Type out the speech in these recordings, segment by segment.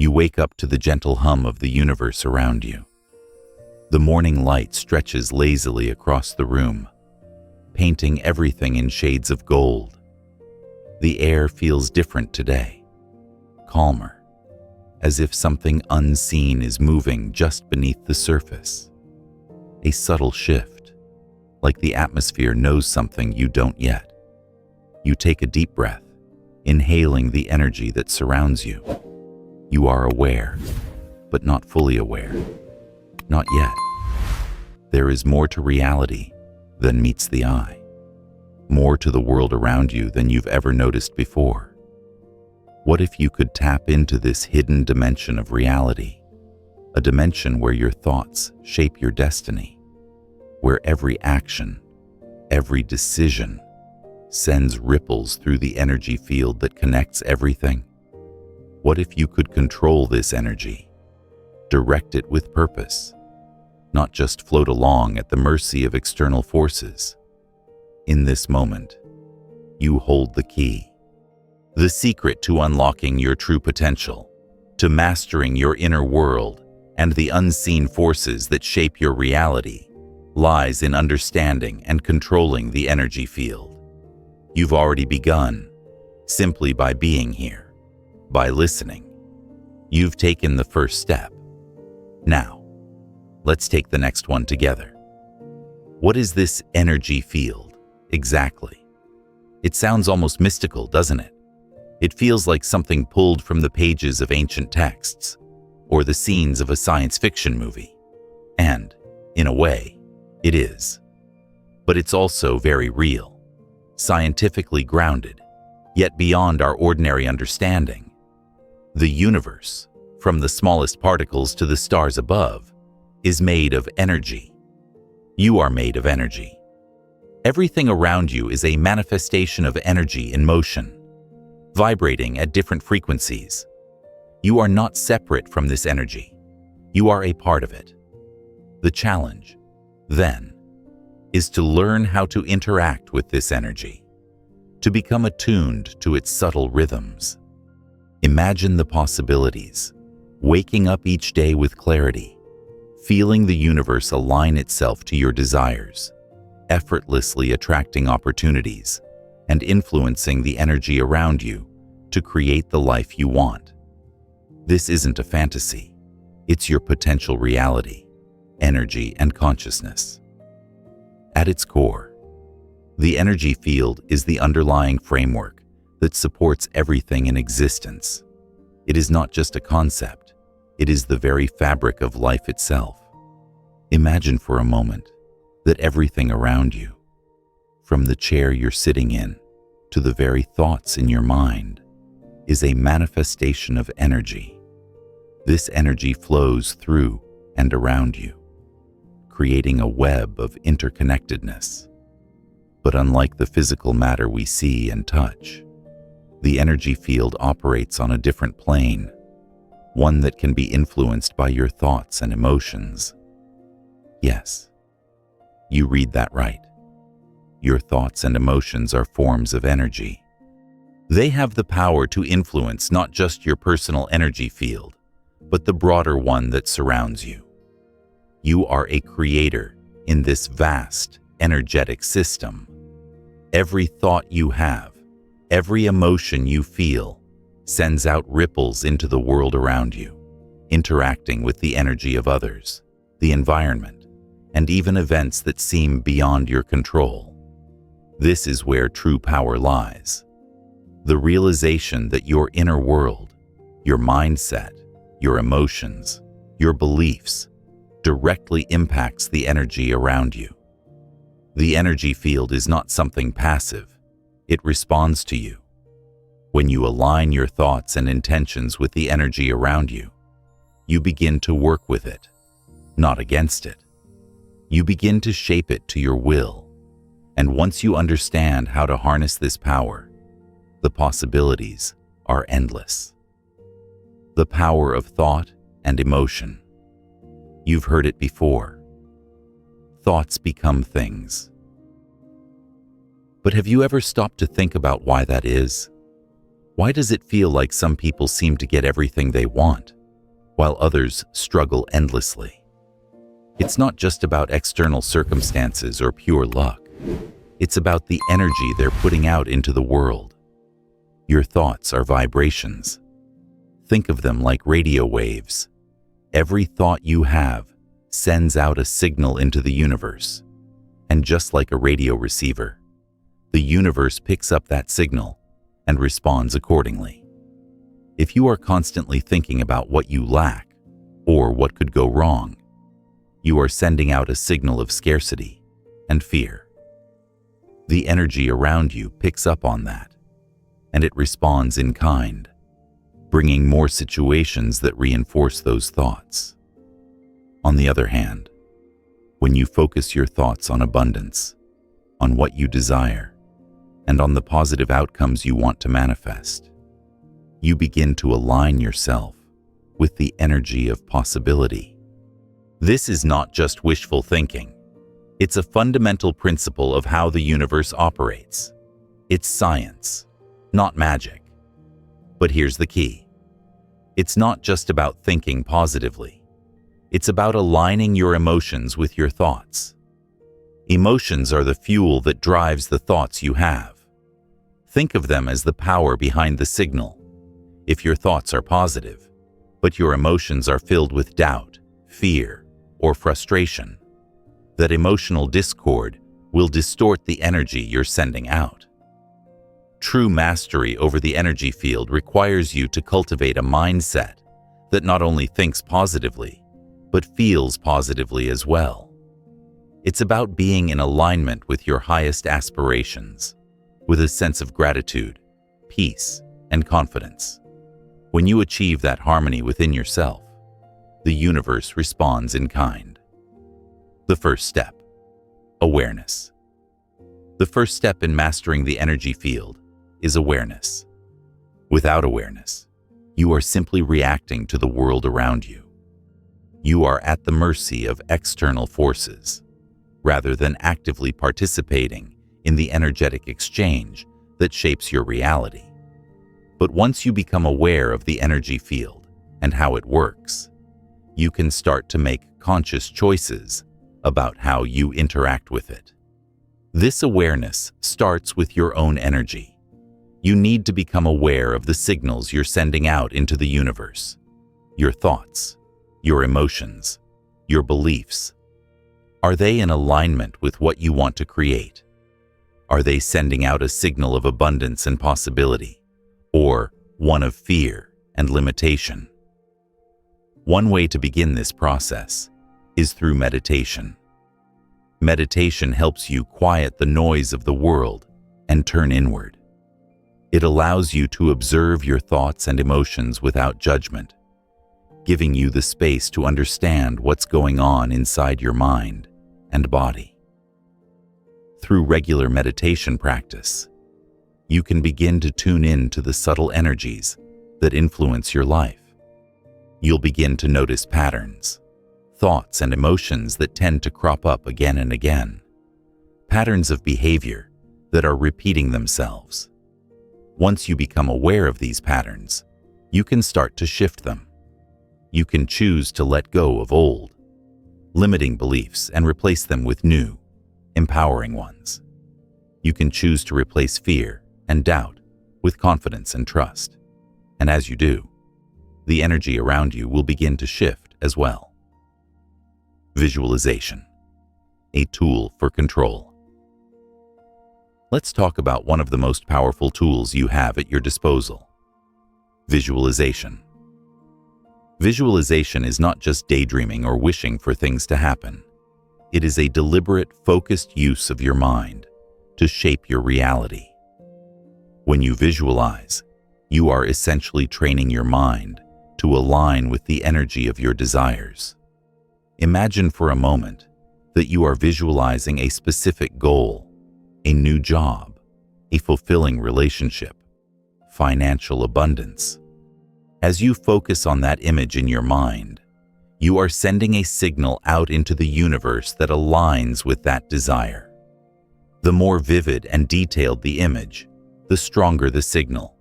You wake up to the gentle hum of the universe around you. The morning light stretches lazily across the room, painting everything in shades of gold. The air feels different today, calmer, as if something unseen is moving just beneath the surface. A subtle shift, like the atmosphere knows something you don't yet. You take a deep breath, inhaling the energy that surrounds you. You are aware, but not fully aware. Not yet. There is more to reality than meets the eye. More to the world around you than you've ever noticed before. What if you could tap into this hidden dimension of reality? A dimension where your thoughts shape your destiny, where every action, every decision sends ripples through the energy field that connects everything? What if you could control this energy, direct it with purpose, not just float along at the mercy of external forces? In this moment, you hold the key. The secret to unlocking your true potential, to mastering your inner world and the unseen forces that shape your reality, lies in understanding and controlling the energy field. You've already begun, simply by being here, by listening. You've taken the first step. Now, let's take the next one together. What is this energy field exactly? It sounds almost mystical, doesn't it? It feels like something pulled from the pages of ancient texts or the scenes of a science fiction movie. And, in a way, it is. But it's also very real, scientifically grounded, yet beyond our ordinary understanding. The universe, from the smallest particles to the stars above, is made of energy. You are made of energy. Everything around you is a manifestation of energy in motion, vibrating at different frequencies. You are not separate from this energy. You are a part of it. The challenge, then, is to learn how to interact with this energy, to become attuned to its subtle rhythms. Imagine the possibilities, waking up each day with clarity, feeling the universe align itself to your desires, effortlessly attracting opportunities and influencing the energy around you to create the life you want. This isn't a fantasy. It's your potential reality, energy, and consciousness. At its core, the energy field is the underlying framework that supports everything in existence. It is not just a concept. It is the very fabric of life itself. Imagine for a moment that everything around you, from the chair you're sitting in to the very thoughts in your mind, is a manifestation of energy. This energy flows through and around you, creating a web of interconnectedness. But unlike the physical matter we see and touch, the energy field operates on a different plane, one that can be influenced by your thoughts and emotions. Yes, you read that right. Your thoughts and emotions are forms of energy. They have the power to influence not just your personal energy field, but the broader one that surrounds you. You are a creator in this vast, energetic system. Every thought you have, every emotion you feel, sends out ripples into the world around you, interacting with the energy of others, the environment, and even events that seem beyond your control. This is where true power lies. The realization that your inner world, your mindset, your emotions, your beliefs, directly impacts the energy around you. The energy field is not something passive. It responds to you. When you align your thoughts and intentions with the energy around you, you begin to work with it, not against it. You begin to shape it to your will. And once you understand how to harness this power, the possibilities are endless. The power of thought and emotion. You've heard it before. Thoughts become things. But have you ever stopped to think about why that is? Why does it feel like some people seem to get everything they want, while others struggle endlessly? It's not just about external circumstances or pure luck. It's about the energy they're putting out into the world. Your thoughts are vibrations. Think of them like radio waves. Every thought you have sends out a signal into the universe. And just like a radio receiver, the universe picks up that signal and responds accordingly. If you are constantly thinking about what you lack or what could go wrong, you are sending out a signal of scarcity and fear. The energy around you picks up on that, and it responds in kind, bringing more situations that reinforce those thoughts. On the other hand, when you focus your thoughts on abundance, on what you desire, and on the positive outcomes you want to manifest, you begin to align yourself with the energy of possibility. This is not just wishful thinking. It's a fundamental principle of how the universe operates. It's science, not magic. But here's the key. It's not just about thinking positively. It's about aligning your emotions with your thoughts. Emotions are the fuel that drives the thoughts you have. Think of them as the power behind the signal. If your thoughts are positive, but your emotions are filled with doubt, fear, or frustration, that emotional discord will distort the energy you're sending out. True mastery over the energy field requires you to cultivate a mindset that not only thinks positively, but feels positively as well. It's about being in alignment with your highest aspirations, with a sense of gratitude, peace, and confidence. When you achieve that harmony within yourself, the universe responds in kind. The first step, awareness. The first step in mastering the energy field is awareness. Without awareness, you are simply reacting to the world around you. You are at the mercy of external forces, rather than actively participating in the energetic exchange that shapes your reality. But once you become aware of the energy field and how it works, you can start to make conscious choices about how you interact with it. This awareness starts with your own energy. You need to become aware of the signals you're sending out into the universe, your thoughts, your emotions, your beliefs. Are they in alignment with what you want to create? Are they sending out a signal of abundance and possibility, or one of fear and limitation? One way to begin this process is through meditation. Meditation helps you quiet the noise of the world and turn inward. It allows you to observe your thoughts and emotions without judgment, giving you the space to understand what's going on inside your mind and body. Through regular meditation practice, you can begin to tune in to the subtle energies that influence your life. You'll begin to notice patterns, thoughts and emotions that tend to crop up again and again, patterns of behavior that are repeating themselves. Once you become aware of these patterns, you can start to shift them. You can choose to let go of old, limiting beliefs and replace them with new, empowering ones. You can choose to replace fear and doubt with confidence and trust. And as you do, the energy around you will begin to shift as well. Visualization, a tool for control. Let's talk about one of the most powerful tools you have at your disposal: visualization. Visualization is not just daydreaming or wishing for things to happen. It is a deliberate, focused use of your mind to shape your reality. When you visualize, you are essentially training your mind to align with the energy of your desires. Imagine for a moment that you are visualizing a specific goal, a new job, a fulfilling relationship, financial abundance. As you focus on that image in your mind, you are sending a signal out into the universe that aligns with that desire. The more vivid and detailed the image, the stronger the signal,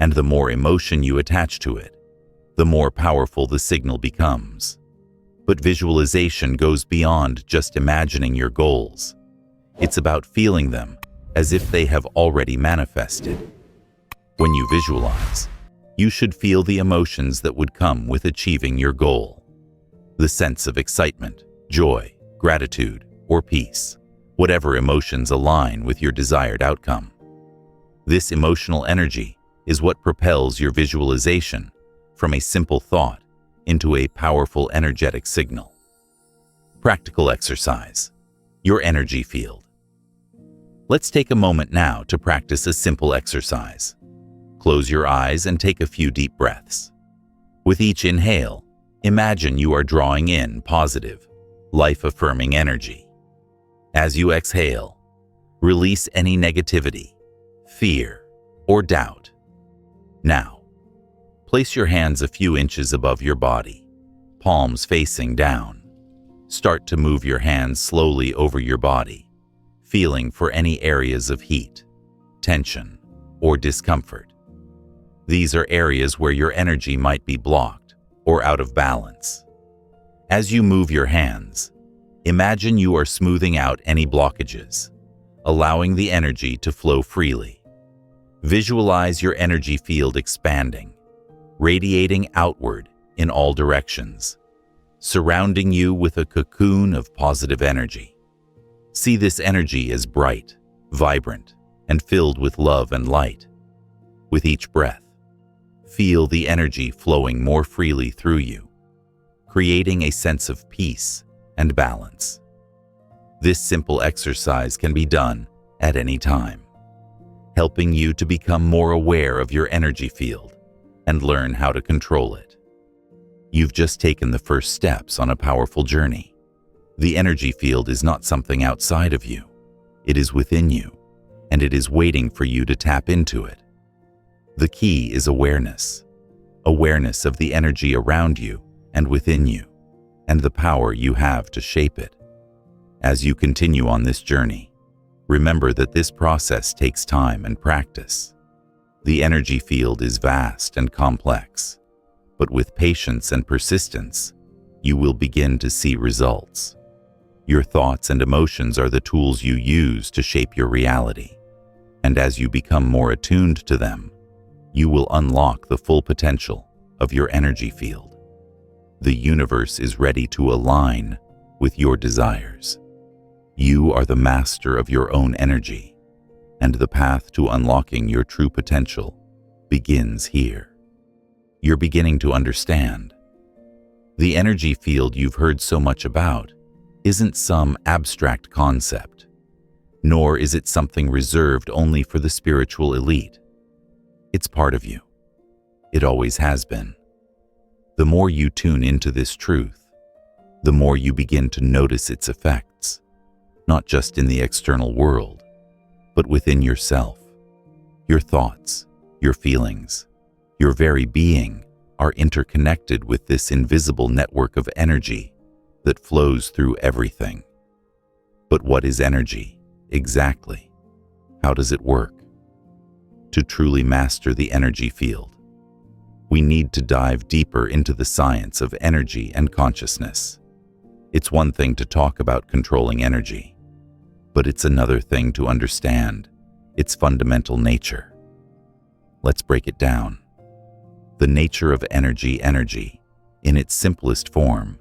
And the more emotion you attach to it, the more powerful the signal becomes. But visualization goes beyond just imagining your goals. It's about feeling them as if they have already manifested. When you visualize, you should feel the emotions that would come with achieving your goal. The sense of excitement, joy, gratitude, or peace, whatever emotions align with your desired outcome. This emotional energy is what propels your visualization from a simple thought into a powerful energetic signal. Practical exercise: your energy field. Let's take a moment now to practice a simple exercise. Close your eyes and take a few deep breaths. With each inhale, imagine you are drawing in positive, life-affirming energy. As you exhale, release any negativity, fear, or doubt. Now, place your hands a few inches above your body, palms facing down. Start to move your hands slowly over your body, feeling for any areas of heat, tension, or discomfort. These are areas where your energy might be blocked or out of balance. As you move your hands, imagine you are smoothing out any blockages, allowing the energy to flow freely. Visualize your energy field expanding, radiating outward in all directions, surrounding you with a cocoon of positive energy. See this energy as bright, vibrant, and filled with love and light. With each breath, feel the energy flowing more freely through you, creating a sense of peace and balance. This simple exercise can be done at any time, helping you to become more aware of your energy field and learn how to control it. You've just taken the first steps on a powerful journey. The energy field is not something outside of you. It is within you, and it is waiting for you to tap into it. The key is awareness. Awareness of the energy around you and within you, and the power you have to shape it. As you continue on this journey, remember that this process takes time and practice. The energy field is vast and complex, but with patience and persistence, you will begin to see results. Your thoughts and emotions are the tools you use to shape your reality, and as you become more attuned to them, you will unlock the full potential of your energy field. The universe is ready to align with your desires. You are the master of your own energy, and the path to unlocking your true potential begins here. You're beginning to understand. The energy field you've heard so much about isn't some abstract concept, nor is it something reserved only for the spiritual elite. It's part of you. It always has been. The more you tune into this truth, the more you begin to notice its effects, not just in the external world, but within yourself. Your thoughts, your feelings, your very being are interconnected with this invisible network of energy that flows through everything. But what is energy, exactly? How does it work? To truly master the energy field, we need to dive deeper into the science of energy and consciousness. It's one thing to talk about controlling energy, but it's another thing to understand its fundamental nature. Let's break it down. The nature of energy, in its simplest form,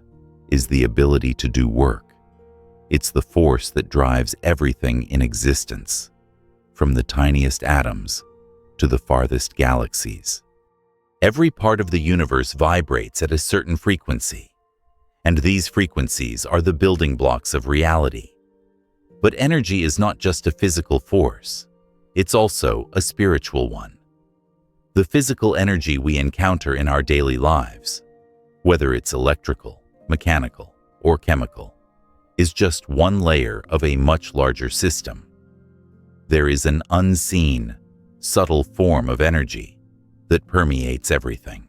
is the ability to do work. It's the force that drives everything in existence, from the tiniest atoms to the farthest galaxies. Every part of the universe vibrates at a certain frequency, and these frequencies are the building blocks of reality. But energy is not just a physical force, it's also a spiritual one. The physical energy we encounter in our daily lives, whether it's electrical, mechanical, or chemical, is just one layer of a much larger system. There is an unseen, subtle form of energy that permeates everything.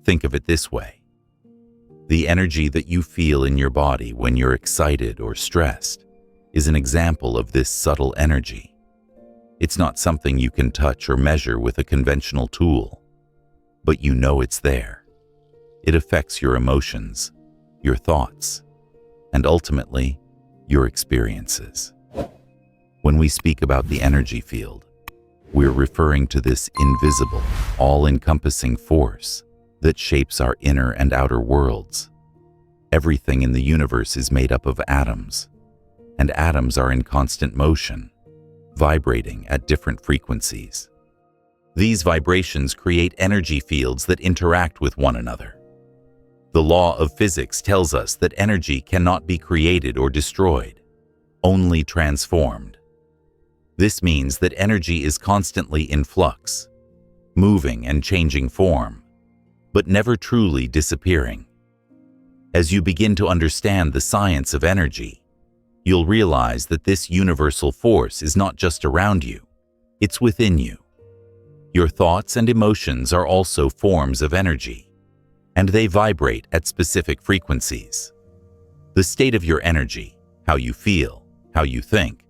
Think of it this way. The energy that you feel in your body when you're excited or stressed is an example of this subtle energy. It's not something you can touch or measure with a conventional tool, but you know it's there. It affects your emotions, your thoughts, and ultimately, your experiences. When we speak about the energy field, we're referring to this invisible, all-encompassing force that shapes our inner and outer worlds. Everything in the universe is made up of atoms, and atoms are in constant motion, vibrating at different frequencies. These vibrations create energy fields that interact with one another. The law of physics tells us that energy cannot be created or destroyed, only transformed. This means that energy is constantly in flux, moving and changing form, but never truly disappearing. As you begin to understand the science of energy, you'll realize that this universal force is not just around you, it's within you. Your thoughts and emotions are also forms of energy, and they vibrate at specific frequencies. The state of your energy, how you feel, how you think,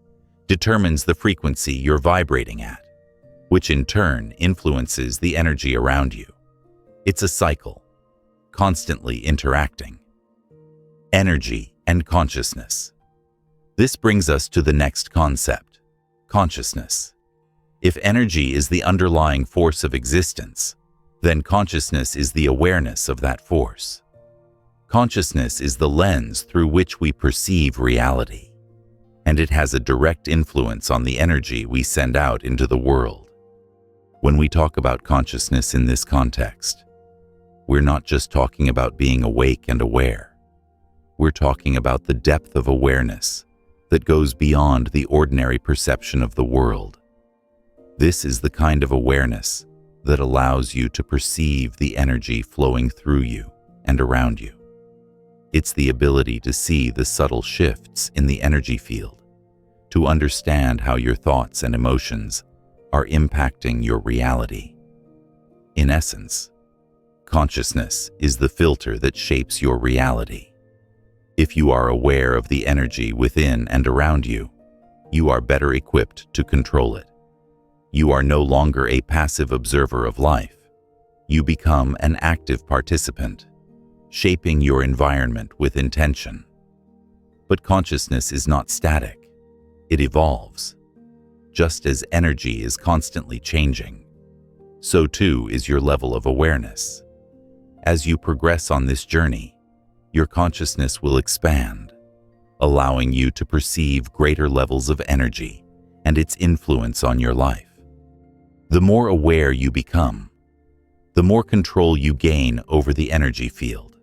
determines the frequency you're vibrating at, which in turn influences the energy around you. It's a cycle, constantly interacting. Energy and consciousness. This brings us to the next concept, consciousness. If energy is the underlying force of existence, then consciousness is the awareness of that force. Consciousness is the lens through which we perceive reality, and it has a direct influence on the energy we send out into the world. When we talk about consciousness in this context, we're not just talking about being awake and aware. We're talking about the depth of awareness that goes beyond the ordinary perception of the world. This is the kind of awareness that allows you to perceive the energy flowing through you and around you. It's the ability to see the subtle shifts in the energy field, to understand how your thoughts and emotions are impacting your reality. In essence, consciousness is the filter that shapes your reality. If you are aware of the energy within and around you, you are better equipped to control it. You are no longer a passive observer of life. You become an active participant, shaping your environment with intention. But consciousness is not static. It evolves. Just as energy is constantly changing, so too is your level of awareness. As you progress on this journey, your consciousness will expand, allowing you to perceive greater levels of energy and its influence on your life. The more aware you become, the more control you gain over the energy field.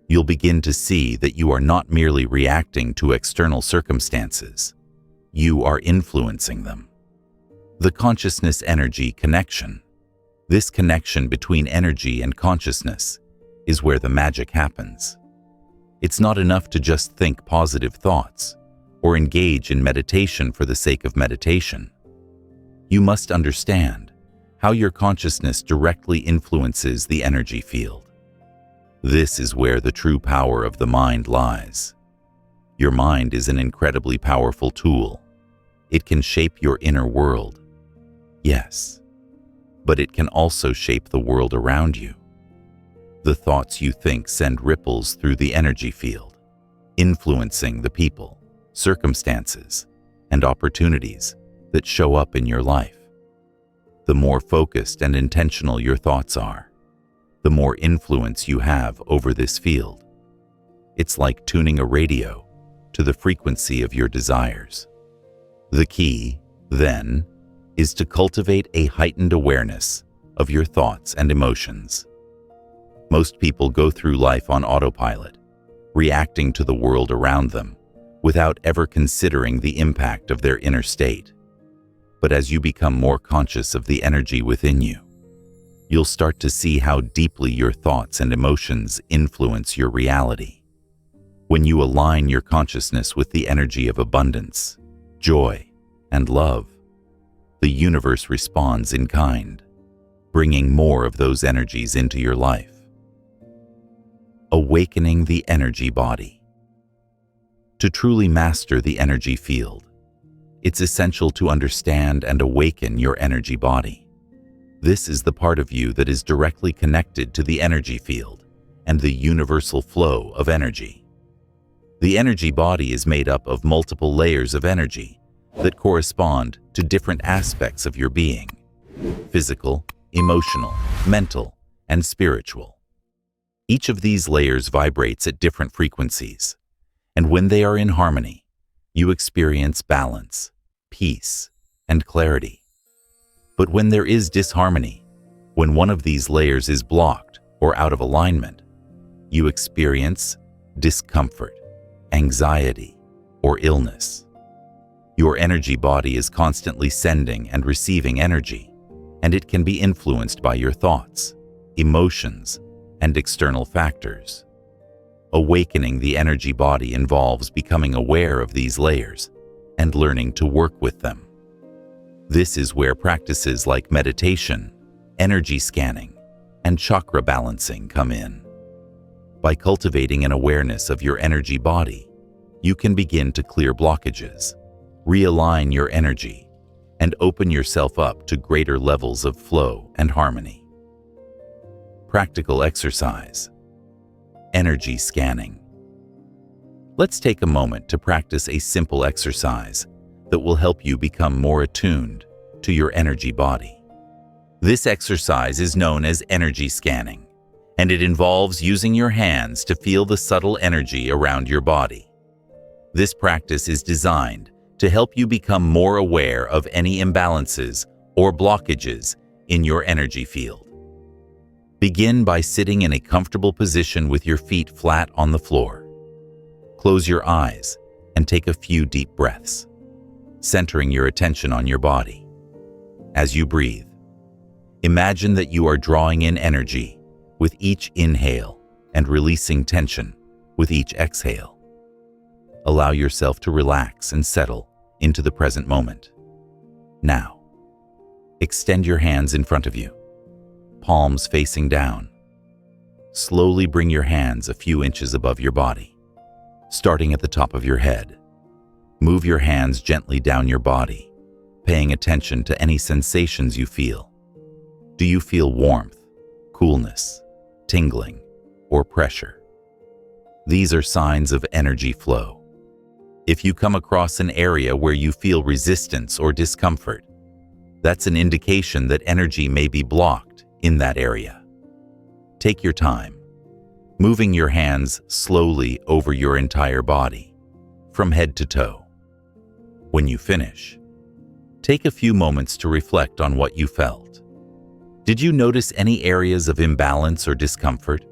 You'll begin to see that you are not merely reacting to external circumstances, you are influencing them. The consciousness-energy connection. This connection between energy and consciousness is where the magic happens. It's not enough to just think positive thoughts or engage in meditation for the sake of meditation. You must understand how your consciousness directly influences the energy field. This is where the true power of the mind lies. Your mind is an incredibly powerful tool. It can shape your inner world, yes, but it can also shape the world around you. The thoughts you think send ripples through the energy field, influencing the people, circumstances, and opportunities that show up in your life. The more focused and intentional your thoughts are, the more influence you have over this field. It's like tuning a radio to the frequency of your desires. The key, then, is to cultivate a heightened awareness of your thoughts and emotions. Most people go through life on autopilot, reacting to the world around them without ever considering the impact of their inner state. But as you become more conscious of the energy within you, you'll start to see how deeply your thoughts and emotions influence your reality. When you align your consciousness with the energy of abundance, joy, and love, the universe responds in kind, bringing more of those energies into your life. Awakening the energy body. To truly master the energy field, It's essential to understand and awaken your energy body. This is the part of you that is directly connected to the energy field and the universal flow of energy. The energy body is made up of multiple layers of energy that correspond to different aspects of your being: physical, emotional, mental, and spiritual. Each of these layers vibrates at different frequencies, and when they are in harmony, you experience balance, peace, and clarity. But when there is disharmony, when one of these layers is blocked or out of alignment, you experience discomfort, anxiety, or illness. Your energy body is constantly sending and receiving energy, and it can be influenced by your thoughts, emotions, and external factors. Awakening the energy body involves becoming aware of these layers and learning to work with them. This is where practices like meditation, energy scanning, and chakra balancing come in. By cultivating an awareness of your energy body, you can begin to clear blockages, realign your energy, and open yourself up to greater levels of flow and harmony. Practical exercise. Energy scanning. Let's take a moment to practice a simple exercise that will help you become more attuned to your energy body. This exercise is known as energy scanning, and it involves using your hands to feel the subtle energy around your body. This practice is designed to help you become more aware of any imbalances or blockages in your energy field. Begin by sitting in a comfortable position with your feet flat on the floor. Close your eyes and take a few deep breaths, centering your attention on your body. As you breathe, imagine that you are drawing in energy with each inhale and releasing tension with each exhale. Allow yourself to relax and settle into the present moment. Now, extend your hands in front of you, palms facing down. Slowly bring your hands a few inches above your body, starting at the top of your head. Move your hands gently down your body, paying attention to any sensations you feel. Do you feel warmth, coolness, tingling, or pressure? These are signs of energy flow. If you come across an area where you feel resistance or discomfort, that's an indication that energy may be blocked in that area. Take your time, moving your hands slowly over your entire body, from head to toe. When you finish, take a few moments to reflect on what you felt. Did you notice any areas of imbalance or discomfort?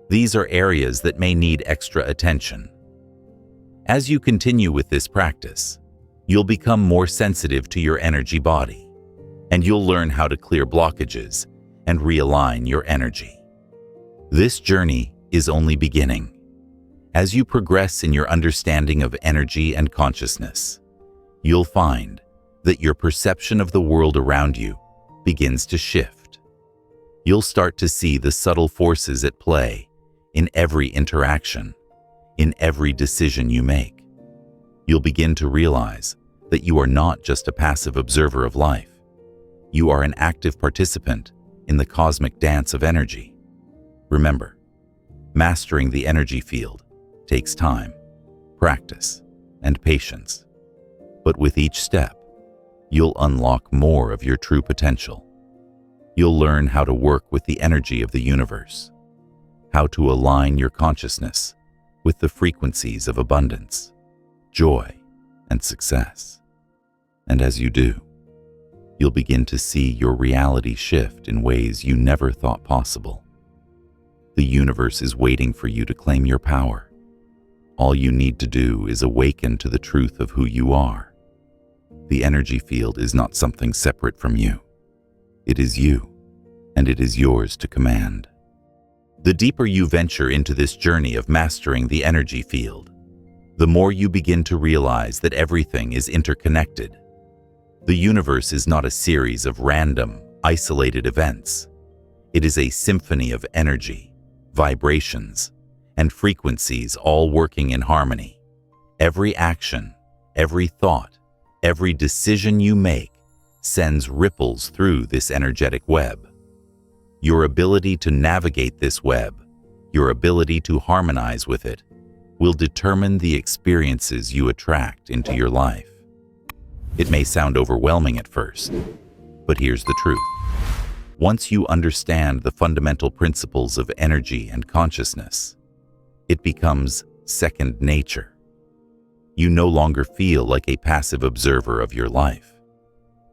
These are areas that may need extra attention. As you continue with this practice, you'll become more sensitive to your energy body, and you'll learn how to clear blockages and realign your energy. This journey is only beginning. As you progress in your understanding of energy and consciousness, you'll find that your perception of the world around you begins to shift. You'll start to see the subtle forces at play in every interaction, in every decision you make. You'll begin to realize that you are not just a passive observer of life. You are an active participant in the cosmic dance of energy. Remember, mastering the energy field takes time, practice, and patience. But with each step, you'll unlock more of your true potential. You'll learn how to work with the energy of the universe, how to align your consciousness with the frequencies of abundance, joy, and success. And as you do, you'll begin to see your reality shift in ways you never thought possible. The universe is waiting for you to claim your power. All you need to do is awaken to the truth of who you are. The energy field is not something separate from you. It is you, and it is yours to command. The deeper you venture into this journey of mastering the energy field, the more you begin to realize that everything is interconnected. The universe is not a series of random, isolated events. It is a symphony of energy, vibrations, and frequencies all working in harmony. Every action, every thought, Every decision you make sends ripples through this energetic web. Your ability to navigate this web, your ability to harmonize with it, will determine the experiences you attract into your life. It may sound overwhelming at first, but here's the truth. Once you understand the fundamental principles of energy and consciousness, it becomes second nature. You no longer feel like a passive observer of your life.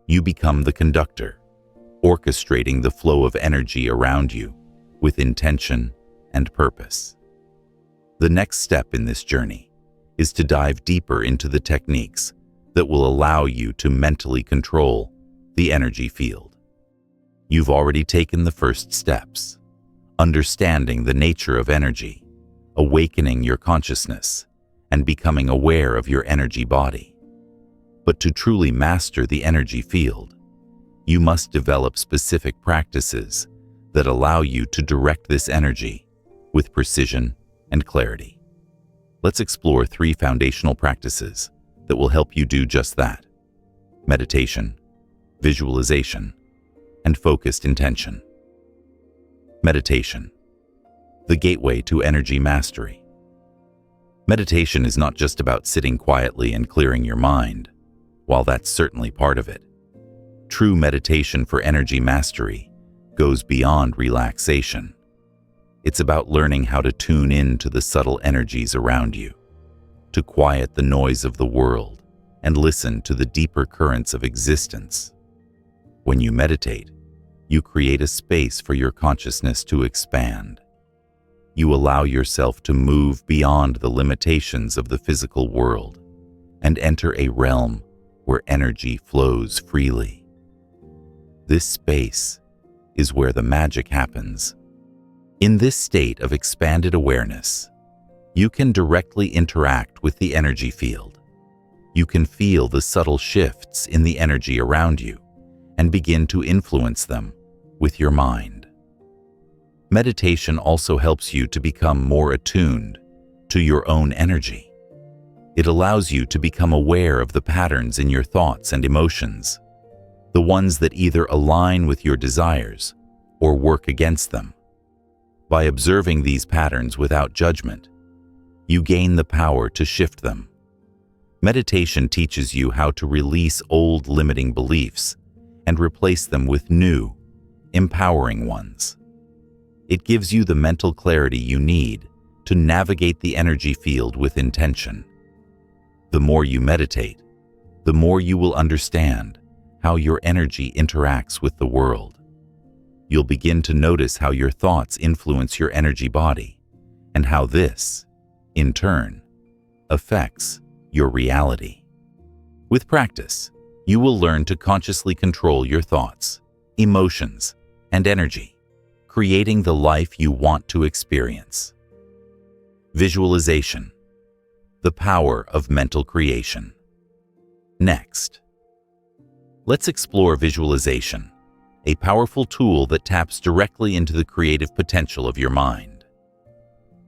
You become the conductor, orchestrating the flow of energy around you with intention and purpose. The next step in this journey is to dive deeper into the techniques that will allow you to mentally control the energy field. You've already taken the first steps, understanding the nature of energy, awakening your consciousness, and becoming aware of your energy body. But to truly master the energy field, you must develop specific practices that allow you to direct this energy with precision and clarity. Let's explore 3 foundational practices that will help you do just that: meditation, visualization, and focused intention. Meditation, the gateway to energy mastery. Meditation is not just about sitting quietly and clearing your mind, while that's certainly part of it. True meditation for energy mastery goes beyond relaxation. It's about learning how to tune in to the subtle energies around you, to quiet the noise of the world and listen to the deeper currents of existence. When you meditate, you create a space for your consciousness to expand. You allow yourself to move beyond the limitations of the physical world and enter a realm where energy flows freely. This space is where the magic happens. In this state of expanded awareness, you can directly interact with the energy field. You can feel the subtle shifts in the energy around you and begin to influence them with your mind. Meditation also helps you to become more attuned to your own energy. It allows you to become aware of the patterns in your thoughts and emotions, the ones that either align with your desires or work against them. By observing these patterns without judgment, you gain the power to shift them. Meditation teaches you how to release old limiting beliefs and replace them with new, empowering ones. It gives you the mental clarity you need to navigate the energy field with intention. The more you meditate, the more you will understand how your energy interacts with the world. You'll begin to notice how your thoughts influence your energy body and how this, in turn, affects your reality. With practice, you will learn to consciously control your thoughts, emotions, and energy, creating the life you want to experience. Visualization, the power of mental creation. Next, let's explore visualization, a powerful tool that taps directly into the creative potential of your mind.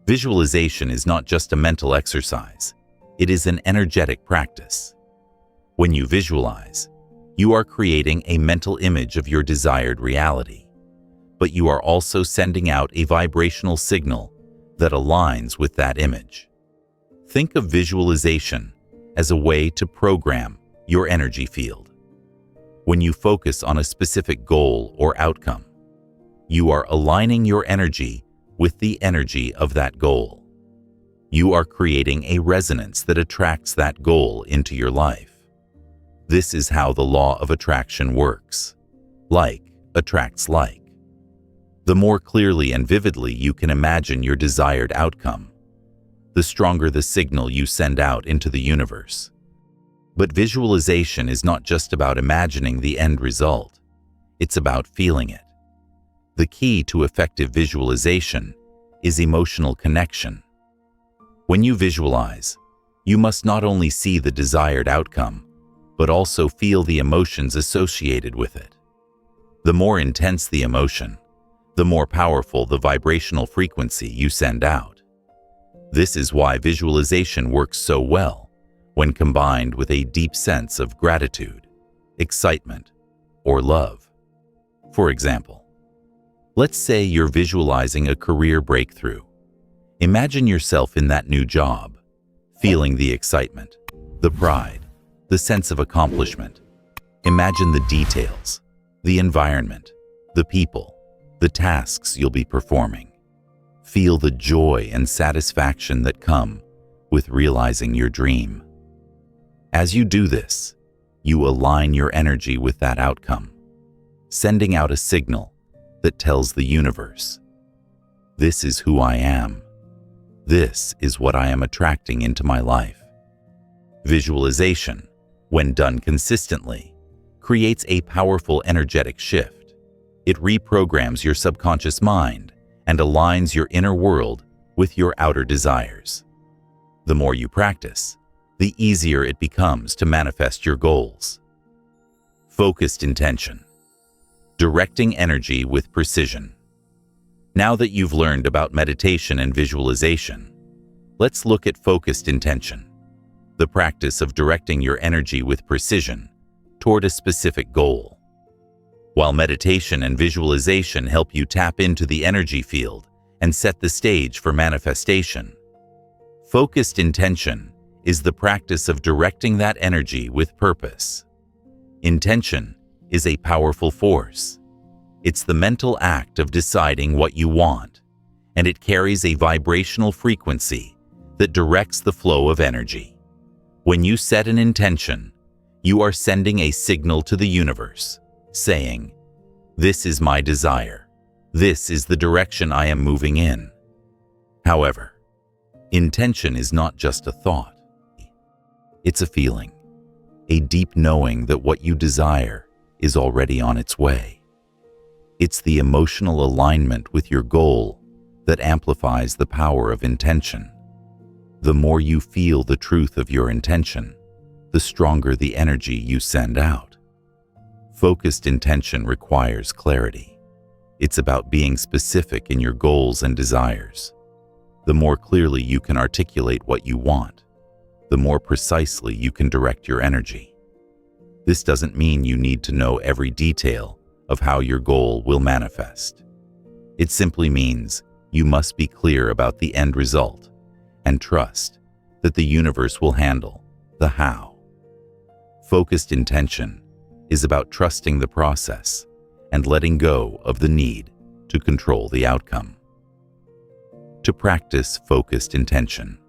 Visualization is not just a mental exercise, it is an energetic practice. When you visualize, you are creating a mental image of your desired reality, but you are also sending out a vibrational signal that aligns with that image. Think of visualization as a way to program your energy field. When you focus on a specific goal or outcome, you are aligning your energy with the energy of that goal. You are creating a resonance that attracts that goal into your life. This is how the law of attraction works. Like attracts like. The more clearly and vividly you can imagine your desired outcome, the stronger the signal you send out into the universe. But visualization is not just about imagining the end result. It's about feeling it. The key to effective visualization is emotional connection. When you visualize, you must not only see the desired outcome, but also feel the emotions associated with it. The more intense the emotion, the more powerful the vibrational frequency you send out. This is why visualization works so well when combined with a deep sense of gratitude, excitement, or love. For example, let's say you're visualizing a career breakthrough. Imagine yourself in that new job, feeling the excitement, the pride, the sense of accomplishment. Imagine the details, the environment, the people, the tasks you'll be performing. Feel the joy and satisfaction that come with realizing your dream. As you do this, you align your energy with that outcome, sending out a signal that tells the universe, "This is who I am. This is what I am attracting into my life." Visualization, when done consistently, creates a powerful energetic shift. It reprograms your subconscious mind and aligns your inner world with your outer desires. The more you practice, the easier it becomes to manifest your goals. Focused intention. Directing energy with precision. Now that you've learned about meditation and visualization, let's look at focused intention, the practice of directing your energy with precision toward a specific goal. While meditation and visualization help you tap into the energy field and set the stage for manifestation, focused intention is the practice of directing that energy with purpose. Intention is a powerful force. It's the mental act of deciding what you want, and it carries a vibrational frequency that directs the flow of energy. When you set an intention, you are sending a signal to the universe, saying, "This is my desire. This is the direction I am moving in." However, intention is not just a thought. It's a feeling, a deep knowing that what you desire is already on its way. It's the emotional alignment with your goal that amplifies the power of intention. The more you feel the truth of your intention, the stronger the energy you send out. Focused intention requires clarity. It's about being specific in your goals and desires. The more clearly you can articulate what you want, the more precisely you can direct your energy. This doesn't mean you need to know every detail of how your goal will manifest. It simply means you must be clear about the end result and trust that the universe will handle the how. Focused intention is about trusting the process and letting go of the need to control the outcome. To practice focused intention,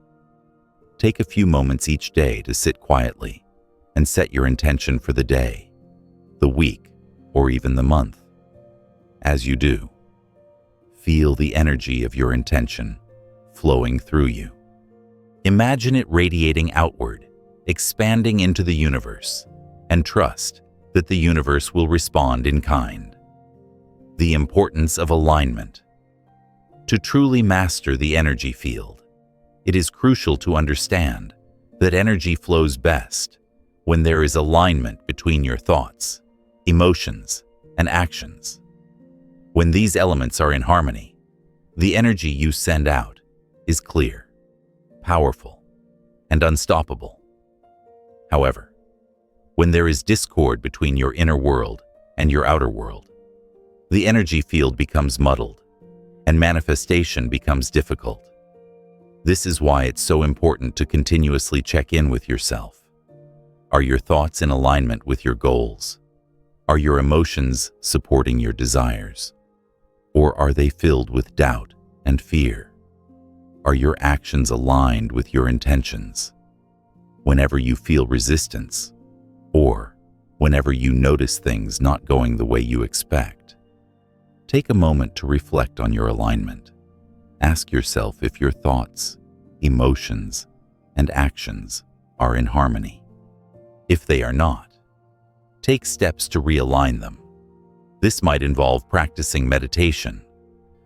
take a few moments each day to sit quietly and set your intention for the day, the week, or even the month. As you do, feel the energy of your intention flowing through you. Imagine it radiating outward, expanding into the universe, and trust that the universe will respond in kind. The importance of alignment. To truly master the energy field, it is crucial to understand that energy flows best when there is alignment between your thoughts, emotions, and actions. When these elements are in harmony, the energy you send out is clear, powerful, and unstoppable. However, when there is discord between your inner world and your outer world, the energy field becomes muddled and manifestation becomes difficult. This is why it's so important to continuously check in with yourself. Are your thoughts in alignment with your goals? Are your emotions supporting your desires? Or are they filled with doubt and fear? Are your actions aligned with your intentions? Whenever you feel resistance, or whenever you notice things not going the way you expect, take a moment to reflect on your alignment. Ask yourself if your thoughts, emotions, and actions are in harmony. If they are not, take steps to realign them. This might involve practicing meditation,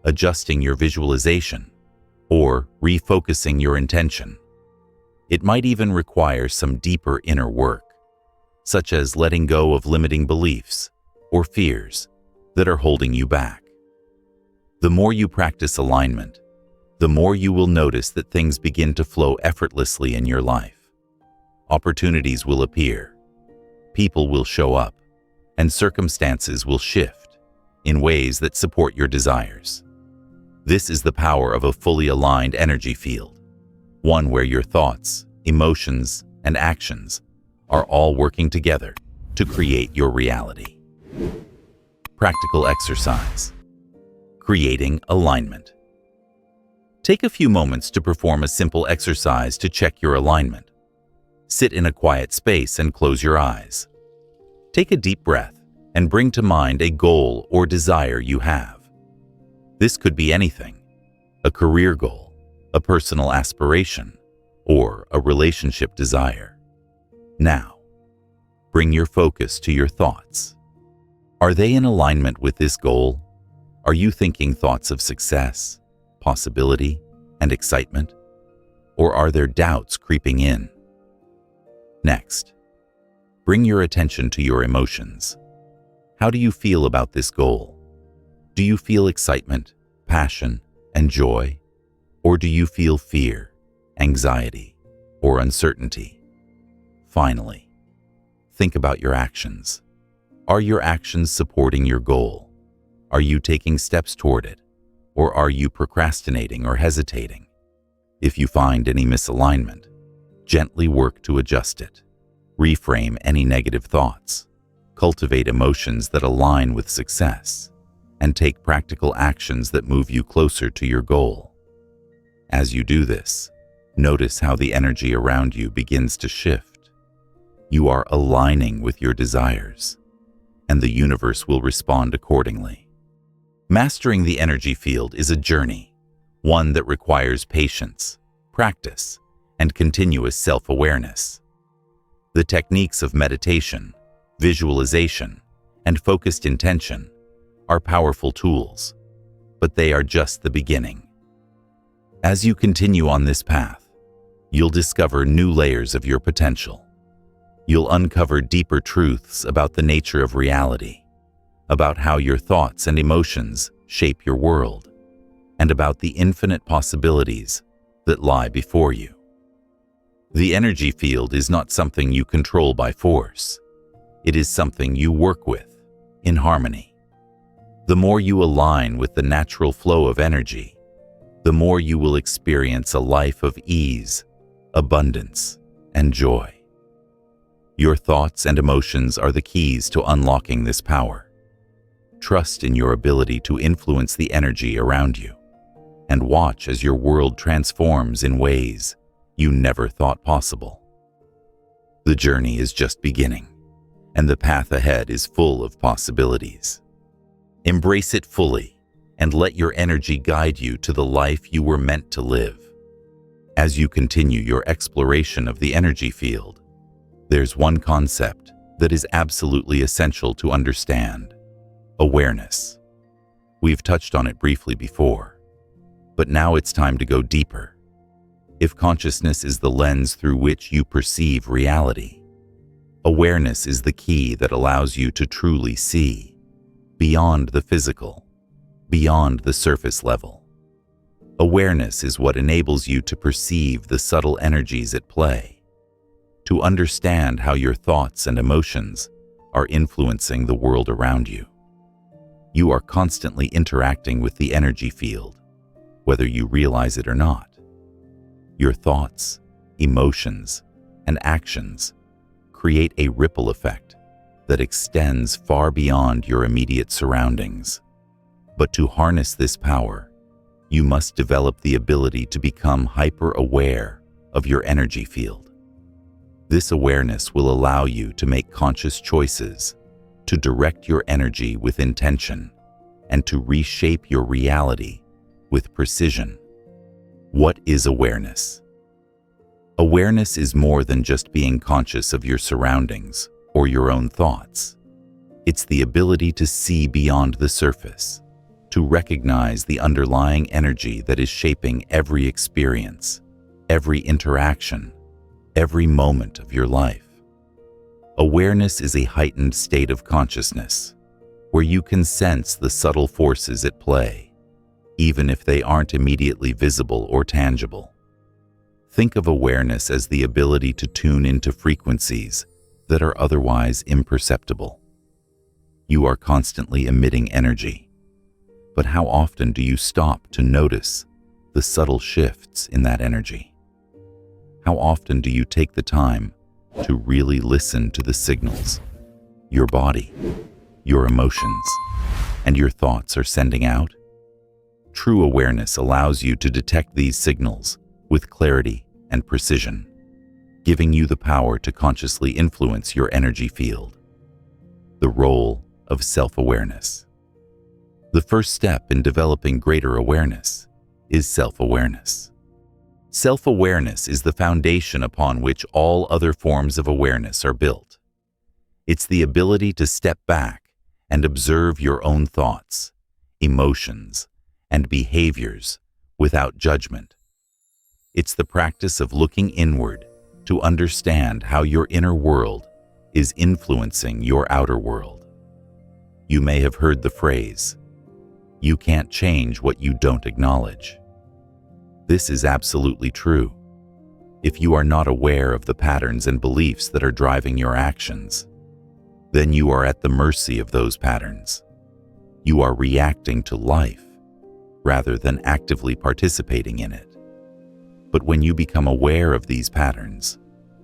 adjusting your visualization, or refocusing your intention. It might even require some deeper inner work, such as letting go of limiting beliefs or fears that are holding you back. The more you practice alignment, the more you will notice that things begin to flow effortlessly in your life. Opportunities will appear, people will show up, and circumstances will shift in ways that support your desires. This is the power of a fully aligned energy field, one where your thoughts, emotions, and actions are all working together to create your reality. Practical exercise. Creating alignment. Take a few moments to perform a simple exercise to check your alignment. Sit in a quiet space and close your eyes. Take a deep breath and bring to mind a goal or desire you have. This could be anything: a career goal, a personal aspiration, or a relationship desire. Now, bring your focus to your thoughts. Are they in alignment with this goal? Are you thinking thoughts of success, possibility, and excitement? Or are there doubts creeping in? Next, bring your attention to your emotions. How do you feel about this goal? Do you feel excitement, passion, and joy? Or do you feel fear, anxiety, or uncertainty? Finally, think about your actions. Are your actions supporting your goal? Are you taking steps toward it? Or are you procrastinating or hesitating? If you find any misalignment, gently work to adjust it. Reframe any negative thoughts. Cultivate emotions that align with success, and take practical actions that move you closer to your goal. As you do this, notice how the energy around you begins to shift. You are aligning with your desires, and the universe will respond accordingly. Mastering the energy field is a journey, one that requires patience, practice, and continuous self-awareness. The techniques of meditation, visualization, and focused intention are powerful tools, but they are just the beginning. As you continue on this path, you'll discover new layers of your potential. You'll uncover deeper truths about the nature of reality, about how your thoughts and emotions shape your world, and about the infinite possibilities that lie before you. The energy field is not something you control by force. It is something you work with, in harmony. The more you align with the natural flow of energy, the more you will experience a life of ease, abundance, and joy. Your thoughts and emotions are the keys to unlocking this power. Trust in your ability to influence the energy around you, and watch as your world transforms in ways you never thought possible. The journey is just beginning, and the path ahead is full of possibilities. Embrace it fully and let your energy guide you to the life you were meant to live. As you continue your exploration of the energy field, there's one concept that is absolutely essential to understand: awareness. We've touched on it briefly before, but now it's time to go deeper. If consciousness is the lens through which you perceive reality, awareness is the key that allows you to truly see beyond the physical, beyond the surface level. Awareness is what enables you to perceive the subtle energies at play, to understand how your thoughts and emotions are influencing the world around you. You are constantly interacting with the energy field, whether you realize it or not. Your thoughts, emotions, and actions create a ripple effect that extends far beyond your immediate surroundings. But to harness this power, you must develop the ability to become hyper-aware of your energy field. This awareness will allow you to make conscious choices, to direct your energy with intention, and to reshape your reality with precision. What is awareness? Awareness is more than just being conscious of your surroundings or your own thoughts. It's the ability to see beyond the surface, to recognize the underlying energy that is shaping every experience, every interaction, every moment of your life. Awareness is a heightened state of consciousness, where you can sense the subtle forces at play, even if they aren't immediately visible or tangible. Think of awareness as the ability to tune into frequencies that are otherwise imperceptible. You are constantly emitting energy, but how often do you stop to notice the subtle shifts in that energy? How often do you take the time to really listen to the signals your body, your emotions, and your thoughts are sending out? True awareness allows you to detect these signals with clarity and precision, giving you the power to consciously influence your energy field. The role of self-awareness. The first step in developing greater awareness is self-awareness. Self-awareness is the foundation upon which all other forms of awareness are built. It's the ability to step back and observe your own thoughts, emotions, and behaviors without judgment. It's the practice of looking inward to understand how your inner world is influencing your outer world. You may have heard the phrase, "You can't change what you don't acknowledge." This is absolutely true. If you are not aware of the patterns and beliefs that are driving your actions, then you are at the mercy of those patterns. You are reacting to life rather than actively participating in it. But when you become aware of these patterns,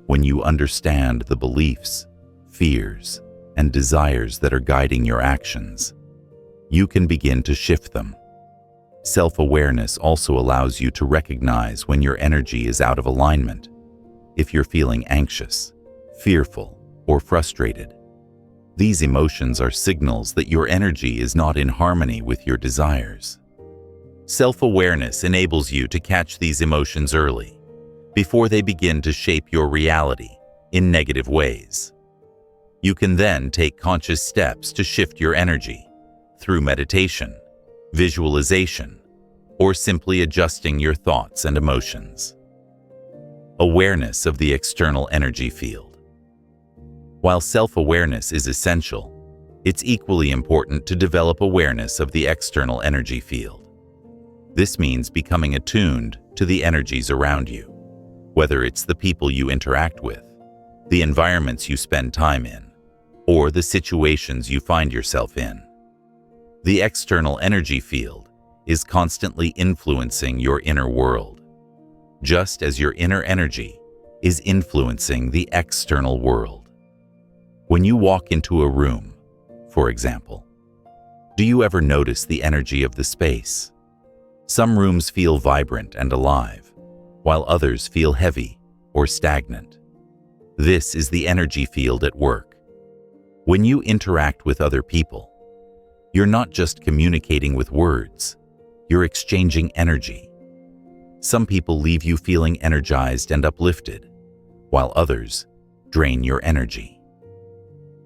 when you understand the beliefs, fears, and desires that are guiding your actions, you can begin to shift them. Self-awareness also allows you to recognize when your energy is out of alignment. If you're feeling anxious, fearful, or frustrated, these emotions are signals that your energy is not in harmony with your desires. Self-awareness enables you to catch these emotions early, before they begin to shape your reality in negative ways. You can then take conscious steps to shift your energy through meditation, visualization, or simply adjusting your thoughts and emotions. Awareness of the external energy field. While self-awareness is essential, it's equally important to develop awareness of the external energy field. This means becoming attuned to the energies around you, whether it's the people you interact with, the environments you spend time in, or the situations you find yourself in. The external energy field is constantly influencing your inner world, just as your inner energy is influencing the external world. When you walk into a room, for example, do you ever notice the energy of the space? Some rooms feel vibrant and alive, while others feel heavy or stagnant. This is the energy field at work. When you interact with other people, you're not just communicating with words, you're exchanging energy. Some people leave you feeling energized and uplifted, while others drain your energy.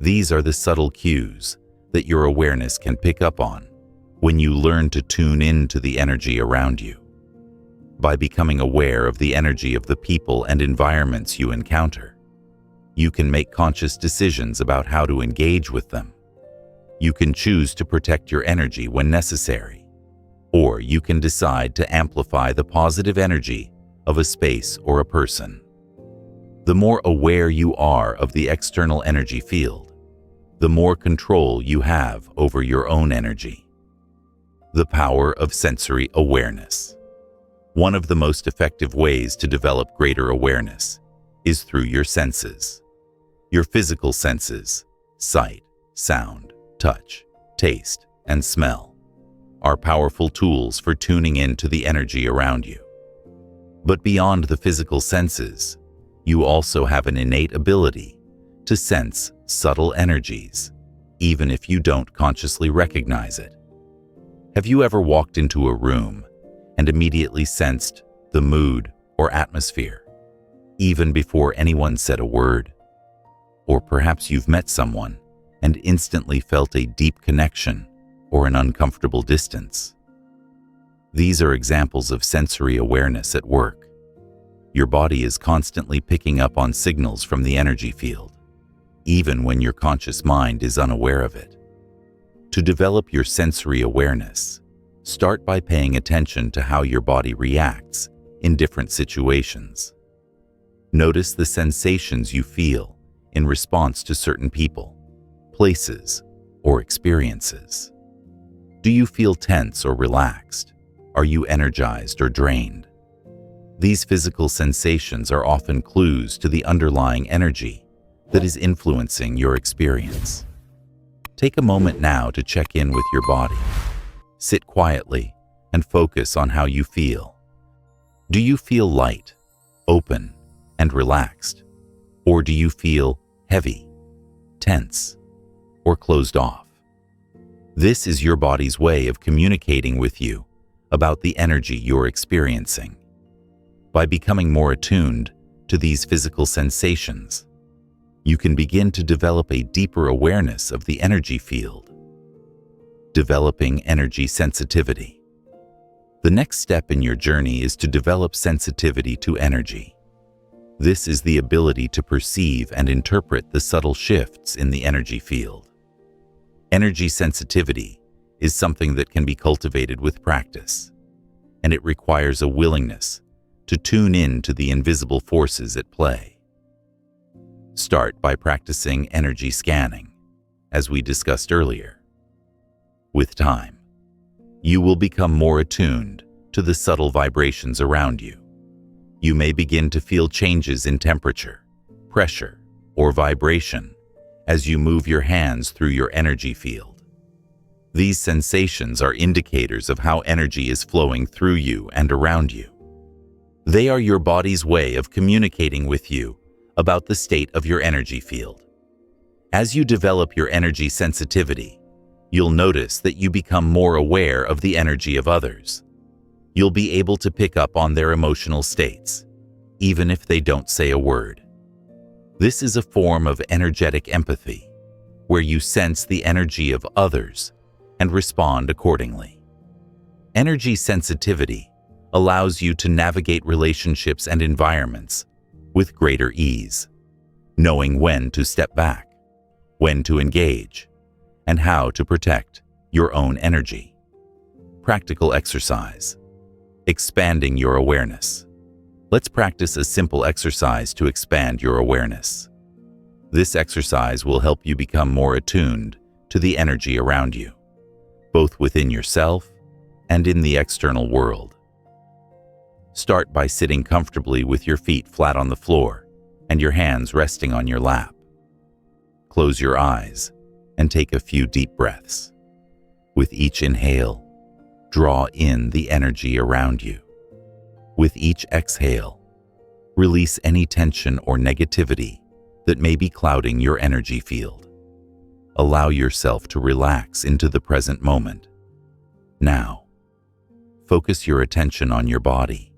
These are the subtle cues that your awareness can pick up on when you learn to tune into the energy around you. By becoming aware of the energy of the people and environments you encounter, you can make conscious decisions about how to engage with them. You can choose to protect your energy when necessary, or you can decide to amplify the positive energy of a space or a person. The more aware you are of the external energy field, the more control you have over your own energy. The power of sensory awareness. One of the most effective ways to develop greater awareness is through your senses. Your physical senses, sight, sound, touch, taste, and smell, are powerful tools for tuning into the energy around you. But beyond the physical senses, you also have an innate ability to sense subtle energies, even if you don't consciously recognize it. Have you ever walked into a room and immediately sensed the mood or atmosphere, even before anyone said a word? Or perhaps you've met someone and instantly felt a deep connection or an uncomfortable distance. These are examples of sensory awareness at work. Your body is constantly picking up on signals from the energy field, even when your conscious mind is unaware of it. To develop your sensory awareness, start by paying attention to how your body reacts in different situations. Notice the sensations you feel in response to certain people, places, or experiences. Do you feel tense or relaxed? Are you energized or drained? These physical sensations are often clues to the underlying energy that is influencing your experience. Take a moment now to check in with your body. Sit quietly and focus on how you feel. Do you feel light, open, and relaxed? Or do you feel heavy, tense, or closed off? This is your body's way of communicating with you about the energy you're experiencing. By becoming more attuned to these physical sensations, you can begin to develop a deeper awareness of the energy field. Developing energy sensitivity. The next step in your journey is to develop sensitivity to energy. This is the ability to perceive and interpret the subtle shifts in the energy field. Energy sensitivity is something that can be cultivated with practice, and it requires a willingness to tune in to the invisible forces at play. Start by practicing energy scanning, as we discussed earlier. With time, you will become more attuned to the subtle vibrations around you. You may begin to feel changes in temperature, pressure, or vibration as you move your hands through your energy field. These sensations are indicators of how energy is flowing through you and around you. They are your body's way of communicating with you about the state of your energy field. As you develop your energy sensitivity, you'll notice that you become more aware of the energy of others. You'll be able to pick up on their emotional states, even if they don't say a word. This is a form of energetic empathy, where you sense the energy of others and respond accordingly. Energy sensitivity allows you to navigate relationships and environments with greater ease, knowing when to step back, when to engage, and how to protect your own energy. Practical exercise. Expanding your awareness. Let's practice a simple exercise to expand your awareness. This exercise will help you become more attuned to the energy around you, both within yourself and in the external world. Start by sitting comfortably with your feet flat on the floor and your hands resting on your lap. Close your eyes and take a few deep breaths. With each inhale, draw in the energy around you. With each exhale, release any tension or negativity that may be clouding your energy field. Allow yourself to relax into the present moment. Now, focus your attention on your body.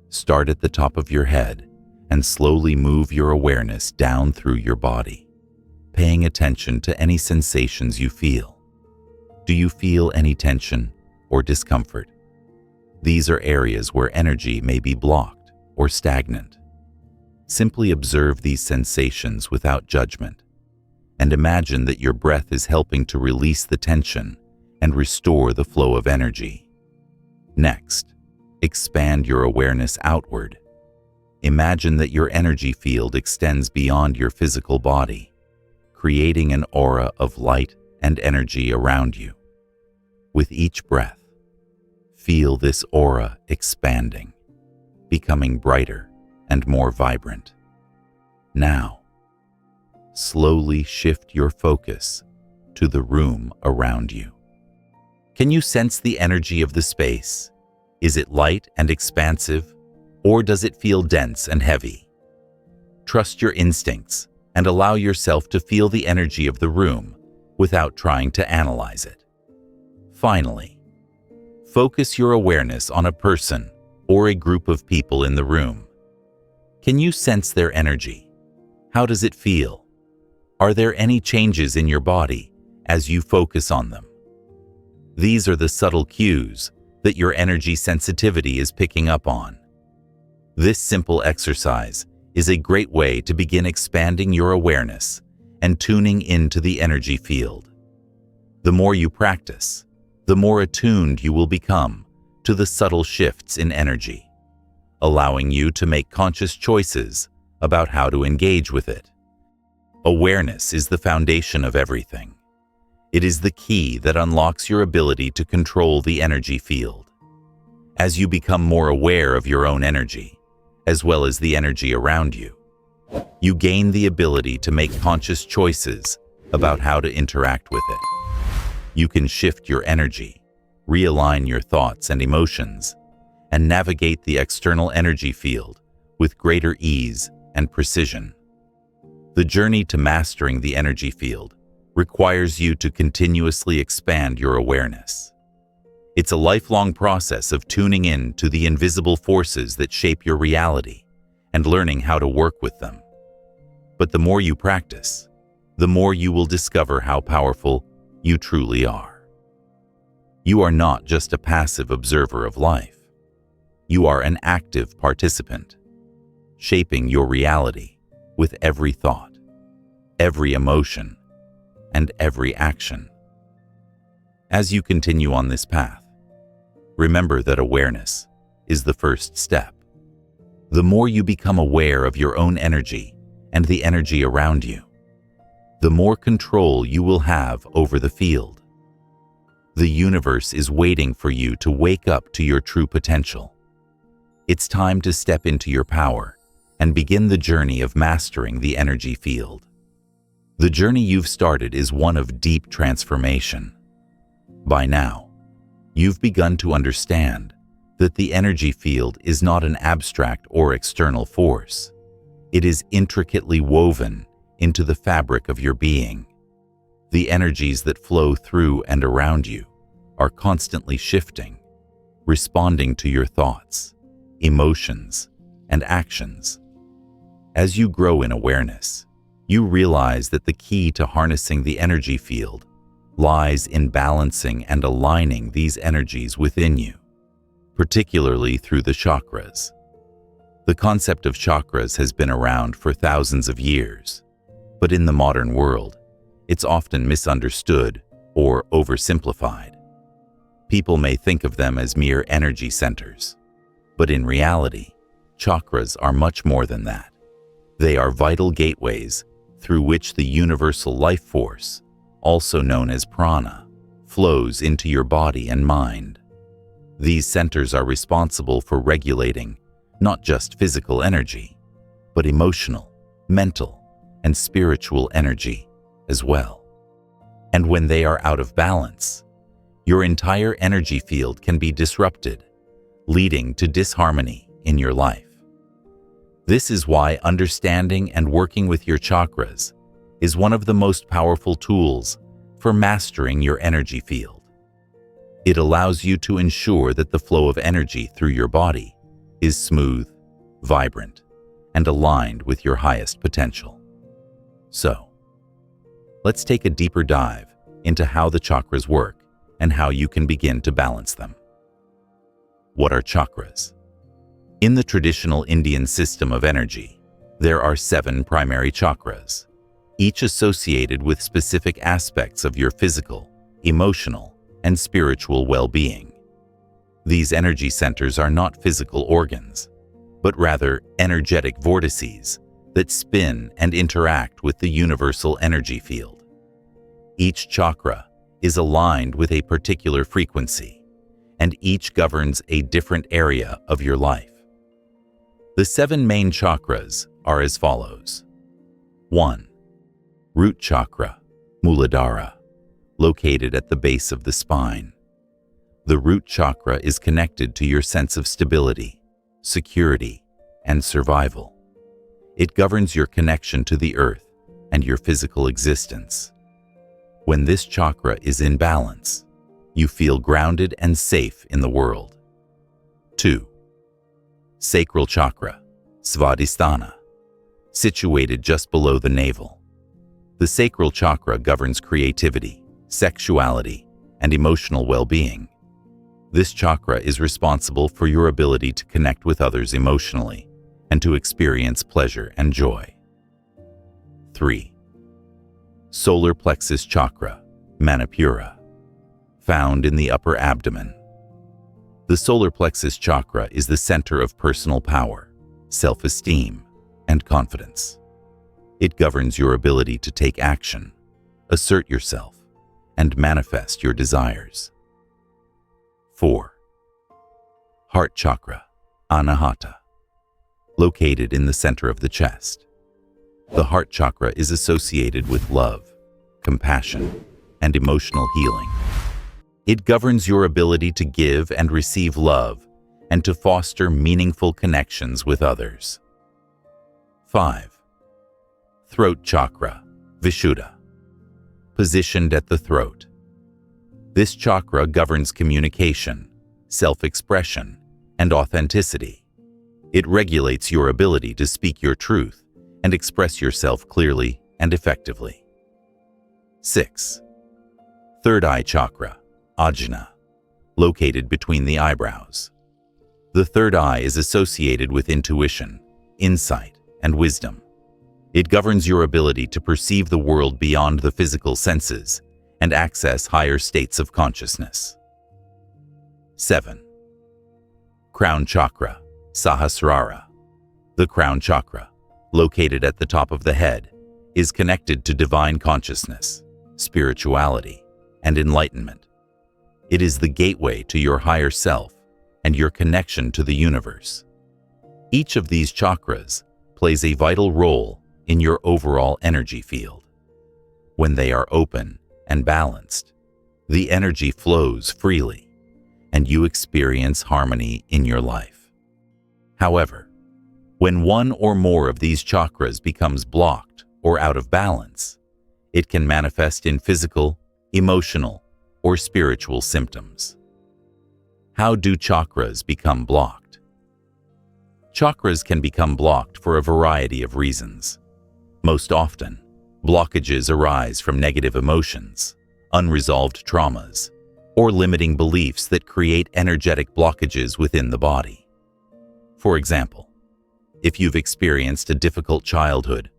Start at the top of your head and slowly move your awareness down through your body, paying attention to any sensations you feel. Do you feel any tension or discomfort? These are areas where energy may be blocked or stagnant. Simply observe these sensations without judgment, and imagine that your breath is helping to release the tension and restore the flow of energy. Next, expand your awareness outward. Imagine that your energy field extends beyond your physical body, creating an aura of light and energy around you. With each breath, feel this aura expanding, becoming brighter and more vibrant. Now, slowly shift your focus to the room around you. Can you sense the energy of the space? Is it light and expansive, or does it feel dense and heavy? Trust your instincts and allow yourself to feel the energy of the room without trying to analyze it. Finally, focus your awareness on a person or a group of people in the room. Can you sense their energy? How does it feel? Are there any changes in your body as you focus on them? These are the subtle cues that your energy sensitivity is picking up on. This simple exercise is a great way to begin expanding your awareness and tuning into the energy field. The more you practice, the more attuned you will become to the subtle shifts in energy. allowing you to make conscious choices about how to engage with it. Awareness is the foundation of everything. It is the key that unlocks your ability to control the energy field. As you become more aware of your own energy, as well as the energy around you, you gain the ability to make conscious choices about how to interact with it. You can shift your energy, realign your thoughts and emotions, and navigate the external energy field with greater ease and precision. The journey to mastering the energy field requires you to continuously expand your awareness. It's a lifelong process of tuning in to the invisible forces that shape your reality and learning how to work with them. But the more you practice, the more you will discover how powerful you truly are. You are not just a passive observer of life. You are an active participant, shaping your reality with every thought, every emotion, and every action. As you continue on this path, remember that awareness is the first step. The more you become aware of your own energy and the energy around you, the more control you will have over the field. The universe is waiting for you to wake up to your true potential. It's time to step into your power and begin the journey of mastering the energy field. The journey you've started is one of deep transformation. By now, you've begun to understand that the energy field is not an abstract or external force. It is intricately woven into the fabric of your being. The energies that flow through and around you are constantly shifting, responding to your thoughts, emotions, and actions. As you grow in awareness, you realize that the key to harnessing the energy field lies in balancing and aligning these energies within you, particularly through the chakras. The concept of chakras has been around for thousands of years, but in the modern world, it's often misunderstood or oversimplified. People may think of them as mere energy centers, but in reality, chakras are much more than that. They are vital gateways through which the universal life force, also known as prana, flows into your body and mind. These centers are responsible for regulating not just physical energy, but emotional, mental, and spiritual energy as well. And when they are out of balance, your entire energy field can be disrupted, leading to disharmony in your life. This is why understanding and working with your chakras is one of the most powerful tools for mastering your energy field. It allows you to ensure that the flow of energy through your body is smooth, vibrant, and aligned with your highest potential. So, let's take a deeper dive into how the chakras work and how you can begin to balance them. What are chakras? In the traditional Indian system of energy, there are 7 primary chakras, each associated with specific aspects of your physical, emotional, and spiritual well-being. These energy centers are not physical organs, but rather energetic vortices that spin and interact with the universal energy field. Each chakra is aligned with a particular frequency, and each governs a different area of your life. The 7 main chakras are as follows. 1. Root chakra, Muladhara, located at the base of the spine. The root chakra is connected to your sense of stability, security, and survival. It governs your connection to the earth and your physical existence. When this chakra is in balance, you feel grounded and safe in the world. 2. Sacral chakra, Svadhisthana, situated just below the navel. The sacral chakra governs creativity, sexuality, and emotional well-being. This chakra is responsible for your ability to connect with others emotionally and to experience pleasure and joy. 3. Solar plexus chakra, Manipura, found in the upper abdomen. The solar plexus chakra is the center of personal power, self-esteem, and confidence. It governs your ability to take action, assert yourself, and manifest your desires. 4. Heart chakra, Anahata, located in the center of the chest. The heart chakra is associated with love, compassion, and emotional healing. It governs your ability to give and receive love and to foster meaningful connections with others. 5. Throat chakra, Vishuddha, positioned at the throat. This chakra governs communication, self-expression, and authenticity. It regulates your ability to speak your truth and express yourself clearly and effectively. 6. Third eye chakra, Ajna, located between the eyebrows. The third eye is associated with intuition, insight, and wisdom. It governs your ability to perceive the world beyond the physical senses and access higher states of consciousness. 7. Crown chakra, Sahasrara. The crown chakra, located at the top of the head, is connected to divine consciousness, spirituality, and enlightenment. It is the gateway to your higher self and your connection to the universe. Each of these chakras plays a vital role in your overall energy field. When they are open and balanced, the energy flows freely, and you experience harmony in your life. However, when one or more of these chakras becomes blocked or out of balance, it can manifest in physical, emotional, or spiritual symptoms. How do chakras become blocked? Chakras can become blocked for a variety of reasons. Most often, blockages arise from negative emotions, unresolved traumas, or limiting beliefs that create energetic blockages within the body. For example, if you've experienced a difficult childhood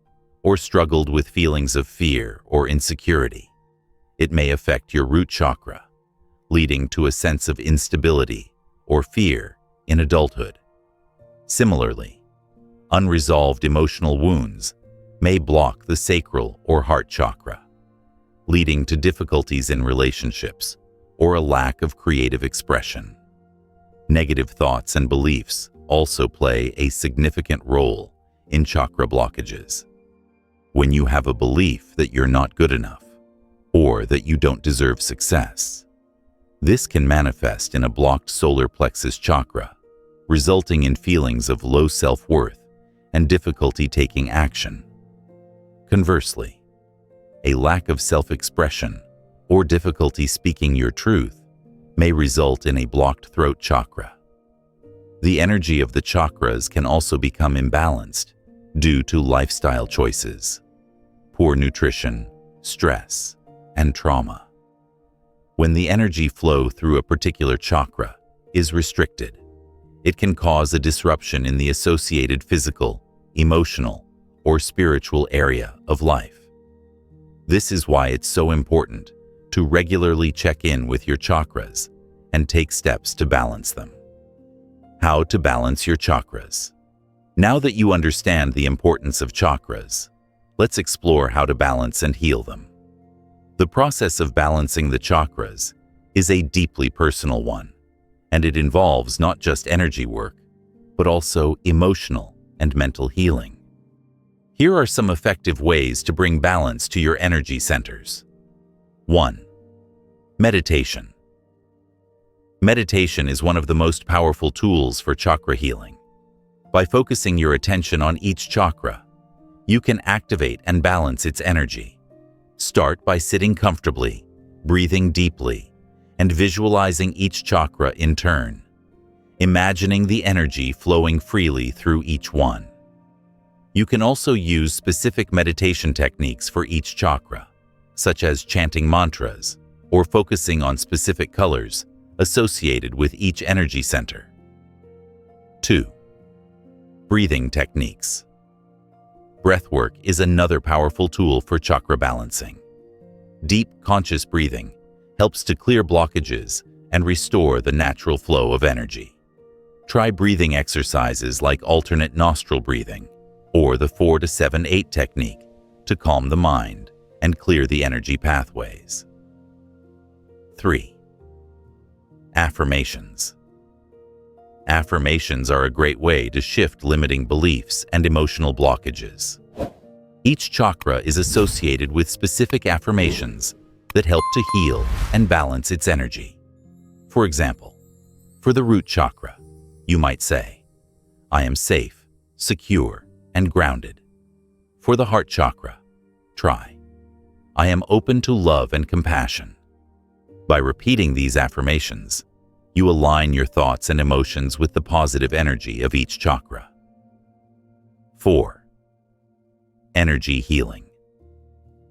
or struggled with feelings of fear or insecurity, it may affect your root chakra, leading to a sense of instability or fear in adulthood. Similarly, unresolved emotional wounds may block the sacral or heart chakra, leading to difficulties in relationships or a lack of creative expression. Negative thoughts and beliefs also play a significant role in chakra blockages. When you have a belief that you're not good enough, or that you don't deserve success, this can manifest in a blocked solar plexus chakra, resulting in feelings of low self-worth and difficulty taking action. Conversely, a lack of self-expression or difficulty speaking your truth may result in a blocked throat chakra. The energy of the chakras can also become imbalanced due to lifestyle choices, poor nutrition, stress, and trauma. When the energy flow through a particular chakra is restricted, it can cause a disruption in the associated physical, emotional, or spiritual area of life. This is why it's so important to regularly check in with your chakras and take steps to balance them. How to balance your chakras. Now that you understand the importance of chakras, let's explore how to balance and heal them. The process of balancing the chakras is a deeply personal one, and it involves not just energy work, but also emotional and mental healing. Here are some effective ways to bring balance to your energy centers. 1. Meditation. Meditation is one of the most powerful tools for chakra healing. By focusing your attention on each chakra, you can activate and balance its energy. Start by sitting comfortably, breathing deeply, and visualizing each chakra in turn, imagining the energy flowing freely through each one. You can also use specific meditation techniques for each chakra, such as chanting mantras or focusing on specific colors associated with each energy center. 2. Breathing techniques. Breathwork is another powerful tool for chakra balancing. Deep, conscious breathing helps to clear blockages and restore the natural flow of energy. Try breathing exercises like alternate nostril breathing or the 4-7-8 technique to calm the mind and clear the energy pathways. 3. Affirmations. Affirmations are a great way to shift limiting beliefs and emotional blockages. Each chakra is associated with specific affirmations that help to heal and balance its energy. For example, for the root chakra, you might say, "I am safe, secure, and grounded." For the heart chakra, try, "I am open to love and compassion." By repeating these affirmations, you align your thoughts and emotions with the positive energy of each chakra. 4. Energy healing.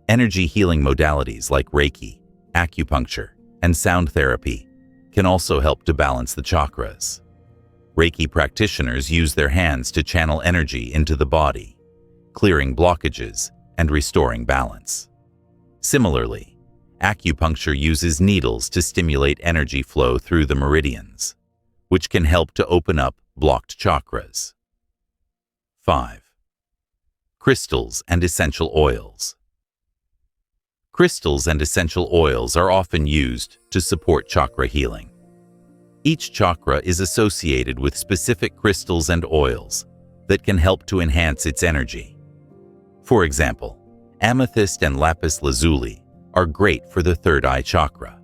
Energy healing modalities like Reiki, acupuncture, and sound therapy can also help to balance the chakras. Reiki practitioners use their hands to channel energy into the body, clearing blockages and restoring balance. Similarly, acupuncture uses needles to stimulate energy flow through the meridians, which can help to open up blocked chakras. 5. Crystals and essential oils. Crystals and essential oils are often used to support chakra healing. Each chakra is associated with specific crystals and oils that can help to enhance its energy. For example, amethyst and lapis lazuli are great for the third eye chakra,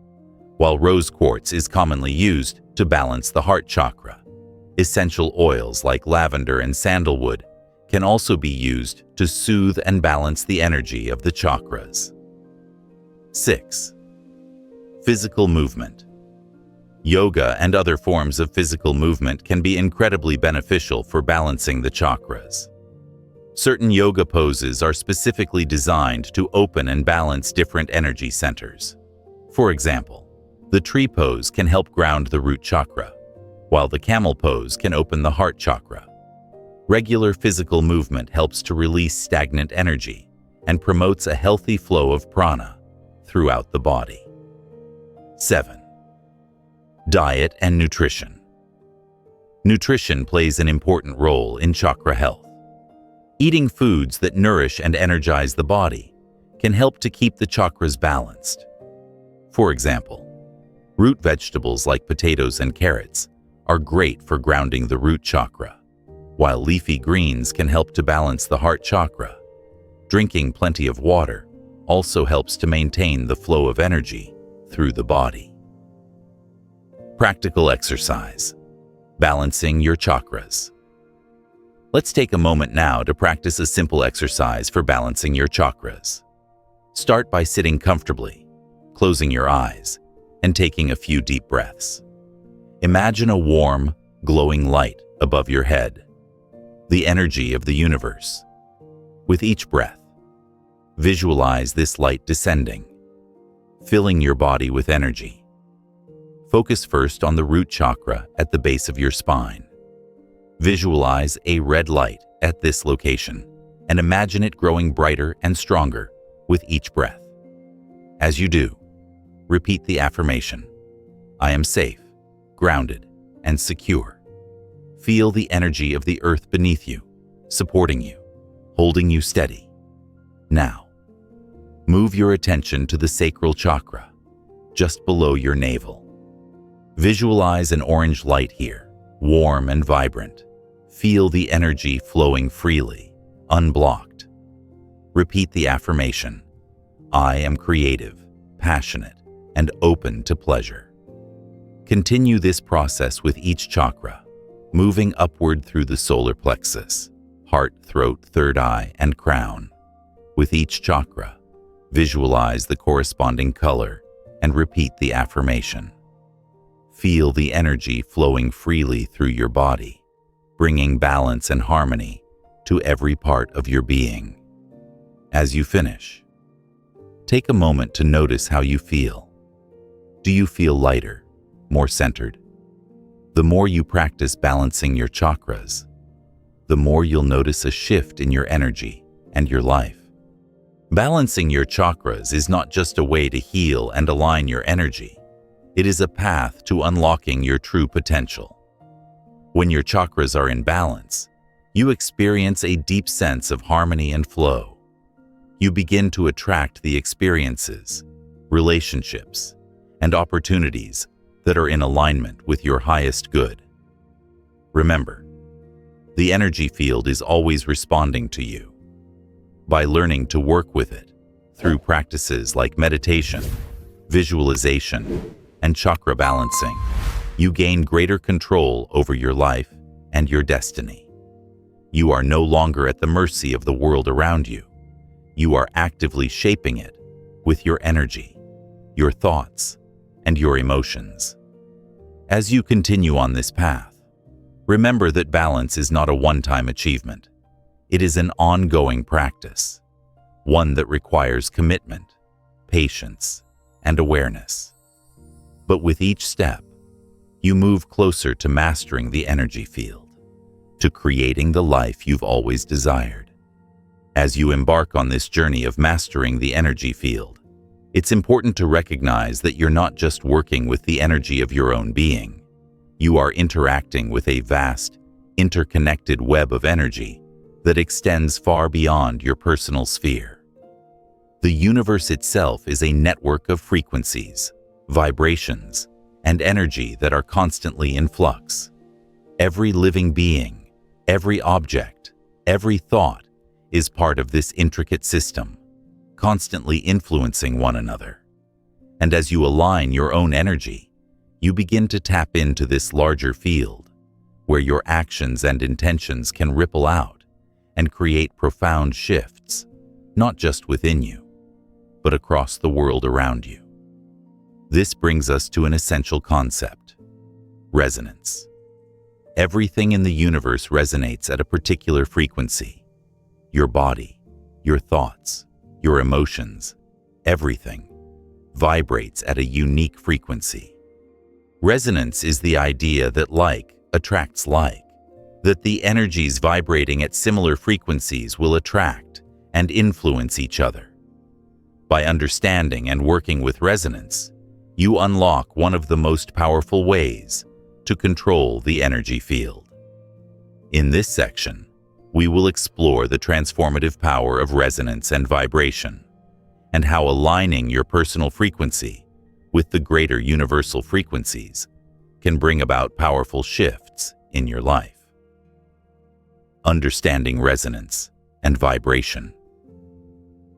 while rose quartz is commonly used to balance the heart chakra. Essential oils like lavender and sandalwood can also be used to soothe and balance the energy of the chakras. 6. Physical movement. Yoga and other forms of physical movement can be incredibly beneficial for balancing the chakras. Certain yoga poses are specifically designed to open and balance different energy centers. For example, the tree pose can help ground the root chakra, while the camel pose can open the heart chakra. Regular physical movement helps to release stagnant energy and promotes a healthy flow of prana throughout the body. 7. Diet and nutrition. Nutrition plays an important role in chakra health. Eating foods that nourish and energize the body can help to keep the chakras balanced. For example, root vegetables like potatoes and carrots are great for grounding the root chakra, while leafy greens can help to balance the heart chakra. Drinking plenty of water also helps to maintain the flow of energy through the body. Practical exercise. Balancing your chakras. Let's take a moment now to practice a simple exercise for balancing your chakras. Start by sitting comfortably, closing your eyes, and taking a few deep breaths. Imagine a warm, glowing light above your head, the energy of the universe. With each breath, visualize this light descending, filling your body with energy. Focus first on the root chakra at the base of your spine. Visualize a red light at this location and imagine it growing brighter and stronger with each breath. As you do, repeat the affirmation, "I am safe, grounded, and secure." Feel the energy of the earth beneath you, supporting you, holding you steady. Now, move your attention to the sacral chakra, just below your navel. Visualize an orange light here, warm and vibrant. Feel the energy flowing freely, unblocked. Repeat the affirmation, "I am creative, passionate, and open to pleasure." Continue this process with each chakra, moving upward through the solar plexus, heart, throat, third eye, and crown. With each chakra, visualize the corresponding color and repeat the affirmation. Feel the energy flowing freely through your body, bringing balance and harmony to every part of your being. As you finish, take a moment to notice how you feel. Do you feel lighter, more centered? The more you practice balancing your chakras, the more you'll notice a shift in your energy and your life. Balancing your chakras is not just a way to heal and align your energy. It is a path to unlocking your true potential. When your chakras are in balance, you experience a deep sense of harmony and flow. You begin to attract the experiences, relationships, and opportunities that are in alignment with your highest good. Remember, the energy field is always responding to you. By learning to work with it through practices like meditation, visualization, and chakra balancing, you gain greater control over your life and your destiny. You are no longer at the mercy of the world around you. You are actively shaping it with your energy, your thoughts, and your emotions. As you continue on this path, remember that balance is not a one-time achievement. It is an ongoing practice, one that requires commitment, patience, and awareness. But with each step, you move closer to mastering the energy field, to creating the life you've always desired. As you embark on this journey of mastering the energy field, it's important to recognize that you're not just working with the energy of your own being. You are interacting with a vast, interconnected web of energy that extends far beyond your personal sphere. The universe itself is a network of frequencies, vibrations, and energy that are constantly in flux. Every living being, every object, every thought is part of this intricate system, constantly influencing one another. And as you align your own energy, you begin to tap into this larger field, where your actions and intentions can ripple out and create profound shifts, not just within you, but across the world around you. This brings us to an essential concept: resonance. Everything in the universe resonates at a particular frequency. Your body, your thoughts, your emotions, everything vibrates at a unique frequency. Resonance is the idea that like attracts like, that the energies vibrating at similar frequencies will attract and influence each other. By understanding and working with resonance, you unlock one of the most powerful ways to control the energy field. In this section, we will explore the transformative power of resonance and vibration, and how aligning your personal frequency with the greater universal frequencies can bring about powerful shifts in your life. Understanding resonance and vibration.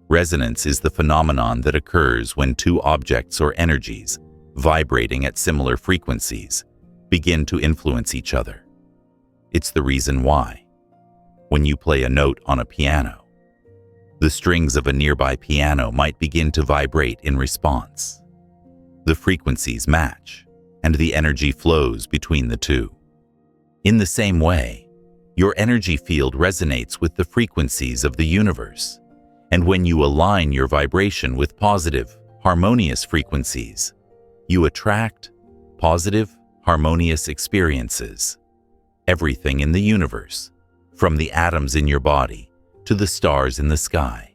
Resonance is the phenomenon that occurs when two objects or energies vibrating at similar frequencies begin to influence each other. It's the reason why, when you play a note on a piano, the strings of a nearby piano might begin to vibrate in response. The frequencies match, and the energy flows between the two. In the same way, your energy field resonates with the frequencies of the universe, and when you align your vibration with positive, harmonious frequencies, you attract positive, harmonious experiences. Everything in the universe, from the atoms in your body to the stars in the sky,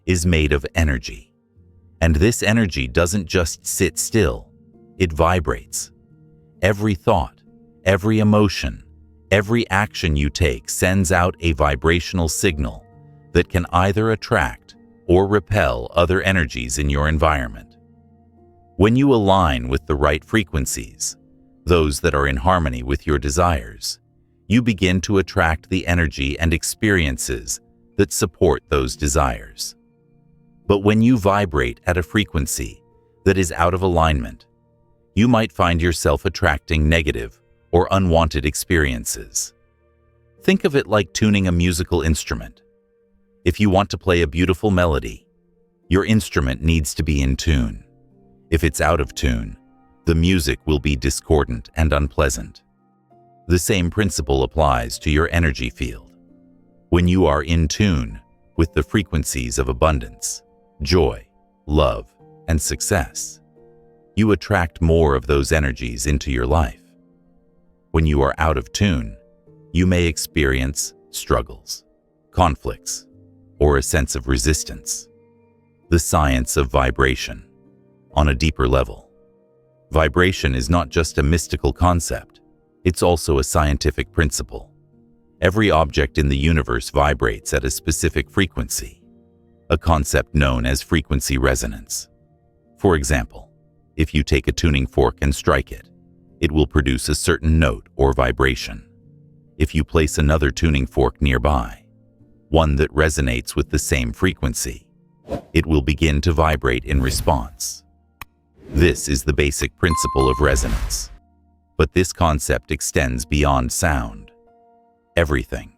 is made of energy. And this energy doesn't just sit still, it vibrates. Every thought, every emotion, every action you take sends out a vibrational signal that can either attract or repel other energies in your environment. When you align with the right frequencies, those that are in harmony with your desires, you begin to attract the energy and experiences that support those desires. But when you vibrate at a frequency that is out of alignment, you might find yourself attracting negative or unwanted experiences. Think of it like tuning a musical instrument. If you want to play a beautiful melody, your instrument needs to be in tune. If it's out of tune, the music will be discordant and unpleasant. The same principle applies to your energy field. When you are in tune with the frequencies of abundance, joy, love, and success, you attract more of those energies into your life. When you are out of tune, you may experience struggles, conflicts, or a sense of resistance. The science of vibration. On a deeper level, Vibration is not just a mystical concept, it's also a scientific principle. Every object in the universe vibrates at a specific frequency, a concept known as frequency resonance. For example, if you take a tuning fork and strike it, it will produce a certain note or vibration. If you place another tuning fork nearby, one that resonates with the same frequency, it will begin to vibrate in response. This is the basic principle of resonance. But this concept extends beyond sound. Everything,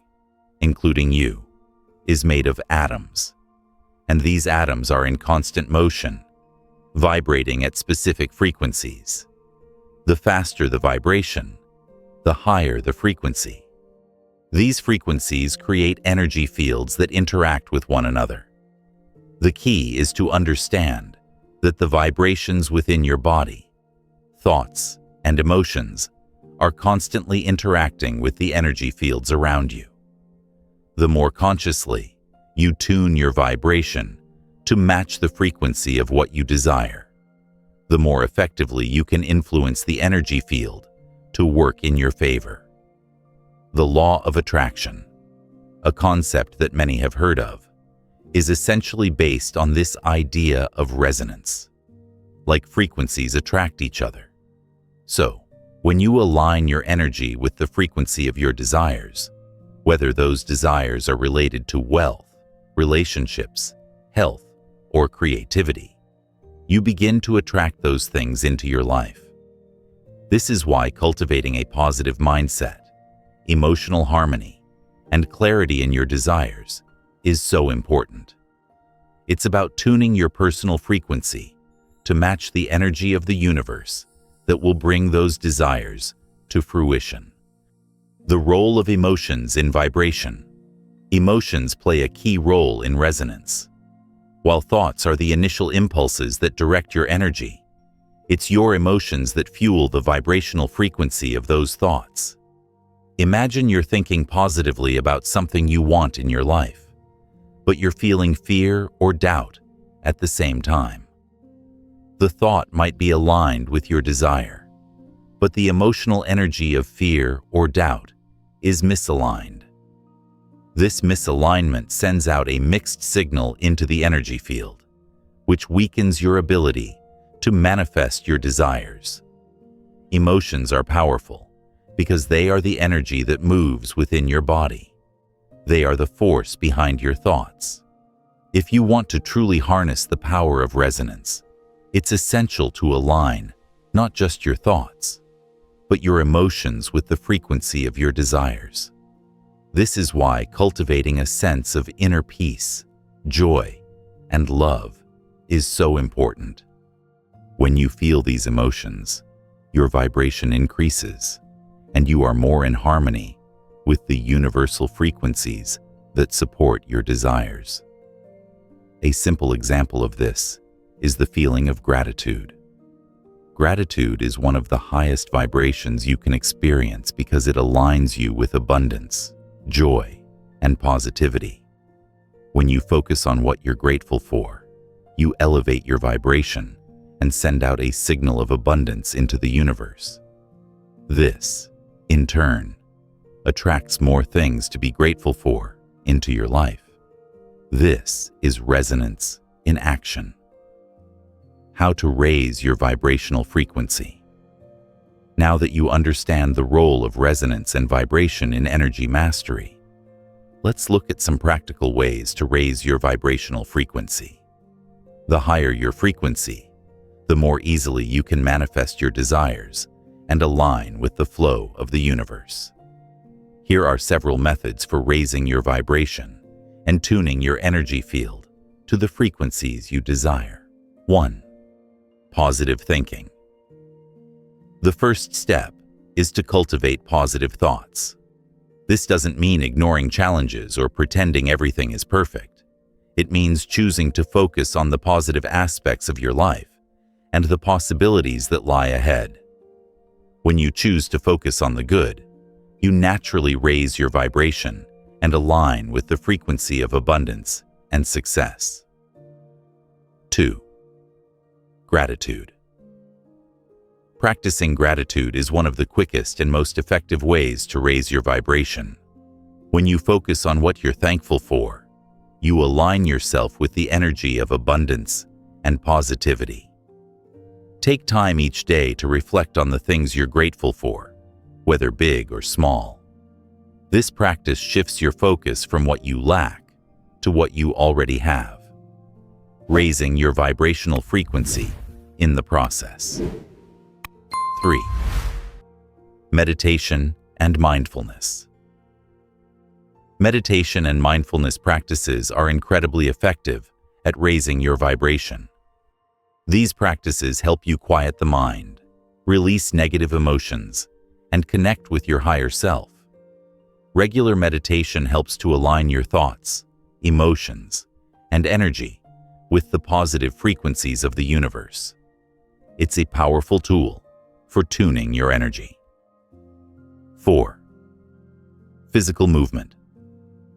including you, is made of atoms, and these atoms are in constant motion, vibrating at specific frequencies. The faster the vibration, the higher the frequency. These frequencies create energy fields that interact with one another. The key is to understand that the vibrations within your body, thoughts, and emotions are constantly interacting with the energy fields around you. The more consciously you tune your vibration to match the frequency of what you desire, the more effectively you can influence the energy field to work in your favor. The law of attraction, a concept that many have heard of, is essentially based on this idea of resonance. Like frequencies attract each other. So, when you align your energy with the frequency of your desires, whether those desires are related to wealth, relationships, health, or creativity, you begin to attract those things into your life. This is why cultivating a positive mindset, emotional harmony, and clarity in your desires is so important. It's about tuning your personal frequency to match the energy of the universe that will bring those desires to fruition. The role of emotions in vibration. Emotions play a key role in resonance. While thoughts are the initial impulses that direct your energy, it's your emotions that fuel the vibrational frequency of those thoughts. Imagine you're thinking positively about something you want in your life, but you're feeling fear or doubt at the same time. The thought might be aligned with your desire, but the emotional energy of fear or doubt is misaligned. This misalignment sends out a mixed signal into the energy field, which weakens your ability to manifest your desires. Emotions are powerful because they are the energy that moves within your body. They are the force behind your thoughts. If you want to truly harness the power of resonance, it's essential to align not just your thoughts, but your emotions with the frequency of your desires. This is why cultivating a sense of inner peace, joy, and love is so important. When you feel these emotions, your vibration increases, and you are more in harmony with the universal frequencies that support your desires. A simple example of this is the feeling of gratitude. Gratitude is one of the highest vibrations you can experience because it aligns you with abundance, joy, and positivity. When you focus on what you're grateful for, you elevate your vibration and send out a signal of abundance into the universe. This, in turn, attracts more things to be grateful for into your life. This is resonance in action. How to raise your vibrational frequency. Now that you understand the role of resonance and vibration in energy mastery, let's look at some practical ways to raise your vibrational frequency. The higher your frequency, the more easily you can manifest your desires and align with the flow of the universe. Here are several methods for raising your vibration and tuning your energy field to the frequencies you desire. 1. Positive thinking. The first step is to cultivate positive thoughts. This doesn't mean ignoring challenges or pretending everything is perfect. It means choosing to focus on the positive aspects of your life and the possibilities that lie ahead. When you choose to focus on the good, you naturally raise your vibration and align with the frequency of abundance and success. 2. Gratitude. Practicing gratitude is one of the quickest and most effective ways to raise your vibration. When you focus on what you're thankful for, you align yourself with the energy of abundance and positivity. Take time each day to reflect on the things you're grateful for, whether big or small. This practice shifts your focus from what you lack to what you already have, raising your vibrational frequency in the process. 3. Meditation and mindfulness. Meditation and mindfulness practices are incredibly effective at raising your vibration. These practices help you quiet the mind, release negative emotions, and connect with your higher self. Regular meditation helps to align your thoughts, emotions, and energy with the positive frequencies of the universe. It's a powerful tool for tuning your energy. 4. Physical movement.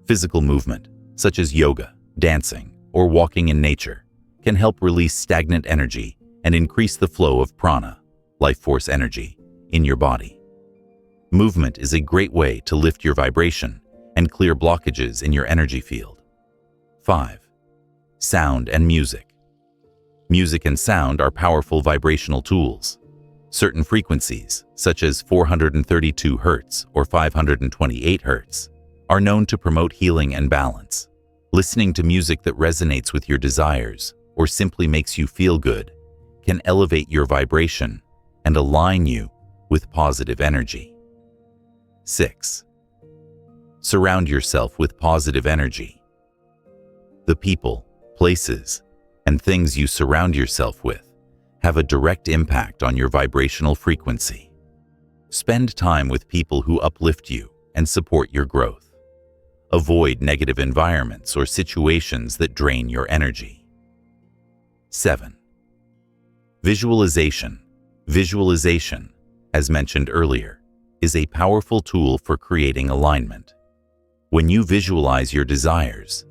Physical movement, such as yoga, dancing, or walking in nature, can help release stagnant energy and increase the flow of prana, life force energy, in your body. Movement is a great way to lift your vibration and clear blockages in your energy field. 5. Sound and music. Music and sound are powerful vibrational tools. Certain frequencies, such as 432 Hz or 528 Hz, are known to promote healing and balance. Listening to music that resonates with your desires or simply makes you feel good can elevate your vibration and align you with positive energy. 6. Surround yourself with positive energy. The people, places, and things you surround yourself with have a direct impact on your vibrational frequency. Spend time with people who uplift you and support your growth. Avoid negative environments or situations that drain your energy. 7. Visualization. Visualization, as mentioned earlier, is a powerful tool for creating alignment. When you visualize your desires,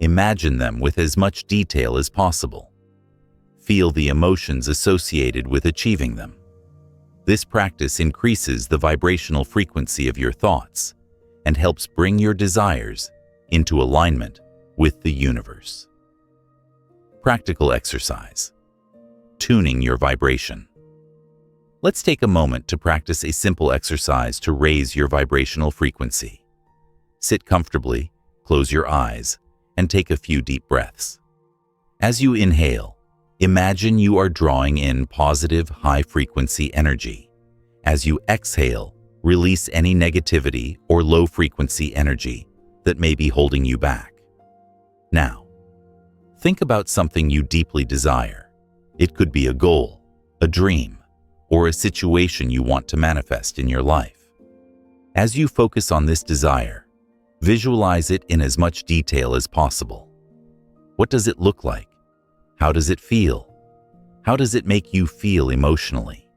imagine them with as much detail as possible. Feel the emotions associated with achieving them. This practice increases the vibrational frequency of your thoughts and helps bring your desires into alignment with the universe. Practical exercise. Tuning your vibration. Let's take a moment to practice a simple exercise to raise your vibrational frequency. Sit comfortably, close your eyes, and take a few deep breaths. As you inhale, imagine you are drawing in positive, high-frequency energy. As you exhale, release any negativity or low-frequency energy that may be holding you back. Now, think about something you deeply desire. It could be a goal, a dream, or a situation you want to manifest in your life. As you focus on this desire, visualize it in as much detail as possible. What does it look like? How does it feel? How does it make you feel emotionally?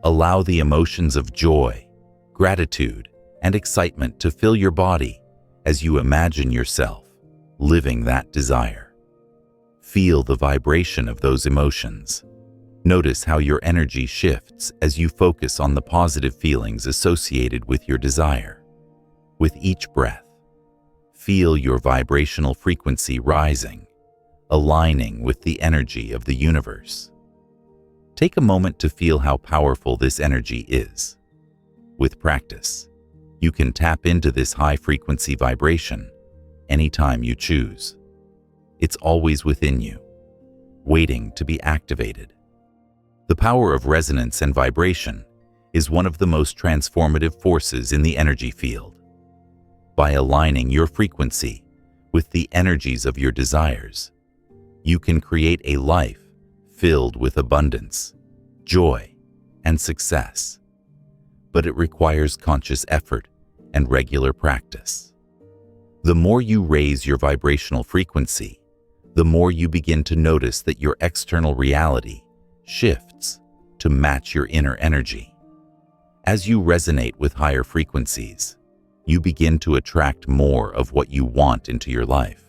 Allow the emotions of joy, gratitude, and excitement to fill your body as you imagine yourself living that desire. Feel the vibration of those emotions. Notice how your energy shifts as you focus on the positive feelings associated with your desire. With each breath, feel your vibrational frequency rising, aligning with the energy of the universe. Take a moment to feel how powerful this energy is. With practice, you can tap into this high-frequency vibration anytime you choose. It's always within you, waiting to be activated. The power of resonance and vibration is one of the most transformative forces in the energy field. By aligning your frequency with the energies of your desires, you can create a life filled with abundance, joy, and success. But it requires conscious effort and regular practice. The more you raise your vibrational frequency, the more you begin to notice that your external reality shifts to match your inner energy. As you resonate with higher frequencies, you begin to attract more of what you want into your life.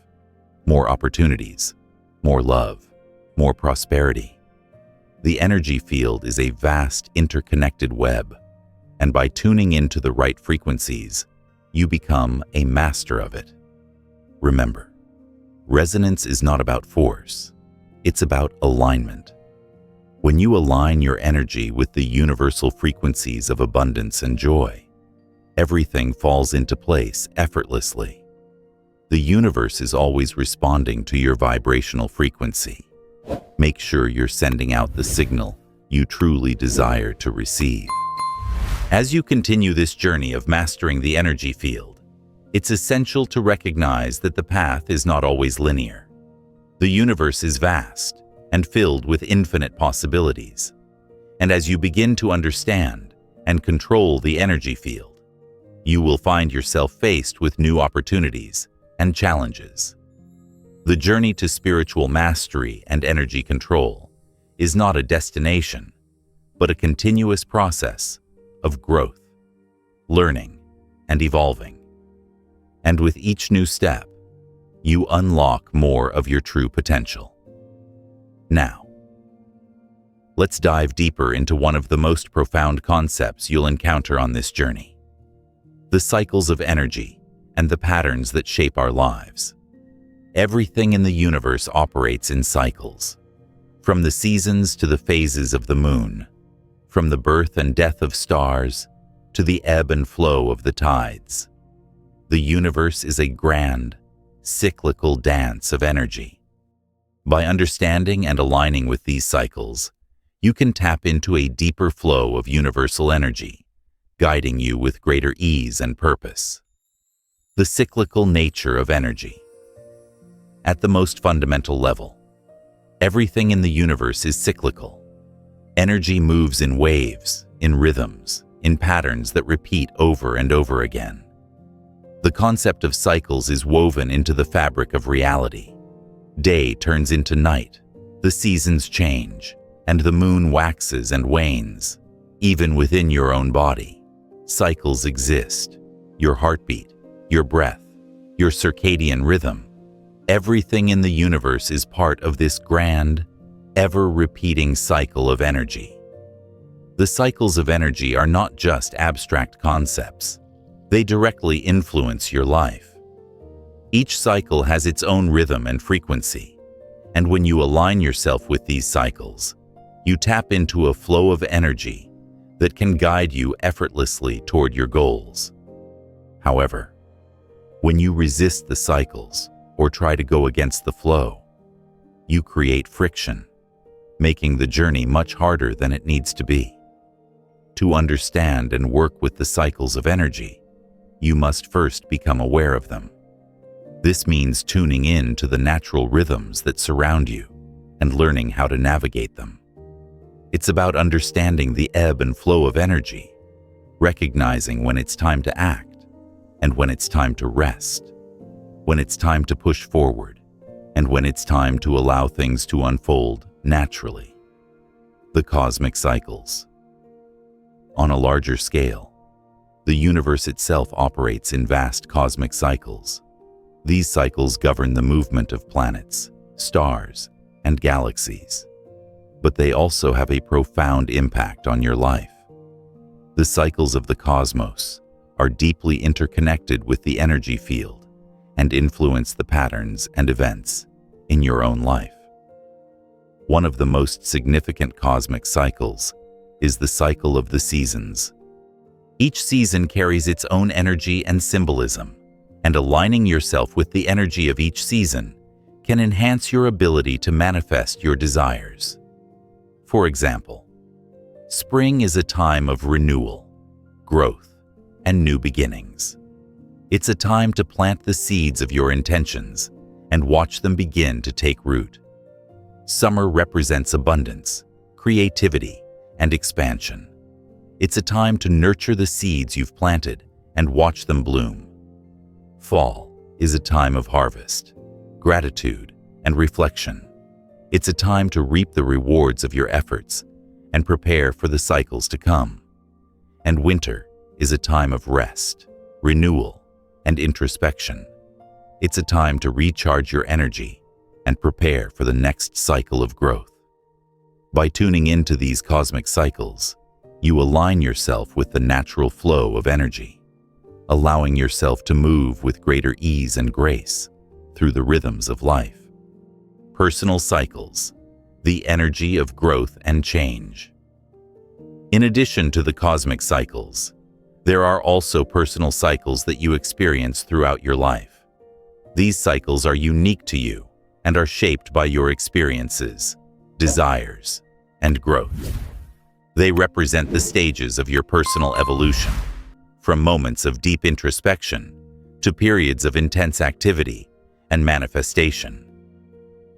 More opportunities, more love, more prosperity. The energy field is a vast, interconnected web, and by tuning into the right frequencies, you become a master of it. Remember, resonance is not about force, it's about alignment. When you align your energy with the universal frequencies of abundance and joy, everything falls into place effortlessly. The universe is always responding to your vibrational frequency. Make sure you're sending out the signal you truly desire to receive. As you continue this journey of mastering the energy field, it's essential to recognize that the path is not always linear. The universe is vast and filled with infinite possibilities. And as you begin to understand and control the energy field, you will find yourself faced with new opportunities and challenges. The journey to spiritual mastery and energy control is not a destination, but a continuous process of growth, learning, and evolving. And with each new step, you unlock more of your true potential. Now, let's dive deeper into one of the most profound concepts you'll encounter on this journey: the cycles of energy and the patterns that shape our lives. Everything in the universe operates in cycles, from the seasons to the phases of the moon, from the birth and death of stars to the ebb and flow of the tides. The universe is a grand, cyclical dance of energy. By understanding and aligning with these cycles, you can tap into a deeper flow of universal energy, guiding you with greater ease and purpose. The cyclical nature of energy. At the most fundamental level, everything in the universe is cyclical. Energy moves in waves, in rhythms, in patterns that repeat over and over again. The concept of cycles is woven into the fabric of reality. Day turns into night, the seasons change, and the moon waxes and wanes. Even within your own body, cycles exist. Your heartbeat, your breath, your circadian rhythm. Everything in the universe is part of this grand, ever-repeating cycle of energy. The cycles of energy are not just abstract concepts. They directly influence your life. Each cycle has its own rhythm and frequency, and when you align yourself with these cycles, you tap into a flow of energy that can guide you effortlessly toward your goals. However, when you resist the cycles or try to go against the flow, you create friction, making the journey much harder than it needs to be. To understand and work with the cycles of energy, you must first become aware of them. This means tuning in to the natural rhythms that surround you and learning how to navigate them. It's about understanding the ebb and flow of energy, recognizing when it's time to act and when it's time to rest, when it's time to push forward and when it's time to allow things to unfold naturally. The cosmic cycles. On a larger scale, the universe itself operates in vast cosmic cycles. These cycles govern the movement of planets, stars, and galaxies, but they also have a profound impact on your life. The cycles of the cosmos are deeply interconnected with the energy field and influence the patterns and events in your own life. One of the most significant cosmic cycles is the cycle of the seasons. Each season carries its own energy and symbolism, and aligning yourself with the energy of each season can enhance your ability to manifest your desires. For example, spring is a time of renewal, growth, and new beginnings. It's a time to plant the seeds of your intentions and watch them begin to take root. Summer represents abundance, creativity, and expansion. It's a time to nurture the seeds you've planted and watch them bloom. Fall is a time of harvest, gratitude, and reflection. It's a time to reap the rewards of your efforts and prepare for the cycles to come. And winter is a time of rest, renewal, and introspection. It's a time to recharge your energy and prepare for the next cycle of growth. By tuning into these cosmic cycles, you align yourself with the natural flow of energy, allowing yourself to move with greater ease and grace through the rhythms of life. Personal cycles, the energy of growth and change. In addition to the cosmic cycles, there are also personal cycles that you experience throughout your life. These cycles are unique to you and are shaped by your experiences, desires, and growth. They represent the stages of your personal evolution, from moments of deep introspection to periods of intense activity and manifestation.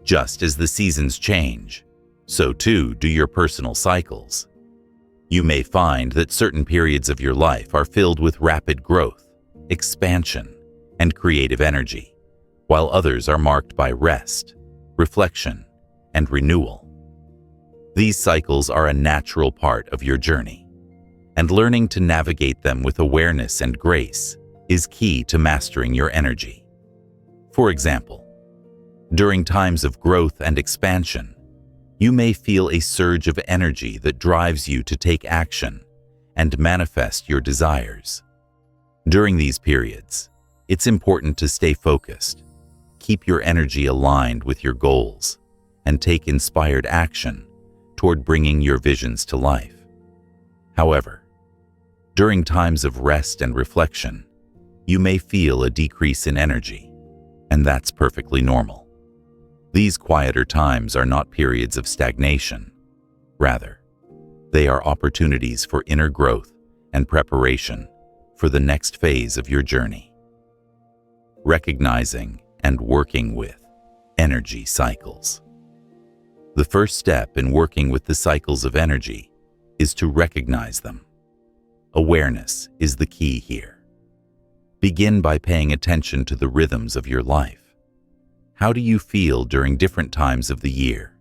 Just as the seasons change, so too do your personal cycles. You may find that certain periods of your life are filled with rapid growth, expansion, and creative energy, while others are marked by rest, reflection, and renewal. These cycles are a natural part of your journey, and learning to navigate them with awareness and grace is key to mastering your energy. For example, during times of growth and expansion, you may feel a surge of energy that drives you to take action and manifest your desires. During these periods, it's important to stay focused, keep your energy aligned with your goals, and take inspired action toward bringing your visions to life. However, during times of rest and reflection, you may feel a decrease in energy, and that's perfectly normal. These quieter times are not periods of stagnation. Rather, they are opportunities for inner growth and preparation for the next phase of your journey. Recognizing and working with energy cycles. The first step in working with the cycles of energy is to recognize them. Awareness is the key here. Begin by paying attention to the rhythms of your life. How do you feel during different times of the year,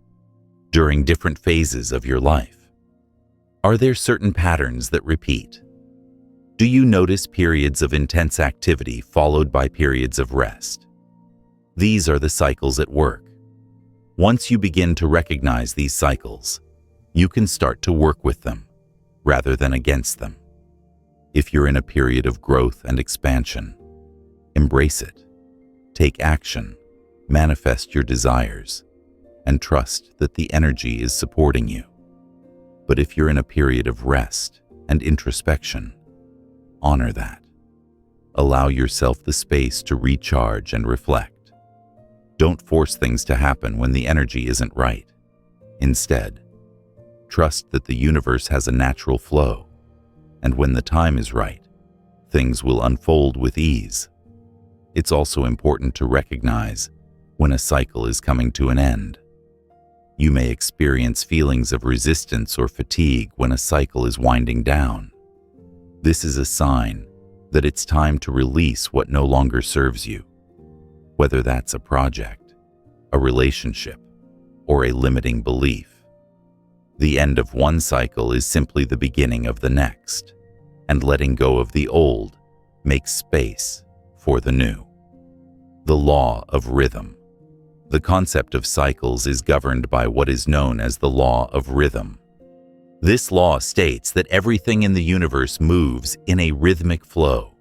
during different phases of your life? Are there certain patterns that repeat? Do you notice periods of intense activity followed by periods of rest? These are the cycles at work. Once you begin to recognize these cycles, you can start to work with them rather than against them. If you're in a period of growth and expansion, embrace it. Take action, manifest your desires, and trust that the energy is supporting you. But if you're in a period of rest and introspection, honor that. Allow yourself the space to recharge and reflect. Don't force things to happen when the energy isn't right. Instead, trust that the universe has a natural flow, and when the time is right, things will unfold with ease. It's also important to recognize when a cycle is coming to an end. You may experience feelings of resistance or fatigue when a cycle is winding down. This is a sign that it's time to release what no longer serves you, whether that's a project, a relationship, or a limiting belief. The end of one cycle is simply the beginning of the next, and letting go of the old makes space for the new. The law of rhythm. The concept of cycles is governed by what is known as the law of rhythm. This law states that everything in the universe moves in a rhythmic flow.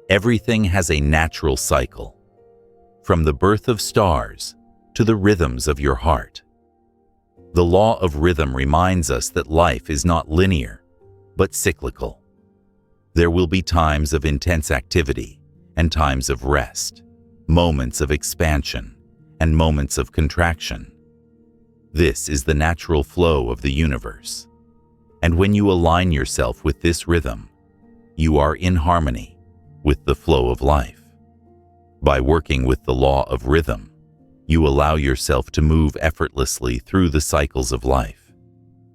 Everything has a natural cycle, from the birth of stars to the rhythms of your heart. The law of rhythm reminds us that life is not linear, but cyclical. There will be times of intense activity and times of rest, moments of expansion and moments of contraction. This is the natural flow of the universe. And when you align yourself with this rhythm, you are in harmony with the flow of life. By working with the law of rhythm, you allow yourself to move effortlessly through the cycles of life.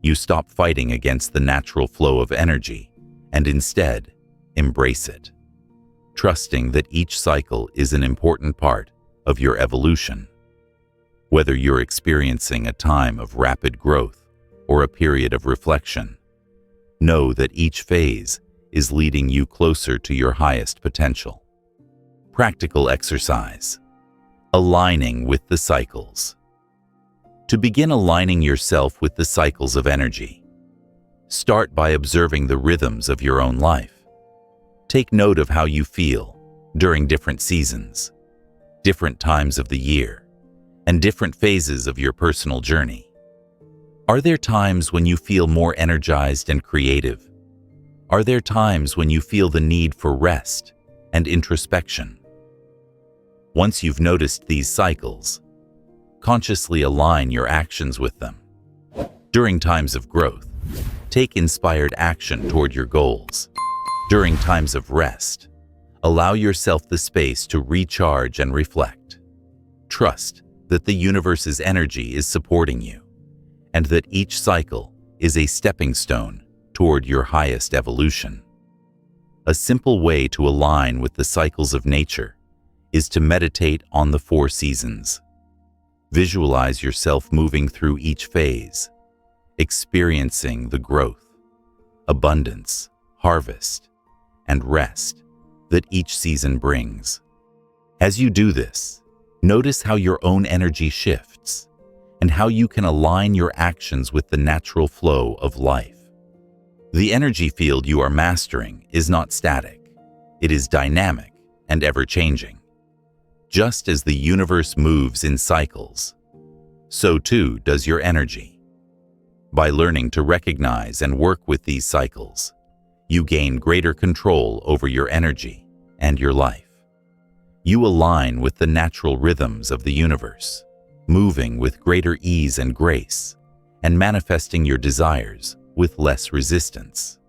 You stop fighting against the natural flow of energy and instead embrace it, trusting that each cycle is an important part of your evolution. Whether you're experiencing a time of rapid growth or a period of reflection, know that each phase is leading you closer to your highest potential. Practical exercise. Aligning with the cycles. To begin aligning yourself with the cycles of energy, start by observing the rhythms of your own life. Take note of how you feel during different seasons, different times of the year, and different phases of your personal journey. Are there times when you feel more energized and creative? Are there times when you feel the need for rest and introspection? Once you've noticed these cycles, consciously align your actions with them. During times of growth, take inspired action toward your goals. During times of rest, allow yourself the space to recharge and reflect. Trust that the universe's energy is supporting you, and that each cycle is a stepping stone toward your highest evolution. A simple way to align with the cycles of nature is to meditate on the 4 seasons. Visualize yourself moving through each phase, experiencing the growth, abundance, harvest, and rest that each season brings. As you do this, notice how your own energy shifts and how you can align your actions with the natural flow of life. The energy field you are mastering is not static. It is dynamic and ever-changing. Just as the universe moves in cycles, so too does your energy. By learning to recognize and work with these cycles, you gain greater control over your energy and your life. You align with the natural rhythms of the universe, moving with greater ease and grace, and manifesting your desires with less resistance.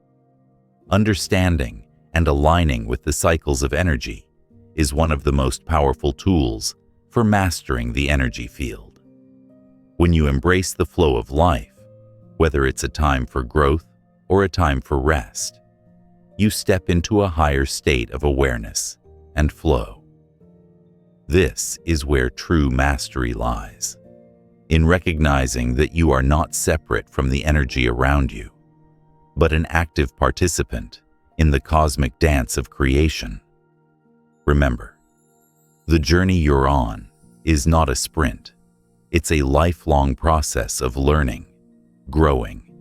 Understanding and aligning with the cycles of energy is one of the most powerful tools for mastering the energy field. When you embrace the flow of life, whether it's a time for growth or a time for rest, you step into a higher state of awareness and flow. This is where true mastery lies, in recognizing that you are not separate from the energy around you, but an active participant in the cosmic dance of creation. Remember, the journey you're on is not a sprint. It's a lifelong process of learning, growing,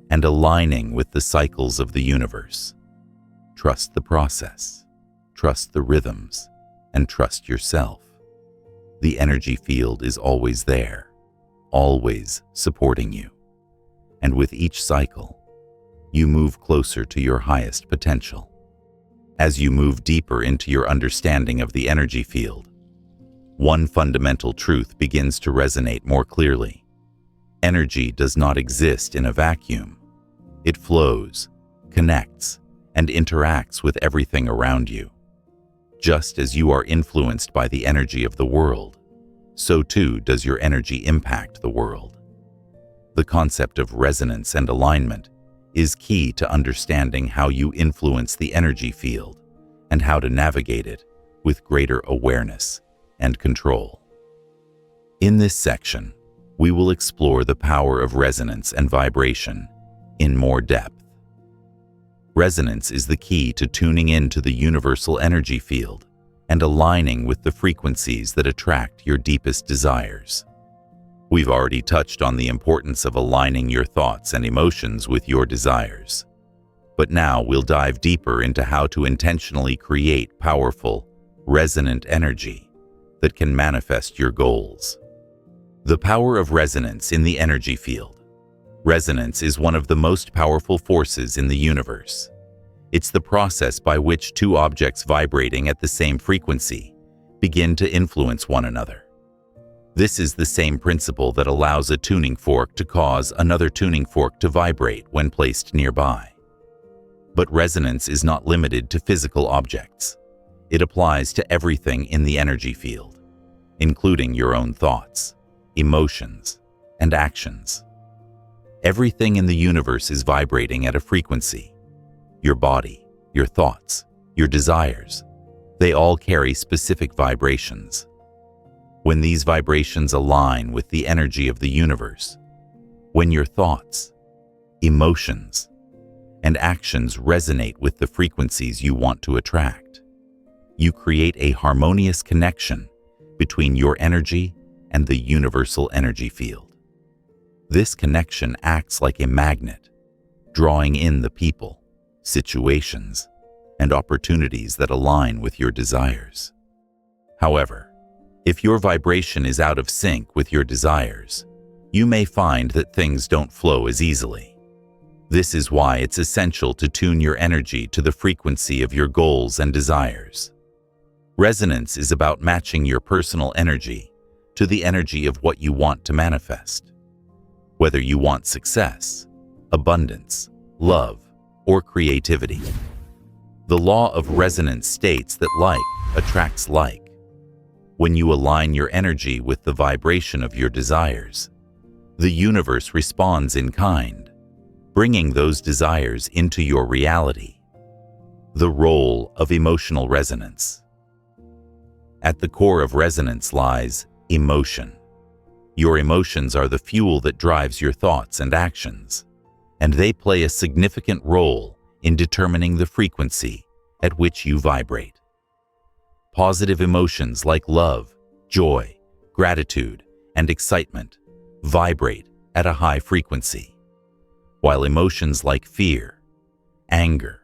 and aligning with the cycles of the universe. Trust the process, trust the rhythms, and trust yourself. The energy field is always there, always supporting you. And with each cycle, you move closer to your highest potential. As you move deeper into your understanding of the energy field, one fundamental truth begins to resonate more clearly. Energy does not exist in a vacuum. It flows, connects, and interacts with everything around you. Just as you are influenced by the energy of the world, so too does your energy impact the world. The concept of resonance and alignment is key to understanding how you influence the energy field and how to navigate it with greater awareness and control. In this section, we will explore the power of resonance and vibration in more depth. Resonance is the key to tuning into the universal energy field and aligning with the frequencies that attract your deepest desires. We've already touched on the importance of aligning your thoughts and emotions with your desires. But now we'll dive deeper into how to intentionally create powerful, resonant energy that can manifest your goals. The power of resonance in the energy field. Resonance is one of the most powerful forces in the universe. It's the process by which two objects vibrating at the same frequency begin to influence one another. This is the same principle that allows a tuning fork to cause another tuning fork to vibrate when placed nearby. But resonance is not limited to physical objects. It applies to everything in the energy field, including your own thoughts, emotions, and actions. Everything in the universe is vibrating at a frequency. Your body, your thoughts, your desires, they all carry specific vibrations. When these vibrations align with the energy of the universe, when your thoughts, emotions, and actions resonate with the frequencies you want to attract, you create a harmonious connection between your energy and the universal energy field. This connection acts like a magnet, drawing in the people, situations, and opportunities that align with your desires. However, if your vibration is out of sync with your desires, you may find that things don't flow as easily. This is why it's essential to tune your energy to the frequency of your goals and desires. Resonance is about matching your personal energy to the energy of what you want to manifest. Whether you want success, abundance, love, or creativity. The law of resonance states that like attracts like. When you align your energy with the vibration of your desires, the universe responds in kind, bringing those desires into your reality. The role of emotional resonance. At the core of resonance lies emotion. Your emotions are the fuel that drives your thoughts and actions, and they play a significant role in determining the frequency at which you vibrate. Positive emotions like love, joy, gratitude, and excitement vibrate at a high frequency, while emotions like fear, anger,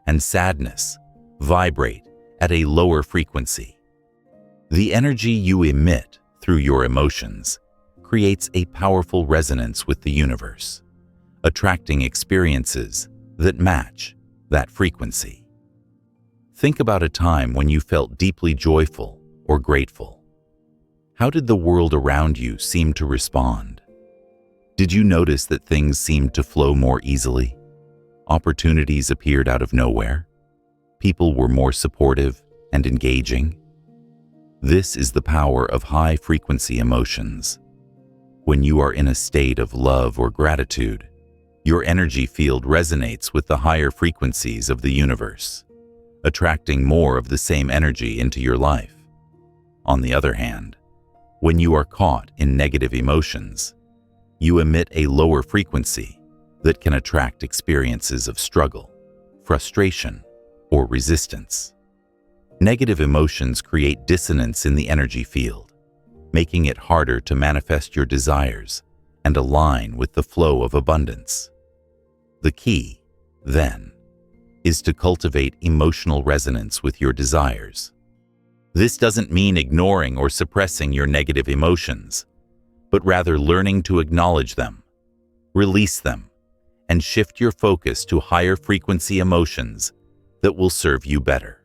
and sadness vibrate at a lower frequency. The energy you emit through your emotions creates a powerful resonance with the universe, attracting experiences that match that frequency. Think about a time when you felt deeply joyful or grateful. How did the world around you seem to respond? Did you notice that things seemed to flow more easily? Opportunities appeared out of nowhere? People were more supportive and engaging? This is the power of high-frequency emotions. When you are in a state of love or gratitude, your energy field resonates with the higher frequencies of the universe, attracting more of the same energy into your life. On the other hand, when you are caught in negative emotions, you emit a lower frequency that can attract experiences of struggle, frustration, or resistance. Negative emotions create dissonance in the energy field, making it harder to manifest your desires and align with the flow of abundance. The key, then, is to cultivate emotional resonance with your desires. This doesn't mean ignoring or suppressing your negative emotions, but rather learning to acknowledge them, release them, and shift your focus to higher frequency emotions that will serve you better.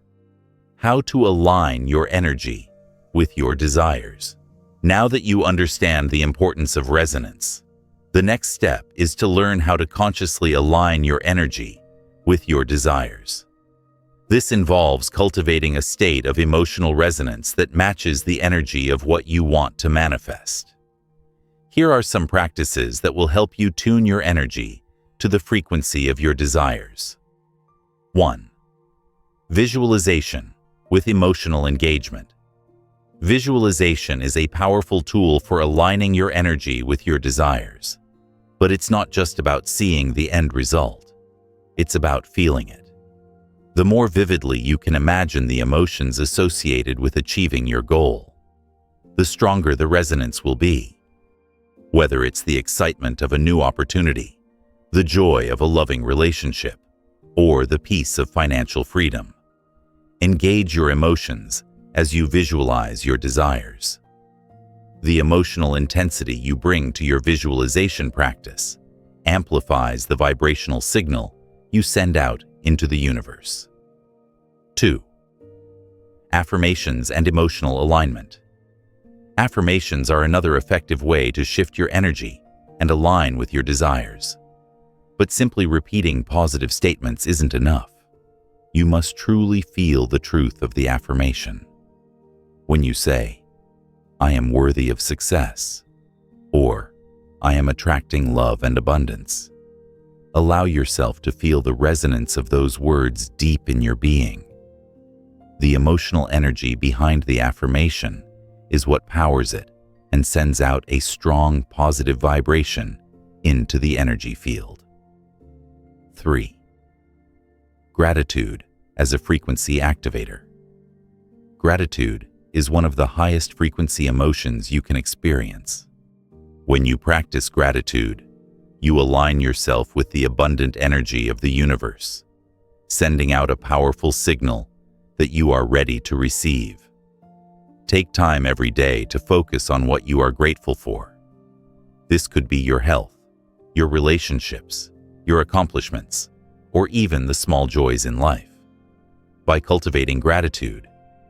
How to align your energy with your desires. Now that you understand the importance of resonance, the next step is to learn how to consciously align your energy with your desires. This involves cultivating a state of emotional resonance that matches the energy of what you want to manifest. Here are some practices that will help you tune your energy to the frequency of your desires. 1. Visualization with emotional engagement. Visualization is a powerful tool for aligning your energy with your desires. But it's not just about seeing the end result. It's about feeling it. The more vividly you can imagine the emotions associated with achieving your goal, the stronger the resonance will be. Whether it's the excitement of a new opportunity, the joy of a loving relationship, or the peace of financial freedom, engage your emotions as you visualize your desires. The emotional intensity you bring to your visualization practice amplifies the vibrational signal you send out into the universe. 2. Affirmations and emotional alignment. Affirmations are another effective way to shift your energy and align with your desires. But simply repeating positive statements isn't enough. You must truly feel the truth of the affirmation. When you say, "I am worthy of success," or "I am attracting love and abundance," allow yourself to feel the resonance of those words deep in your being. The emotional energy behind the affirmation is what powers it and sends out a strong positive vibration into the energy field. 3. Gratitude as a frequency activator. Gratitude is one of the highest frequency emotions you can experience. When you practice gratitude, you align yourself with the abundant energy of the universe, sending out a powerful signal that you are ready to receive. Take time every day to focus on what you are grateful for. This could be your health, your relationships, your accomplishments, or even the small joys in life. By cultivating gratitude,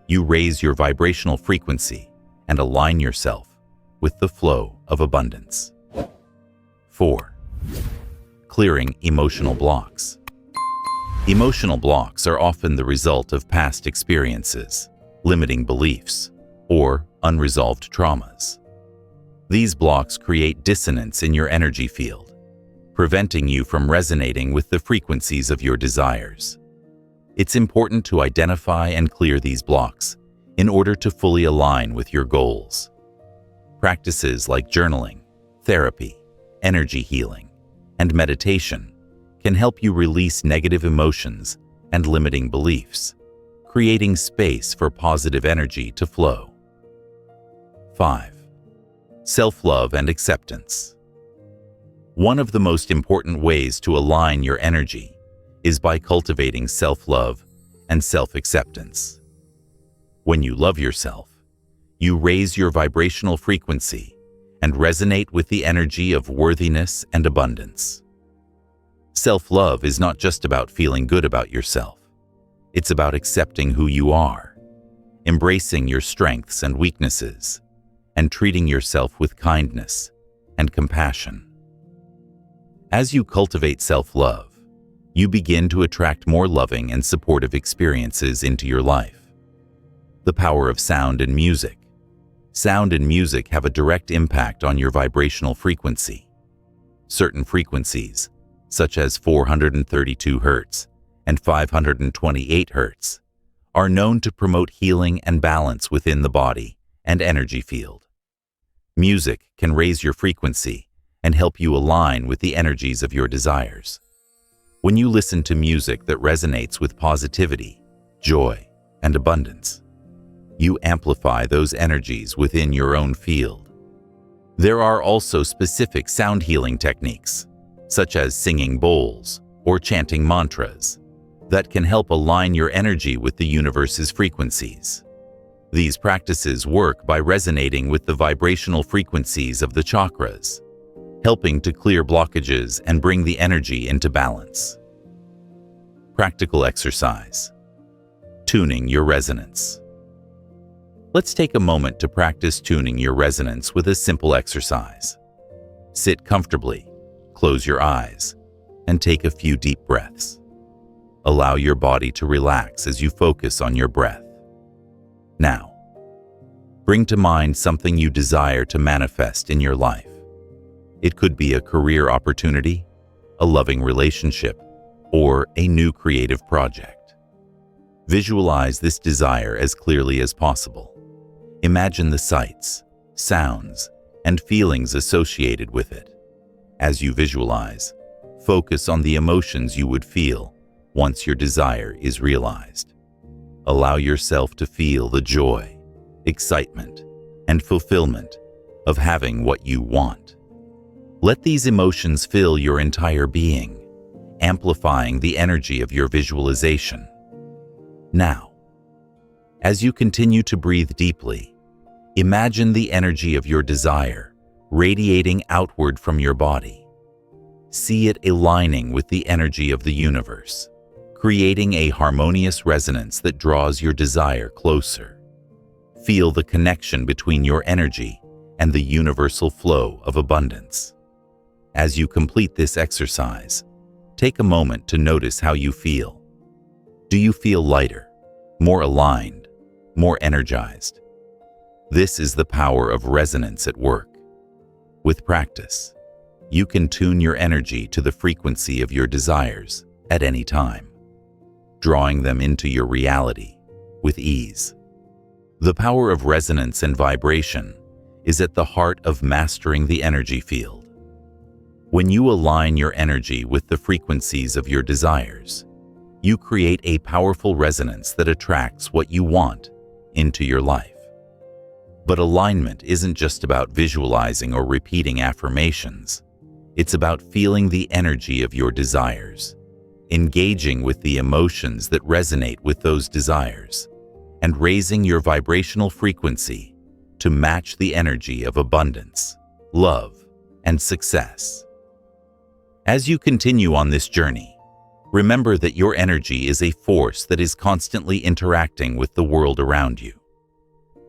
you raise your vibrational frequency and align yourself with the flow of abundance. 4. Clearing emotional blocks. Emotional blocks are often the result of past experiences, limiting beliefs, or unresolved traumas. These blocks create dissonance in your energy field, preventing you from resonating with the frequencies of your desires. It's important to identify and clear these blocks in order to fully align with your goals. Practices like journaling, therapy, energy healing, and meditation can help you release negative emotions and limiting beliefs, creating space for positive energy to flow. 5. Self-love and acceptance. One of the most important ways to align your energy is by cultivating self-love and self-acceptance. When you love yourself, you raise your vibrational frequency and resonate with the energy of worthiness and abundance. Self-love is not just about feeling good about yourself. It's about accepting who you are, embracing your strengths and weaknesses, and treating yourself with kindness and compassion. As you cultivate self-love, you begin to attract more loving and supportive experiences into your life. The power of sound and music. Sound and music have a direct impact on your vibrational frequency. Certain frequencies, such as 432 Hz and 528 Hz, are known to promote healing and balance within the body and energy field. Music can raise your frequency and help you align with the energies of your desires. When you listen to music that resonates with positivity, joy, and abundance, you amplify those energies within your own field. There are also specific sound healing techniques, such as singing bowls or chanting mantras, that can help align your energy with the universe's frequencies. These practices work by resonating with the vibrational frequencies of the chakras, helping to clear blockages and bring the energy into balance. Practical exercise. Tuning your resonance. Let's take a moment to practice tuning your resonance with a simple exercise. Sit comfortably, close your eyes, and take a few deep breaths. Allow your body to relax as you focus on your breath. Now, bring to mind something you desire to manifest in your life. It could be a career opportunity, a loving relationship, or a new creative project. Visualize this desire as clearly as possible. Imagine the sights, sounds, and feelings associated with it. As you visualize, focus on the emotions you would feel once your desire is realized. Allow yourself to feel the joy, excitement, and fulfillment of having what you want. Let these emotions fill your entire being, amplifying the energy of your visualization. Now, as you continue to breathe deeply, imagine the energy of your desire radiating outward from your body. See it aligning with the energy of the universe, creating a harmonious resonance that draws your desire closer. Feel the connection between your energy and the universal flow of abundance. As you complete this exercise, take a moment to notice how you feel. Do you feel lighter, more aligned, more energized? This is the power of resonance at work. With practice, you can tune your energy to the frequency of your desires at any time, drawing them into your reality with ease. The power of resonance and vibration is at the heart of mastering the energy field. When you align your energy with the frequencies of your desires, you create a powerful resonance that attracts what you want into your life. But alignment isn't just about visualizing or repeating affirmations. It's about feeling the energy of your desires, engaging with the emotions that resonate with those desires, and raising your vibrational frequency to match the energy of abundance, love, and success. As you continue on this journey, remember that your energy is a force that is constantly interacting with the world around you.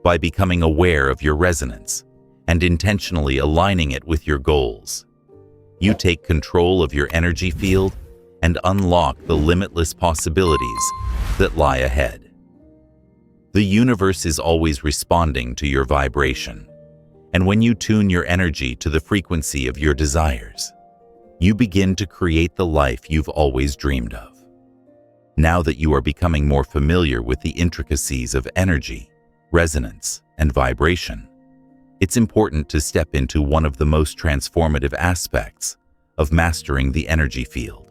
By becoming aware of your resonance and intentionally aligning it with your goals, you take control of your energy field and unlock the limitless possibilities that lie ahead. The universe is always responding to your vibration, and when you tune your energy to the frequency of your desires, you begin to create the life you've always dreamed of. Now that you are becoming more familiar with the intricacies of energy, resonance, and vibration, it's important to step into one of the most transformative aspects of mastering the energy field: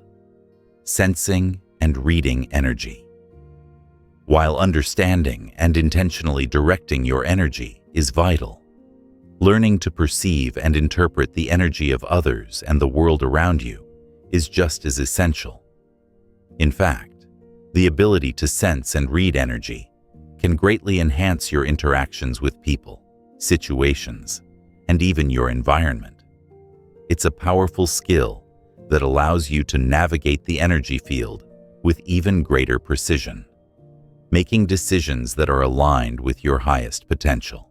sensing and reading energy. While understanding and intentionally directing your energy is vital, learning to perceive and interpret the energy of others and the world around you is just as essential. In fact, the ability to sense and read energy can greatly enhance your interactions with people, situations, and even your environment. It's a powerful skill that allows you to navigate the energy field with even greater precision, making decisions that are aligned with your highest potential.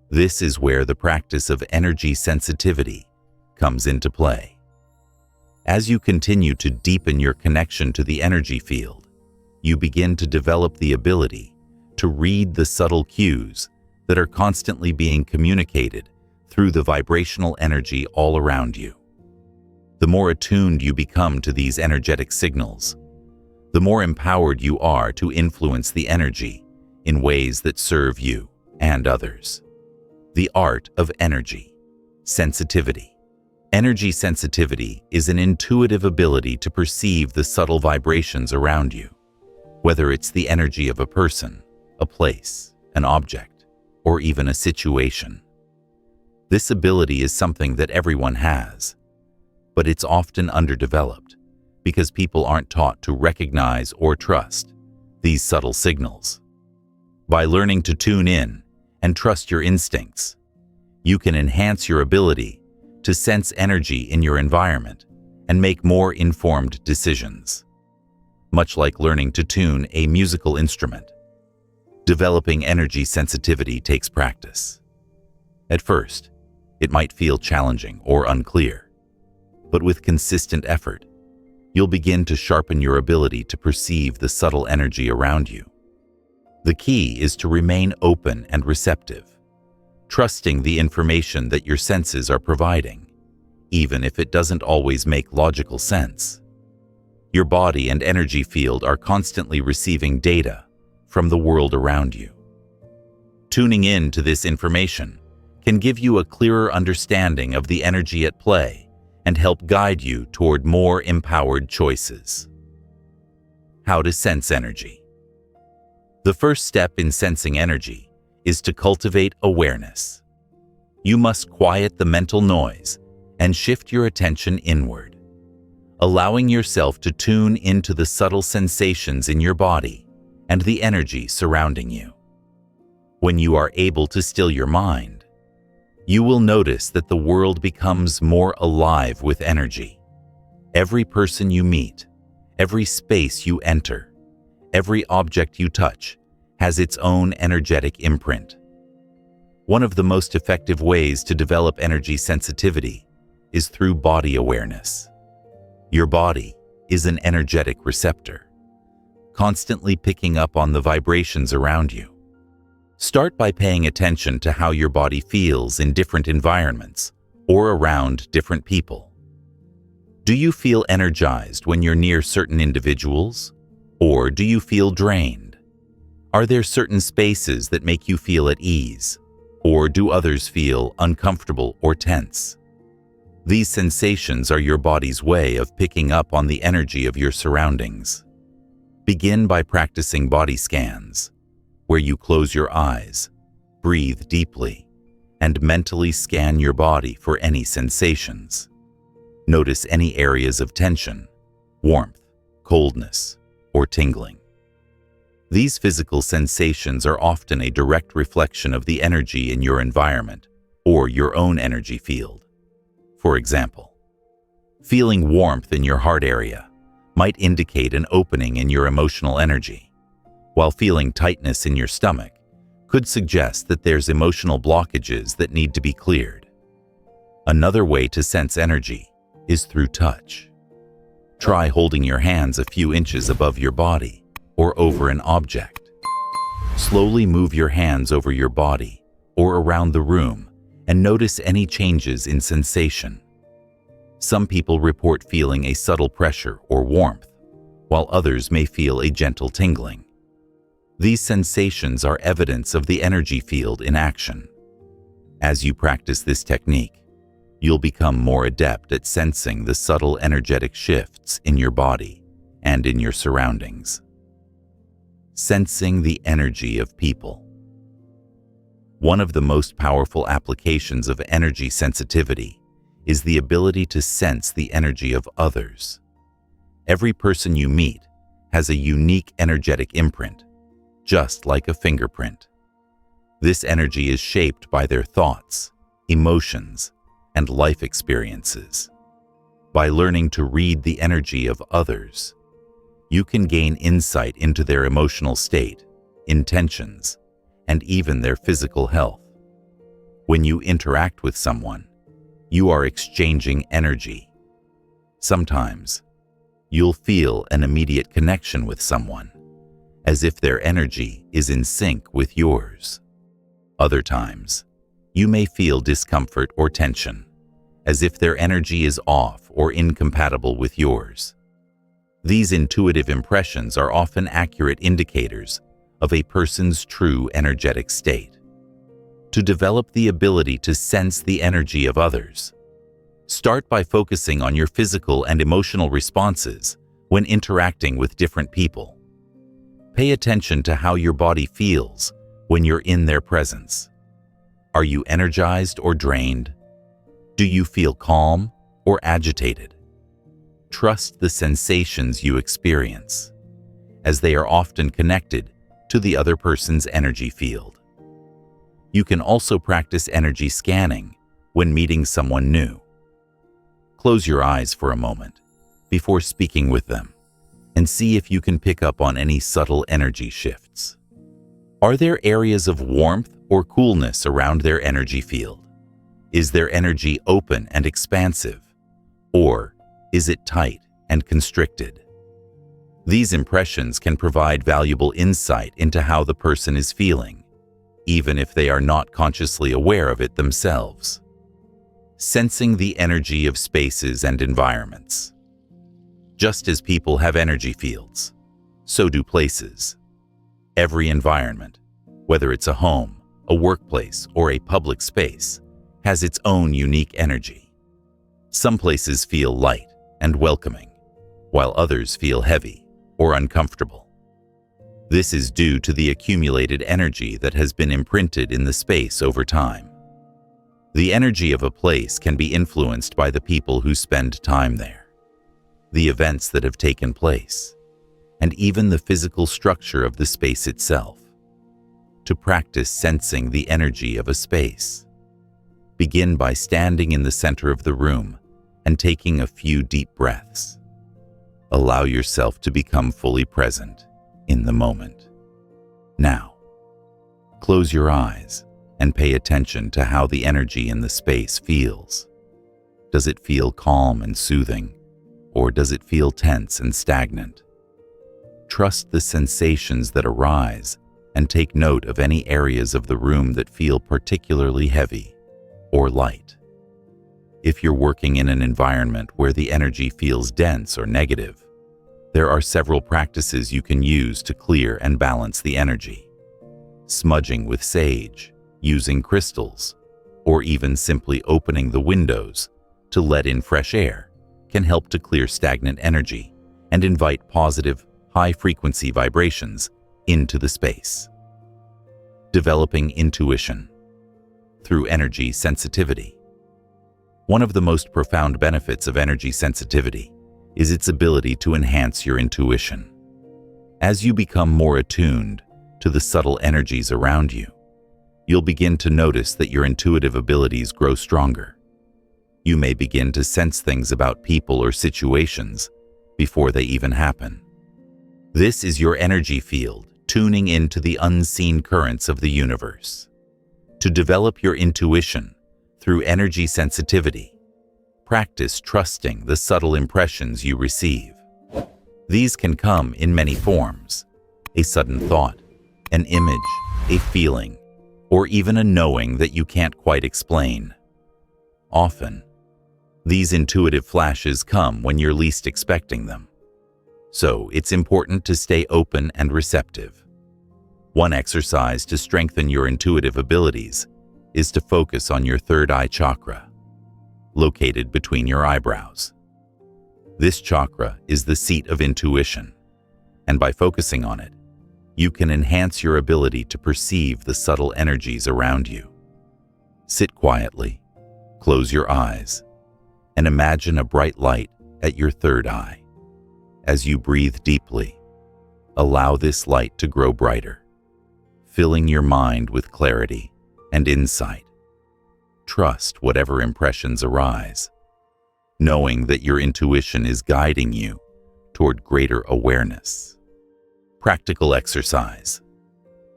This is where the practice of energy sensitivity comes into play. As you continue to deepen your connection to the energy field, you begin to develop the ability to read the subtle cues that are constantly being communicated through the vibrational energy all around you. The more attuned you become to these energetic signals, the more empowered you are to influence the energy in ways that serve you and others. The art of energy sensitivity. Energy sensitivity is an intuitive ability to perceive the subtle vibrations around you, whether it's the energy of a person, a place, an object, or even a situation. This ability is something that everyone has, but it's often underdeveloped because people aren't taught to recognize or trust these subtle signals. By learning to tune in and trust your instincts, you can enhance your ability to sense energy in your environment and make more informed decisions. Much like learning to tune a musical instrument, developing energy sensitivity takes practice. At first, it might feel challenging or unclear, but with consistent effort, you'll begin to sharpen your ability to perceive the subtle energy around you. The key is to remain open and receptive, trusting the information that your senses are providing, even if it doesn't always make logical sense. Your body and energy field are constantly receiving data from the world around you. Tuning in to this information can give you a clearer understanding of the energy at play and help guide you toward more empowered choices. How to sense energy. The first step in sensing energy is to cultivate awareness. You must quiet the mental noise and shift your attention inward, allowing yourself to tune into the subtle sensations in your body and the energy surrounding you. When you are able to still your mind, you will notice that the world becomes more alive with energy. Every person you meet, every space you enter, every object you touch has its own energetic imprint. One of the most effective ways to develop energy sensitivity is through body awareness. Your body is an energetic receptor, constantly picking up on the vibrations around you. Start by paying attention to how your body feels in different environments or around different people. Do you feel energized when you're near certain individuals, or do you feel drained? Are there certain spaces that make you feel at ease, or do others feel uncomfortable or tense? These sensations are your body's way of picking up on the energy of your surroundings. Begin by practicing body scans, where you close your eyes, breathe deeply and mentally scan your body for any sensations. Notice any areas of tension, warmth, coldness, or tingling. These physical sensations are often a direct reflection of the energy in your environment or your own energy field. For example, feeling warmth in your heart area might indicate an opening in your emotional energy, while feeling tightness in your stomach could suggest that there's emotional blockages that need to be cleared. Another way to sense energy is through touch. Try holding your hands a few inches above your body or over an object. Slowly move your hands over your body or around the room and notice any changes in sensation. Some people report feeling a subtle pressure or warmth, while others may feel a gentle tingling. These sensations are evidence of the energy field in action. As you practice this technique, you'll become more adept at sensing the subtle energetic shifts in your body and in your surroundings. Sensing the energy of people. One of the most powerful applications of energy sensitivity is the ability to sense the energy of others. Every person you meet has a unique energetic imprint, just like a fingerprint. This energy is shaped by their thoughts, emotions, and life experiences. By learning to read the energy of others, you can gain insight into their emotional state, intentions, and even their physical health. When you interact with someone, you are exchanging energy. Sometimes, you'll feel an immediate connection with someone, as if their energy is in sync with yours. Other times, you may feel discomfort or tension, as if their energy is off or incompatible with yours. These intuitive impressions are often accurate indicators of a person's true energetic state. To develop the ability to sense the energy of others, start by focusing on your physical and emotional responses when interacting with different people. Pay attention to how your body feels when you're in their presence. Are you energized or drained? Do you feel calm or agitated? Trust the sensations you experience, as they are often connected to the other person's energy field. You can also practice energy scanning when meeting someone new. Close your eyes for a moment before speaking with them and see if you can pick up on any subtle energy shifts. Are there areas of warmth or coolness around their energy field? Is their energy open and expansive, or is it tight and constricted? These impressions can provide valuable insight into how the person is feeling, even if they are not consciously aware of it themselves. Sensing the energy of spaces and environments. Just as people have energy fields, so do places. Every environment, whether it's a home, a workplace, or a public space, has its own unique energy. Some places feel light and welcoming, while others feel heavy or uncomfortable. This is due to the accumulated energy that has been imprinted in the space over time. The energy of a place can be influenced by the people who spend time there, the events that have taken place, and even the physical structure of the space itself. To practice sensing the energy of a space, begin by standing in the center of the room and taking a few deep breaths. Allow yourself to become fully present in the moment. Now, close your eyes and pay attention to how the energy in the space feels. Does it feel calm and soothing, or does it feel tense and stagnant? Trust the sensations that arise and take note of any areas of the room that feel particularly heavy or light. If you're working in an environment where the energy feels dense or negative, there are several practices you can use to clear and balance the energy. Smudging with sage, using crystals, or even simply opening the windows to let in fresh air can help to clear stagnant energy and invite positive, high-frequency vibrations into the space. Developing intuition through energy sensitivity. One of the most profound benefits of energy sensitivity is its ability to enhance your intuition. As you become more attuned to the subtle energies around you, you'll begin to notice that your intuitive abilities grow stronger. You may begin to sense things about people or situations before they even happen. This is your energy field tuning into the unseen currents of the universe. To develop your intuition through energy sensitivity, practice trusting the subtle impressions you receive. These can come in many forms: a sudden thought, an image, a feeling, or even a knowing that you can't quite explain. Often, these intuitive flashes come when you're least expecting them. So it's important to stay open and receptive. One exercise to strengthen your intuitive abilities is to focus on your third eye chakra, located between your eyebrows. This chakra is the seat of intuition, and by focusing on it, you can enhance your ability to perceive the subtle energies around you. Sit quietly, close your eyes, and imagine a bright light at your third eye. As you breathe deeply, allow this light to grow brighter, filling your mind with clarity and insight. Trust whatever impressions arise, knowing that your intuition is guiding you toward greater awareness. Practical exercise.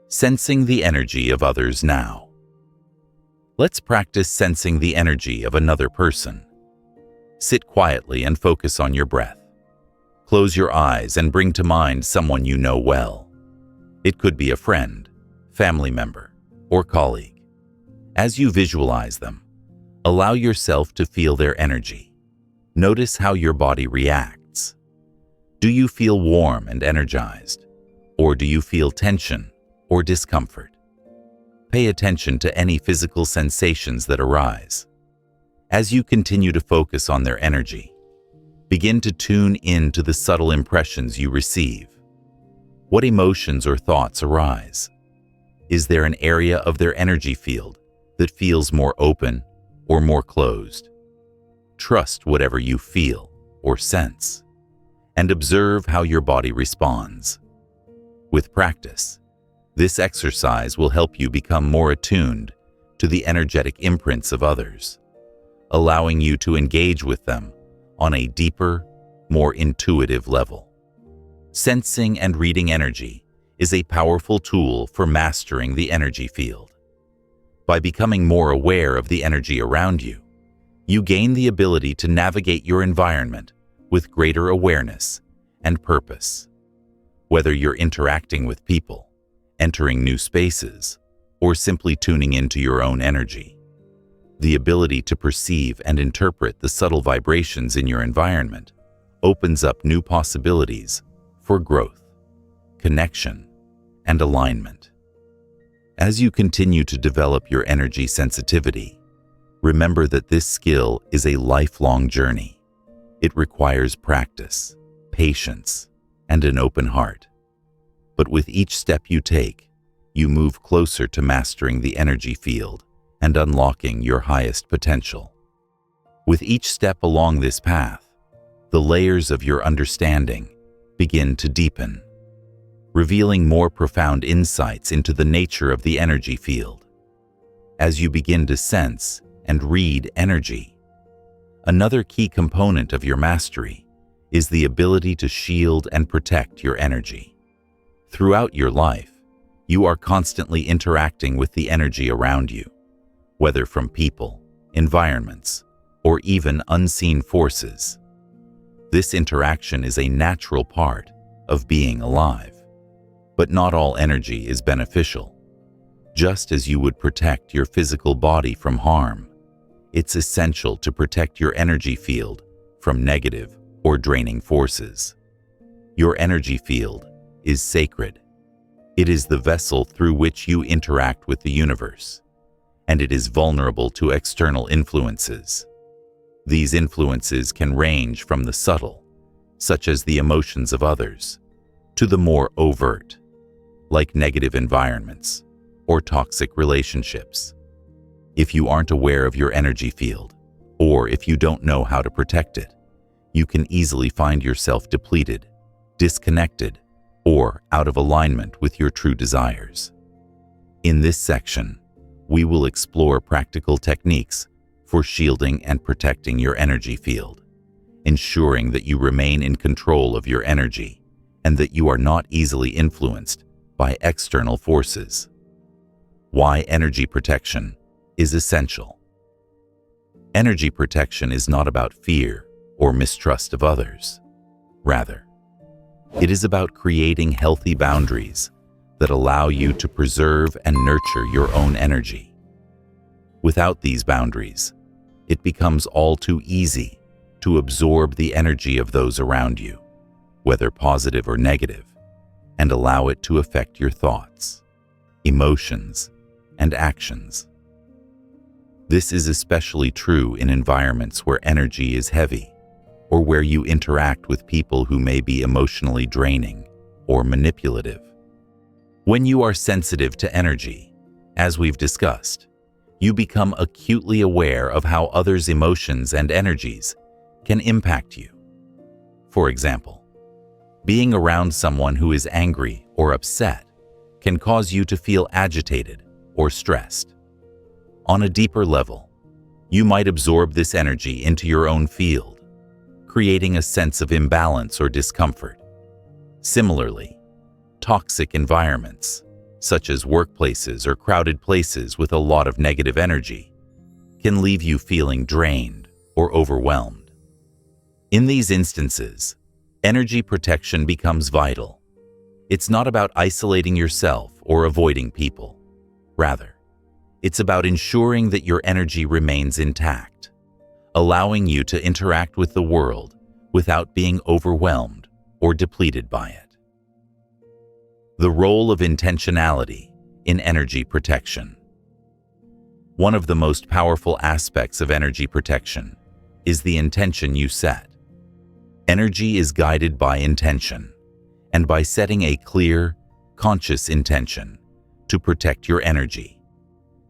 Sensing the energy of others now. Let's practice sensing the energy of another person. Sit quietly and focus on your breath. Close your eyes and bring to mind someone you know well. It could be a friend, family member, or colleague. As you visualize them, allow yourself to feel their energy. Notice how your body reacts. Do you feel warm and energized, or do you feel tension or discomfort? Pay attention to any physical sensations that arise. As you continue to focus on their energy, begin to tune in to the subtle impressions you receive. What emotions or thoughts arise? Is there an area of their energy field that feels more open or more closed? Trust whatever you feel or sense, and observe how your body responds. With practice, this exercise will help you become more attuned to the energetic imprints of others, allowing you to engage with them on a deeper, more intuitive level. Sensing and reading energy is a powerful tool for mastering the energy field. By becoming more aware of the energy around you, you gain the ability to navigate your environment with greater awareness and purpose. Whether you're interacting with people, entering new spaces, or simply tuning into your own energy, the ability to perceive and interpret the subtle vibrations in your environment opens up new possibilities for growth, connection, and alignment. As you continue to develop your energy sensitivity, remember that this skill is a lifelong journey. It requires practice, patience, and an open heart. But with each step you take, you move closer to mastering the energy field and unlocking your highest potential. With each step along this path, the layers of your understanding begin to deepen, revealing more profound insights into the nature of the energy field. As you begin to sense and read energy, another key component of your mastery is the ability to shield and protect your energy. Throughout your life, you are constantly interacting with the energy around you, whether from people, environments, or even unseen forces. This interaction is a natural part of being alive. But not all energy is beneficial. Just as you would protect your physical body from harm, it's essential to protect your energy field from negative or draining forces. Your energy field is sacred. It is the vessel through which you interact with the universe, and it is vulnerable to external influences. These influences can range from the subtle, such as the emotions of others, to the more overt, like negative environments or toxic relationships. If you aren't aware of your energy field, or if you don't know how to protect it, you can easily find yourself depleted, disconnected, or out of alignment with your true desires. In this section, we will explore practical techniques for shielding and protecting your energy field, ensuring that you remain in control of your energy and that you are not easily influenced by external forces. Why energy protection is essential. Energy protection is not about fear or mistrust of others. Rather, it is about creating healthy boundaries that allow you to preserve and nurture your own energy. Without these boundaries, it becomes all too easy to absorb the energy of those around you, whether positive or negative, and allow it to affect your thoughts, emotions, and actions. This is especially true in environments where energy is heavy, or where you interact with people who may be emotionally draining or manipulative. When you are sensitive to energy, as we've discussed, you become acutely aware of how others' emotions and energies can impact you. For example, being around someone who is angry or upset can cause you to feel agitated or stressed. On a deeper level, you might absorb this energy into your own field, creating a sense of imbalance or discomfort. Similarly, toxic environments, such as workplaces or crowded places with a lot of negative energy, can leave you feeling drained or overwhelmed. In these instances, energy protection becomes vital. It's not about isolating yourself or avoiding people. Rather, it's about ensuring that your energy remains intact, allowing you to interact with the world without being overwhelmed or depleted by it. The role of intentionality in energy protection. One of the most powerful aspects of energy protection is the intention you set. Energy is guided by intention, and by setting a clear, conscious intention to protect your energy,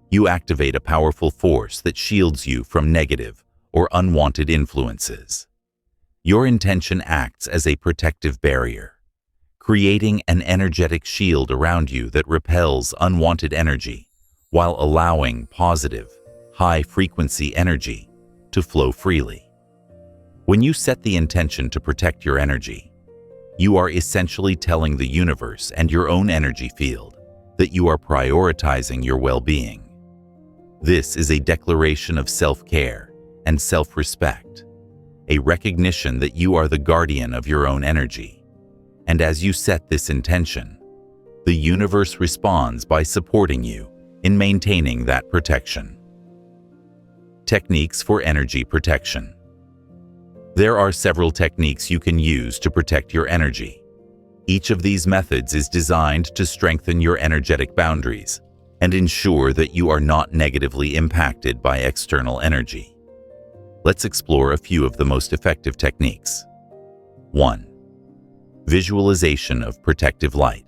you activate a powerful force that shields you from negative or unwanted influences. Your intention acts as a protective barrier, creating an energetic shield around you that repels unwanted energy while allowing positive, high-frequency energy to flow freely. When you set the intention to protect your energy, you are essentially telling the universe and your own energy field that you are prioritizing your well-being. This is a declaration of self-care and self-respect, a recognition that you are the guardian of your own energy. And as you set this intention, the universe responds by supporting you in maintaining that protection. Techniques for energy protection. There are several techniques you can use to protect your energy. Each of these methods is designed to strengthen your energetic boundaries and ensure that you are not negatively impacted by external energy. Let's explore a few of the most effective techniques. 1. Visualization of protective light.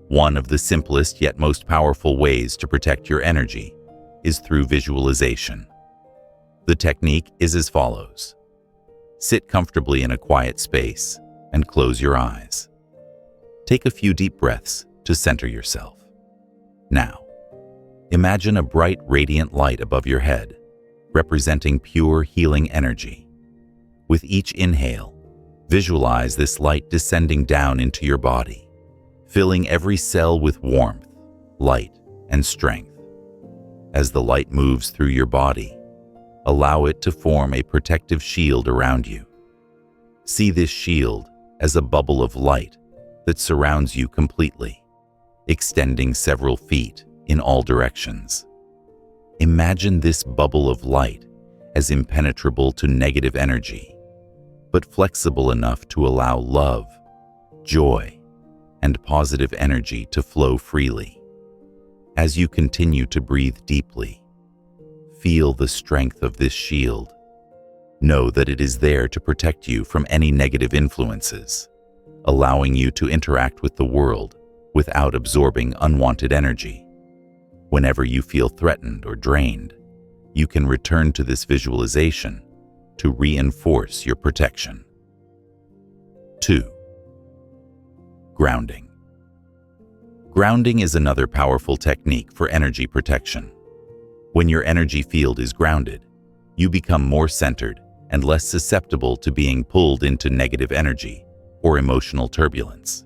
One of the simplest yet most powerful ways to protect your energy is through visualization. The technique is as follows. Sit comfortably in a quiet space and close your eyes. Take a few deep breaths to center yourself. Now, imagine a bright, radiant light above your head, representing pure healing energy. With each inhale, visualize this light descending down into your body, filling every cell with warmth, light, and strength. As the light moves through your body, allow it to form a protective shield around you. See this shield as a bubble of light that surrounds you completely, extending several feet in all directions. Imagine this bubble of light as impenetrable to negative energy, but flexible enough to allow love, joy, and positive energy to flow freely. As you continue to breathe deeply, feel the strength of this shield. Know that it is there to protect you from any negative influences, allowing you to interact with the world without absorbing unwanted energy. Whenever you feel threatened or drained, you can return to this visualization to reinforce your protection. 2. Grounding. Grounding is another powerful technique for energy protection. When your energy field is grounded, you become more centered and less susceptible to being pulled into negative energy or emotional turbulence.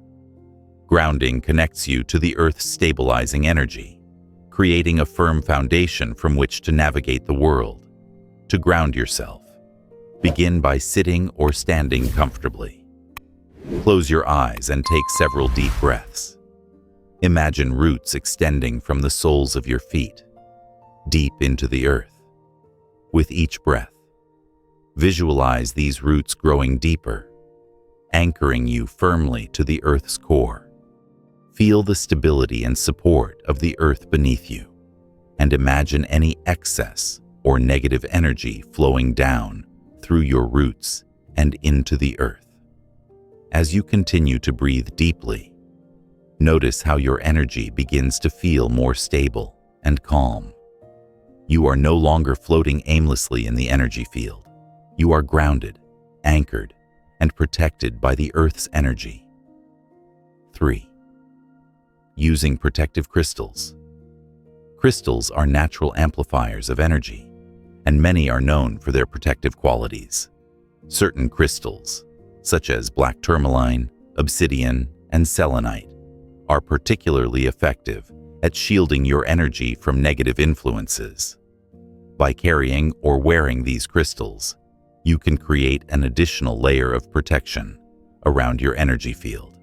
Grounding connects you to the Earth's stabilizing energy, creating a firm foundation from which to navigate the world. To ground yourself, begin by sitting or standing comfortably. Close your eyes and take several deep breaths. Imagine roots extending from the soles of your feet, deep into the earth. With each breath, visualize these roots growing deeper, anchoring you firmly to the earth's core. Feel the stability and support of the earth beneath you, and imagine any excess or negative energy flowing down through your roots and into the earth. As you continue to breathe deeply, notice how your energy begins to feel more stable and calm. You are no longer floating aimlessly in the energy field. You are grounded, anchored, and protected by the Earth's energy. 3. Using protective crystals. Crystals are natural amplifiers of energy, and many are known for their protective qualities. Certain crystals, such as black tourmaline, obsidian, and selenite, are particularly effective at shielding your energy from negative influences. By carrying or wearing these crystals, you can create an additional layer of protection around your energy field.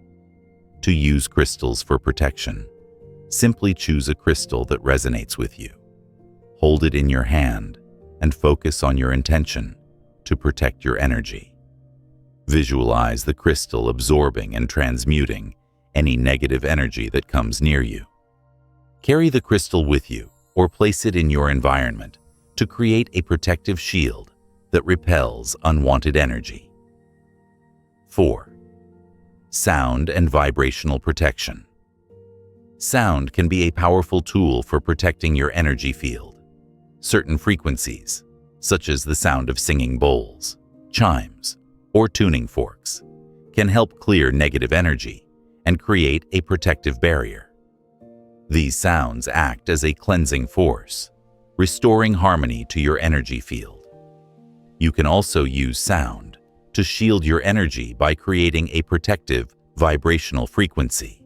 To use crystals for protection, simply choose a crystal that resonates with you. Hold it in your hand and focus on your intention to protect your energy. Visualize the crystal absorbing and transmuting any negative energy that comes near you. Carry the crystal with you or place it in your environment to create a protective shield that repels unwanted energy. 4. Sound and vibrational protection. Sound can be a powerful tool for protecting your energy field. Certain frequencies, such as the sound of singing bowls, chimes, or tuning forks, can help clear negative energy and create a protective barrier. These sounds act as a cleansing force, restoring harmony to your energy field. You can also use sound to shield your energy by creating a protective vibrational frequency.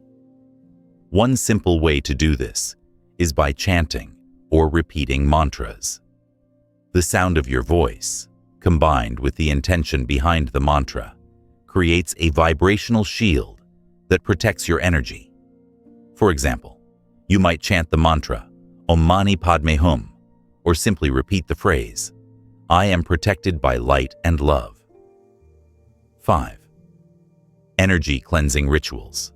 One simple way to do this is by chanting or repeating mantras. The sound of your voice, combined with the intention behind the mantra, creates a vibrational shield that protects your energy. For example, you might chant the mantra, Om Mani Padme Hum, or simply repeat the phrase, I am protected by light and love. 5. Energy cleansing rituals.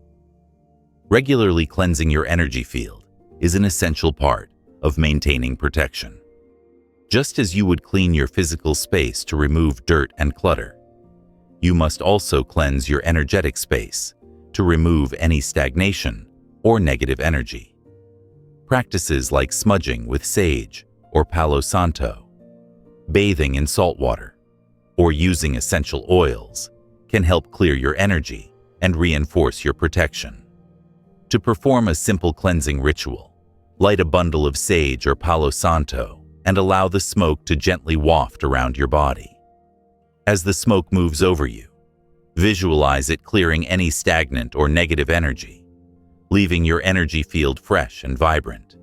Regularly cleansing your energy field is an essential part of maintaining protection. Just as you would clean your physical space to remove dirt and clutter, you must also cleanse your energetic space to remove any stagnation or negative energy. Practices like smudging with sage or Palo Santo, bathing in salt water, or using essential oils can help clear your energy and reinforce your protection. To perform a simple cleansing ritual, light a bundle of sage or Palo Santo and allow the smoke to gently waft around your body. As the smoke moves over you, visualize it clearing any stagnant or negative energy, leaving your energy field fresh and vibrant.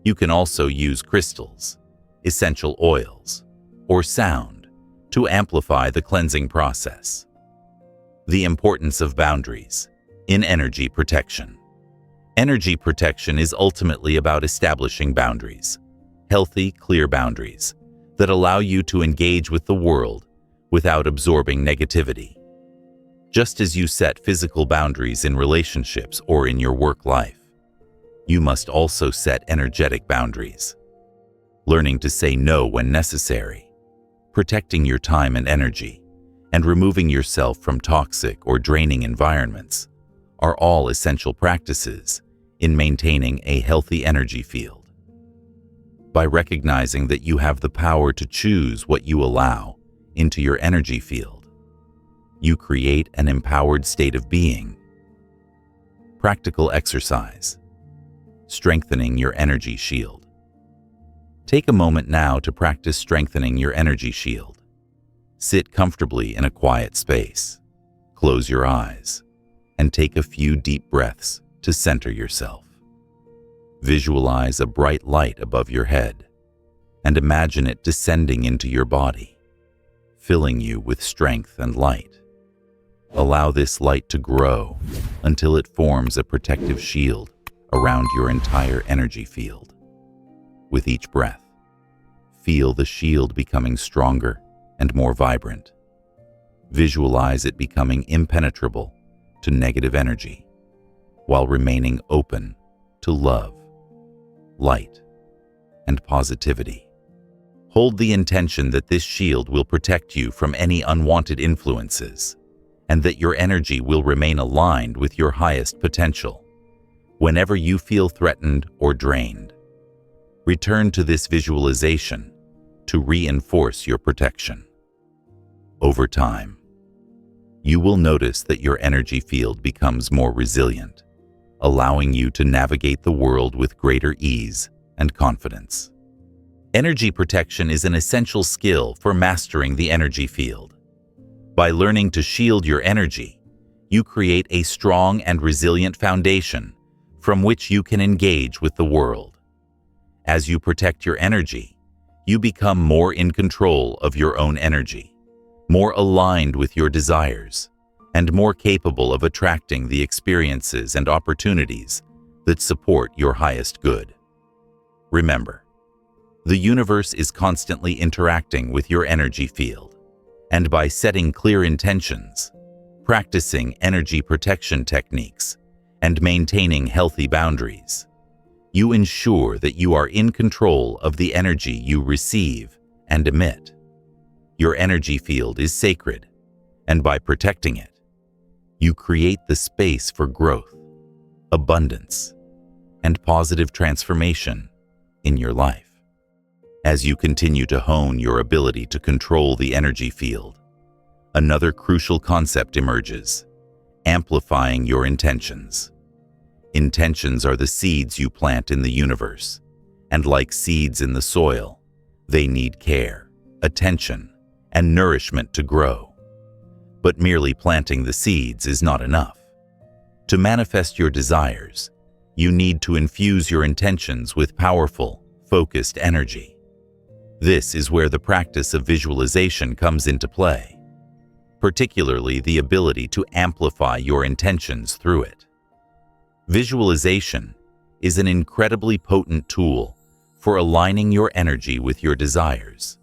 You can also use crystals, essential oils, or sound to amplify the cleansing process. The importance of boundaries in energy protection. Energy protection is ultimately about establishing boundaries, healthy, clear boundaries that allow you to engage with the world without absorbing negativity. Just as you set physical boundaries in relationships or in your work life, you must also set energetic boundaries. Learning to say no when necessary, protecting your time and energy, and removing yourself from toxic or draining environments are all essential practices in maintaining a healthy energy field. By recognizing that you have the power to choose what you allow into your energy field, you create an empowered state of being. Practical exercise: strengthening your energy shield. Take a moment now to practice strengthening your energy shield. Sit comfortably in a quiet space. Close your eyes and take a few deep breaths to center yourself. Visualize a bright light above your head and imagine it descending into your body, filling you with strength and light. Allow this light to grow until it forms a protective shield around your entire energy field. With each breath, feel the shield becoming stronger and more vibrant. Visualize it becoming impenetrable to negative energy, while remaining open to love, light, and positivity. Hold the intention that this shield will protect you from any unwanted influences, and that your energy will remain aligned with your highest potential. Whenever you feel threatened or drained, return to this visualization to reinforce your protection. Over time, you will notice that your energy field becomes more resilient, allowing you to navigate the world with greater ease and confidence. Energy protection is an essential skill for mastering the energy field. By learning to shield your energy, you create a strong and resilient foundation from which you can engage with the world. As you protect your energy, you become more in control of your own energy, more aligned with your desires, and more capable of attracting the experiences and opportunities that support your highest good. Remember, the universe is constantly interacting with your energy field, and by setting clear intentions, practicing energy protection techniques, and maintaining healthy boundaries, you ensure that you are in control of the energy you receive and emit. Your energy field is sacred, and by protecting it, you create the space for growth, abundance, and positive transformation in your life. As you continue to hone your ability to control the energy field, another crucial concept emerges: amplifying your intentions. Intentions are the seeds you plant in the universe, and like seeds in the soil, they need care, attention, and nourishment to grow. But merely planting the seeds is not enough. To manifest your desires, you need to infuse your intentions with powerful, focused energy. This is where the practice of visualization comes into play, particularly the ability to amplify your intentions through it. Visualization is an incredibly potent tool for aligning your energy with your desires.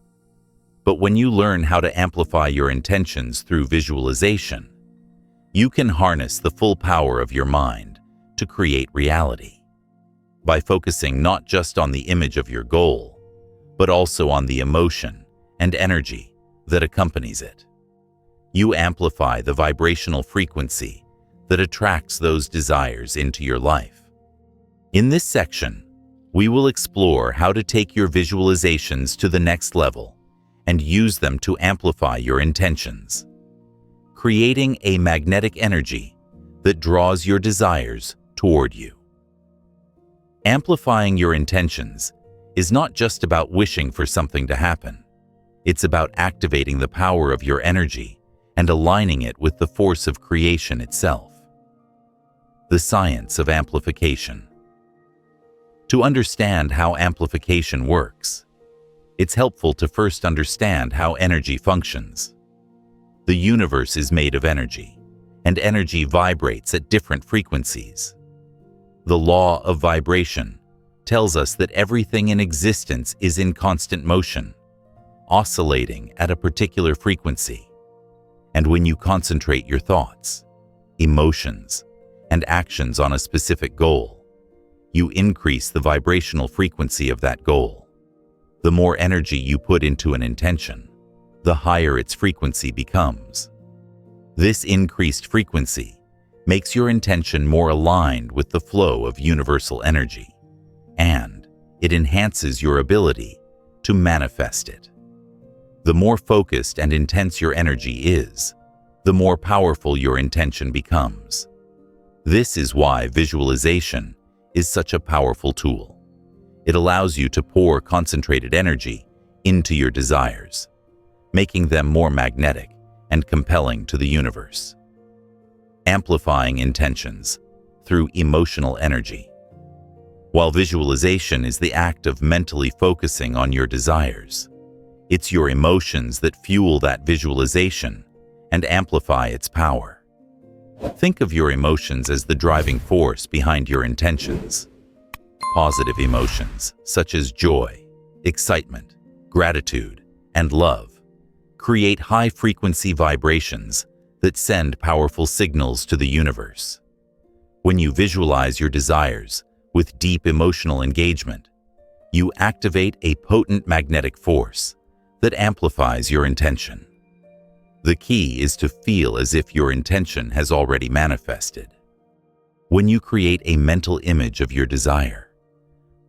But when you learn how to amplify your intentions through visualization, you can harness the full power of your mind to create reality. By focusing not just on the image of your goal, but also on the emotion and energy that accompanies it, you amplify the vibrational frequency that attracts those desires into your life. In this section, we will explore how to take your visualizations to the next level and use them to amplify your intentions, creating a magnetic energy that draws your desires toward you. Amplifying your intentions is not just about wishing for something to happen. It's about activating the power of your energy and aligning it with the force of creation itself. The science of amplification. To understand how amplification works, it's helpful to first understand how energy functions. The universe is made of energy, and energy vibrates at different frequencies. The law of vibration tells us that everything in existence is in constant motion, oscillating at a particular frequency. And when you concentrate your thoughts, emotions, and actions on a specific goal, you increase the vibrational frequency of that goal. The more energy you put into an intention, the higher its frequency becomes. This increased frequency makes your intention more aligned with the flow of universal energy, and it enhances your ability to manifest it. The more focused and intense your energy is, the more powerful your intention becomes. This is why visualization is such a powerful tool. It allows you to pour concentrated energy into your desires, making them more magnetic and compelling to the universe. Amplifying intentions through emotional energy. While visualization is the act of mentally focusing on your desires, it's your emotions that fuel that visualization and amplify its power. Think of your emotions as the driving force behind your intentions. Positive emotions, such as joy, excitement, gratitude, and love, create high-frequency vibrations that send powerful signals to the universe. When you visualize your desires with deep emotional engagement, you activate a potent magnetic force that amplifies your intention. The key is to feel as if your intention has already manifested. When you create a mental image of your desire,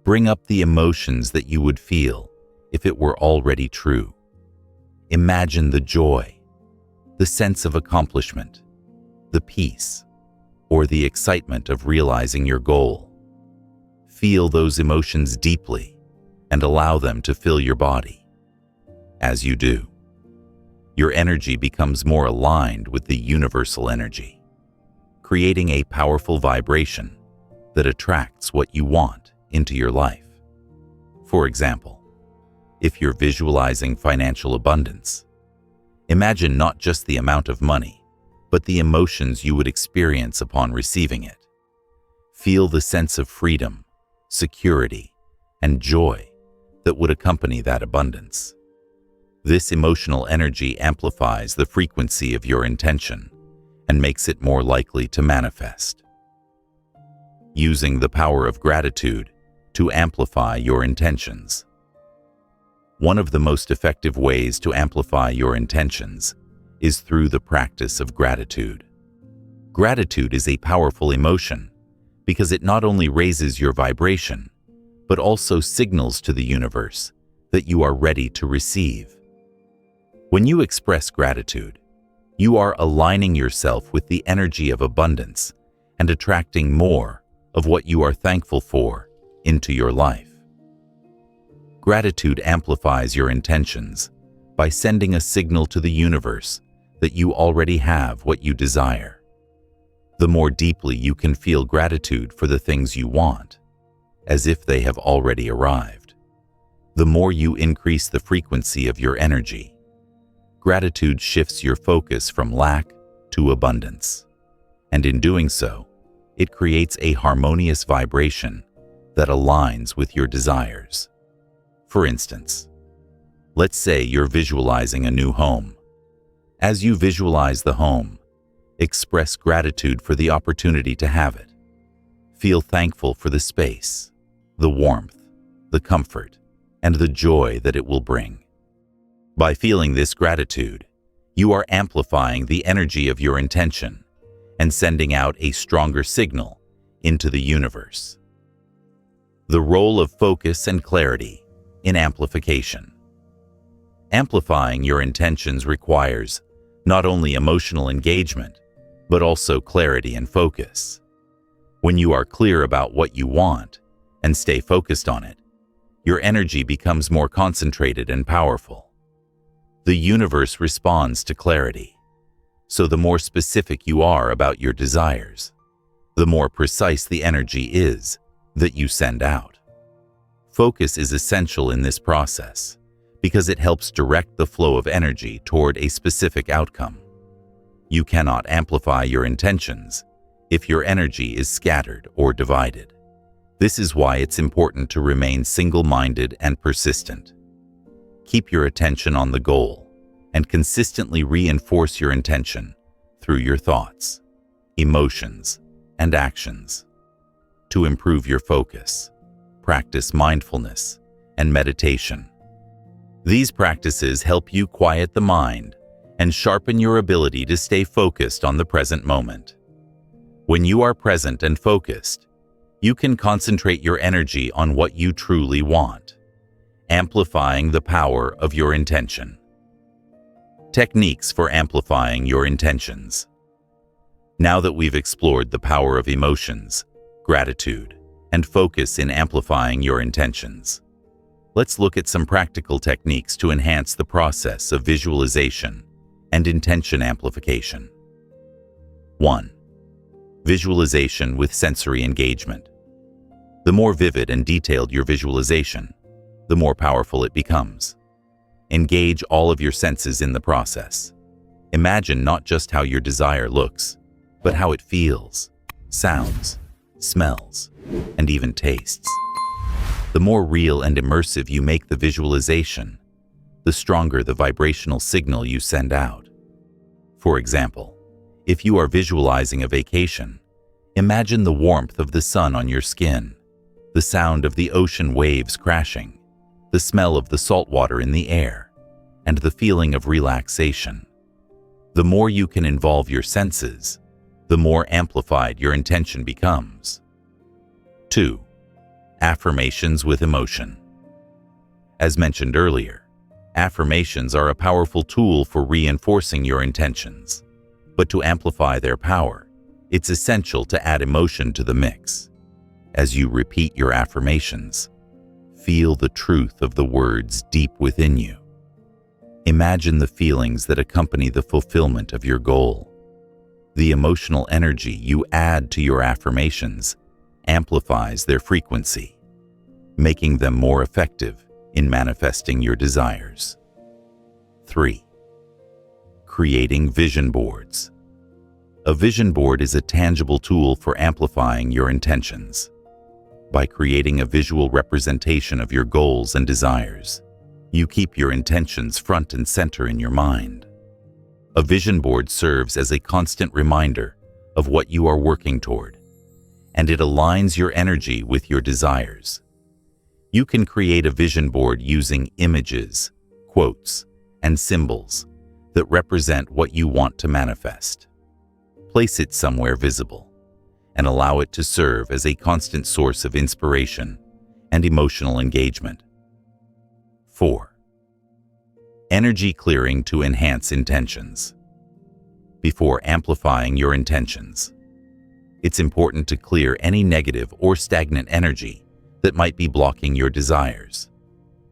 bring up the emotions that you would feel if it were already true. Imagine the joy, the sense of accomplishment, the peace, or the excitement of realizing your goal. Feel those emotions deeply and allow them to fill your body. As you do, your energy becomes more aligned with the universal energy, creating a powerful vibration that attracts what you want into your life. For example, if you're visualizing financial abundance, imagine not just the amount of money, but the emotions you would experience upon receiving it. Feel the sense of freedom, security, and joy that would accompany that abundance. This emotional energy amplifies the frequency of your intention and makes it more likely to manifest. Using the power of gratitude to amplify your intentions. One of the most effective ways to amplify your intentions is through the practice of gratitude. Gratitude is a powerful emotion because it not only raises your vibration, but also signals to the universe that you are ready to receive. When you express gratitude, you are aligning yourself with the energy of abundance and attracting more of what you are thankful for into your life. Gratitude amplifies your intentions by sending a signal to the universe that you already have what you desire. The more deeply you can feel gratitude for the things you want, as if they have already arrived, the more you increase the frequency of your energy. Gratitude shifts your focus from lack to abundance, and in doing so, it creates a harmonious vibration that aligns with your desires. For instance, let's say you're visualizing a new home. As you visualize the home, express gratitude for the opportunity to have it. Feel thankful for the space, the warmth, the comfort, and the joy that it will bring. By feeling this gratitude, you are amplifying the energy of your intention and sending out a stronger signal into the universe. The role of focus and clarity in amplification. Amplifying your intentions requires not only emotional engagement, but also clarity and focus. When you are clear about what you want and stay focused on it, your energy becomes more concentrated and powerful. The universe responds to clarity, so the more specific you are about your desires, the more precise the energy is that you send out. Focus is essential in this process because it helps direct the flow of energy toward a specific outcome. You cannot amplify your intentions if your energy is scattered or divided. This is why it's important to remain single-minded and persistent. Keep your attention on the goal and consistently reinforce your intention through your thoughts, emotions, and actions. To improve your focus, practice mindfulness and meditation. These practices help you quiet the mind and sharpen your ability to stay focused on the present moment. When you are present and focused, You can concentrate your energy on what you truly want, amplifying the power of your intention. Techniques for amplifying your intentions. Now that we've explored the power of emotions, gratitude, and focus in amplifying your intentions, let's look at some practical techniques to enhance the process of visualization and intention amplification. 1. Visualization with sensory engagement. The more vivid and detailed your visualization, the more powerful it becomes. Engage all of your senses in the process. Imagine not just how your desire looks, but how it feels, sounds, smells, and even tastes. The more real and immersive you make the visualization, the stronger the vibrational signal you send out. For example, if you are visualizing a vacation, imagine the warmth of the sun on your skin, the sound of the ocean waves crashing, the smell of the salt water in the air, and the feeling of relaxation. The more you can involve your senses, the more amplified your intention becomes. 2. Affirmations with emotion. As mentioned earlier, affirmations are a powerful tool for reinforcing your intentions. But to amplify their power, it's essential to add emotion to the mix. As you repeat your affirmations, feel the truth of the words deep within you. Imagine the feelings that accompany the fulfillment of your goal. The emotional energy you add to your affirmations amplifies their frequency, making them more effective in manifesting your desires. 3. Creating vision boards. A vision board is a tangible tool for amplifying your intentions. By creating a visual representation of your goals and desires, you keep your intentions front and center in your mind. A vision board serves as a constant reminder of what you are working toward, and it aligns your energy with your desires. You can create a vision board using images, quotes, and symbols that represent what you want to manifest. Place it somewhere visible and allow it to serve as a constant source of inspiration and emotional engagement. 4. Energy clearing to enhance intentions. Before amplifying your intentions, it's important to clear any negative or stagnant energy that might be blocking your desires.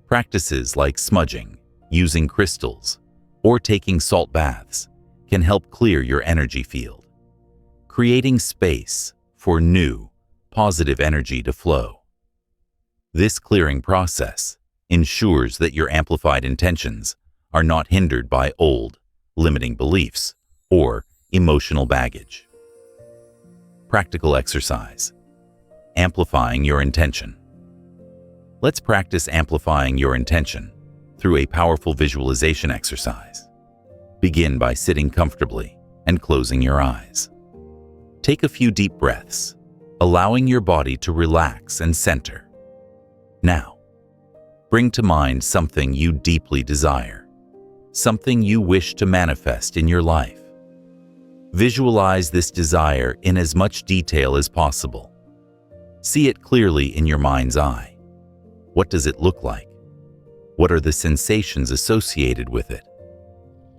Practices like smudging, using crystals, or taking salt baths can help clear your energy field, creating space for new, positive energy to flow. This clearing process ensures that your amplified intentions are not hindered by old, limiting beliefs or emotional baggage. Practical exercise. Amplifying your intention. Let's practice amplifying your intention through a powerful visualization exercise. Begin by sitting comfortably and closing your eyes. Take a few deep breaths, allowing your body to relax and center. Now, bring to mind something you deeply desire, something you wish to manifest in your life. Visualize this desire in as much detail as possible. See it clearly in your mind's eye. What does it look like? What are the sensations associated with it?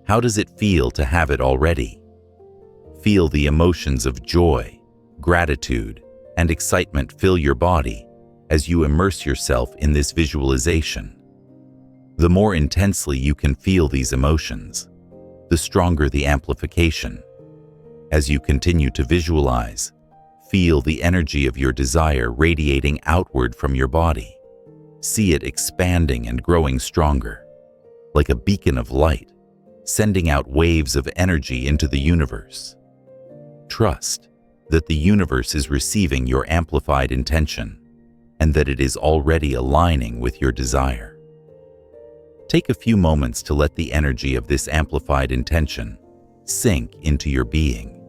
How does it feel to have it already? Feel the emotions of joy, gratitude, and excitement fill your body as you immerse yourself in this visualization. The more intensely you can feel these emotions, the stronger the amplification. As you continue to visualize, feel the energy of your desire radiating outward from your body. See it expanding and growing stronger, like a beacon of light, sending out waves of energy into the universe. Trust that the universe is receiving your amplified intention and that it is already aligning with your desire. Take a few moments to let the energy of this amplified intention sink into your being.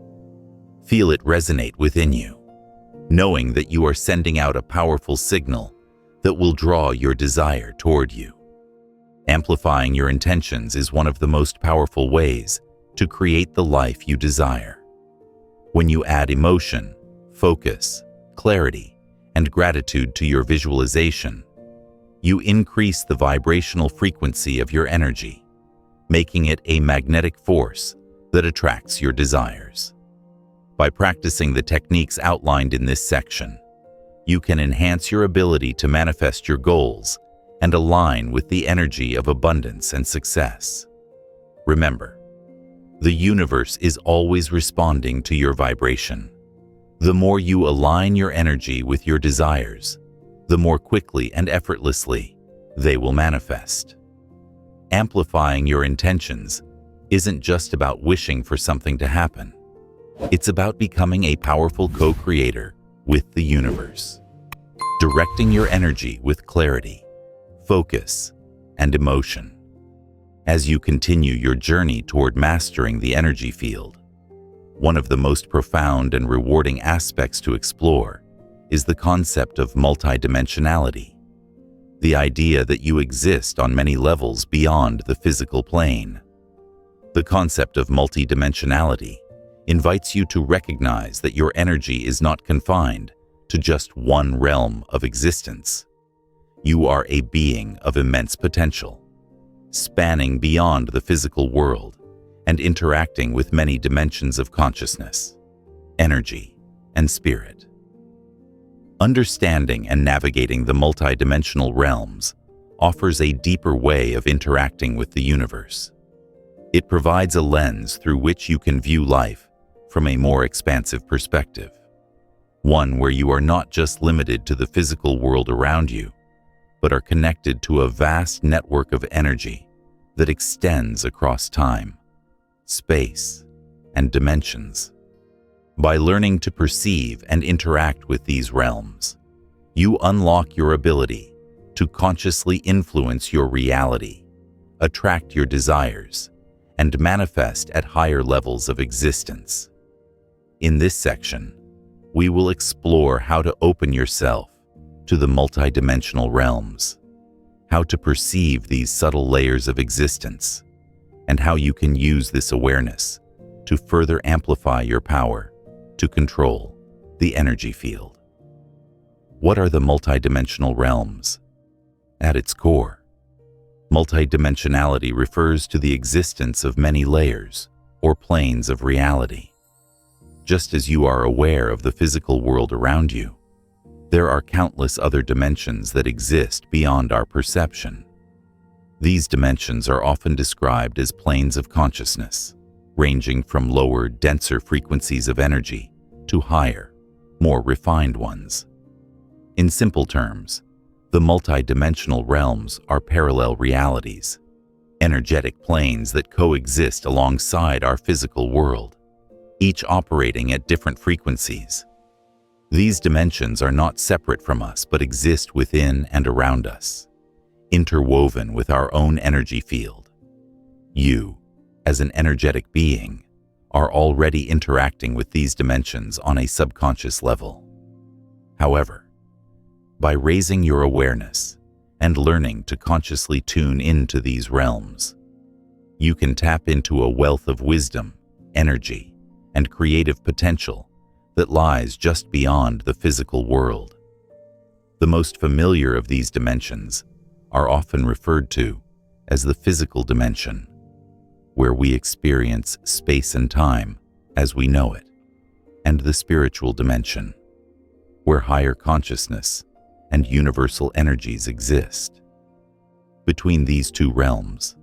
Feel it resonate within you, knowing that you are sending out a powerful signal that will draw your desire toward you. Amplifying your intentions is one of the most powerful ways to create the life you desire. When you add emotion, focus, clarity, and gratitude to your visualization, you increase the vibrational frequency of your energy, making it a magnetic force that attracts your desires. By practicing the techniques outlined in this section, you can enhance your ability to manifest your goals and align with the energy of abundance and success. Remember, the universe is always responding to your vibration. The more you align your energy with your desires, the more quickly and effortlessly they will manifest. Amplifying your intentions isn't just about wishing for something to happen. It's about becoming a powerful co-creator with the universe. Directing your energy with clarity, focus, and emotion. As you continue your journey toward mastering the energy field, one of the most profound and rewarding aspects to explore is the concept of multidimensionality. The idea that you exist on many levels beyond the physical plane. The concept of multidimensionality invites you to recognize that your energy is not confined to just one realm of existence. You are a being of immense potential, spanning beyond the physical world and interacting with many dimensions of consciousness, energy, and spirit. Understanding and navigating the multidimensional realms offers a deeper way of interacting with the universe. It provides a lens through which you can view life from a more expansive perspective, one where you are not just limited to the physical world around you, but are connected to a vast network of energy that extends across time, space, and dimensions. By learning to perceive and interact with these realms, you unlock your ability to consciously influence your reality, attract your desires, and manifest at higher levels of existence. In this section, we will explore how to open yourself to the multidimensional realms, how to perceive these subtle layers of existence, and how you can use this awareness to further amplify your power to control the energy field. What are the multidimensional realms? At its core, multidimensionality refers to the existence of many layers or planes of reality. Just as you are aware of the physical world around you, there are countless other dimensions that exist beyond our perception. These dimensions are often described as planes of consciousness, ranging from lower, denser frequencies of energy to higher, more refined ones. In simple terms, the multidimensional realms are parallel realities, energetic planes that coexist alongside our physical world, each operating at different frequencies. These dimensions are not separate from us but exist within and around us, interwoven with our own energy field. You, as an energetic being, are already interacting with these dimensions on a subconscious level. However, by raising your awareness and learning to consciously tune into these realms, you can tap into a wealth of wisdom, energy, and creative potential that lies just beyond the physical world. The most familiar of these dimensions are often referred to as the physical dimension, where we experience space and time as we know it, and the spiritual dimension, where higher consciousness and universal energies exist. Between these two realms,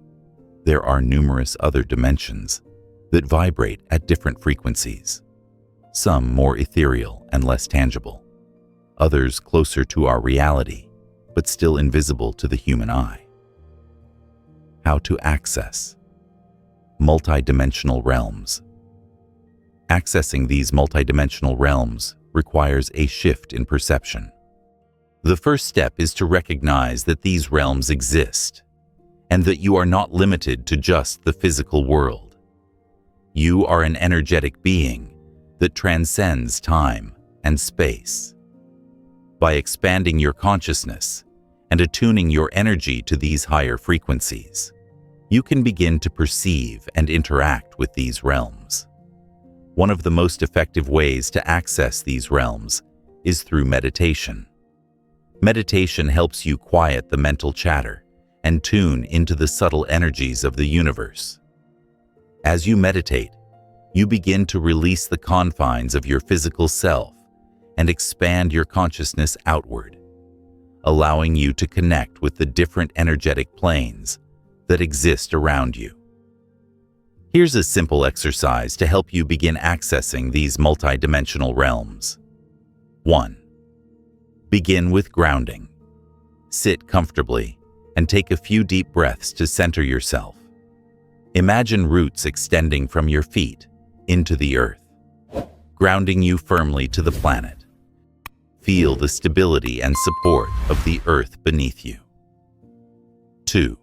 there are numerous other dimensions that vibrate at different frequencies, some more ethereal and less tangible, others closer to our reality, but still invisible to the human eye. How to access multidimensional realms. Accessing these multidimensional realms requires a shift in perception. The first step is to recognize that these realms exist, and that you are not limited to just the physical world. You are an energetic being that transcends time and space. By expanding your consciousness and attuning your energy to these higher frequencies, you can begin to perceive and interact with these realms. One of the most effective ways to access these realms is through meditation. Meditation helps you quiet the mental chatter and tune into the subtle energies of the universe. As you meditate, you begin to release the confines of your physical self and expand your consciousness outward, allowing you to connect with the different energetic planes that exist around you. Here's a simple exercise to help you begin accessing these multidimensional realms. 1. Begin with grounding. Sit comfortably and take a few deep breaths to center yourself. Imagine roots extending from your feet into the earth, grounding you firmly to the planet. Feel the stability and support of the earth beneath you. 2.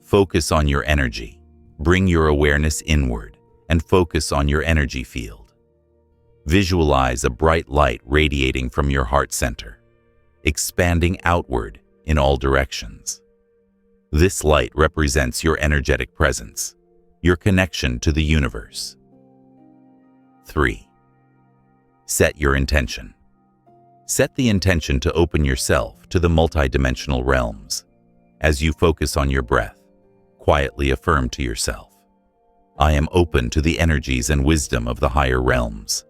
Focus on your energy. Bring your awareness inward and focus on your energy field. Visualize a bright light radiating from your heart center, expanding outward in all directions. This light represents your energetic presence, your connection to the universe. 3. Set your intention. Set the intention to open yourself to the multidimensional realms. As you focus on your breath, quietly affirm to yourself, I am open to the energies and wisdom of the higher realms.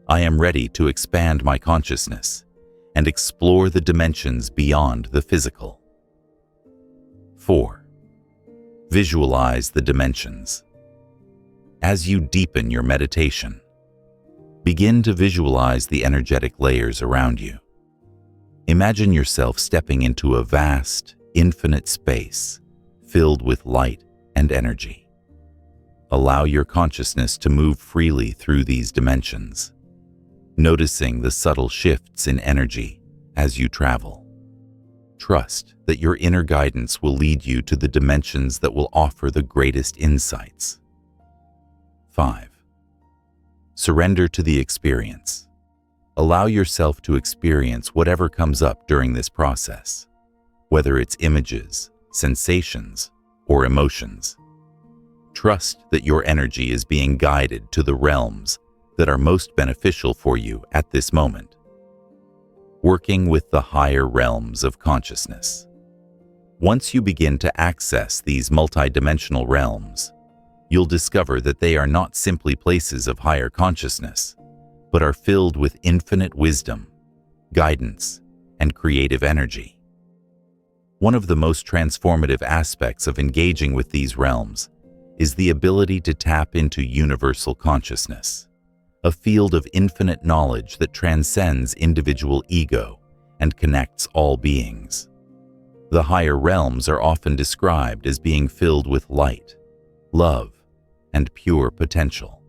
I am ready to expand my consciousness and explore the dimensions beyond the physical. 4. Visualize the dimensions. As you deepen your meditation, begin to visualize the energetic layers around you. Imagine yourself stepping into a vast, infinite space filled with light and energy. Allow your consciousness to move freely through these dimensions, noticing the subtle shifts in energy as you travel. Trust that your inner guidance will lead you to the dimensions that will offer the greatest insights. 5. Surrender to the experience. Allow yourself to experience whatever comes up during this process, whether it's images, sensations, or emotions. Trust that your energy is being guided to the realms that are most beneficial for you at this moment. Working with the higher realms of consciousness. Once you begin to access these multidimensional realms, you'll discover that they are not simply places of higher consciousness, but are filled with infinite wisdom, guidance, and creative energy. One of the most transformative aspects of engaging with these realms is the ability to tap into universal consciousness, a field of infinite knowledge that transcends individual ego and connects all beings. The higher realms are often described as being filled with light, love, and pure potential.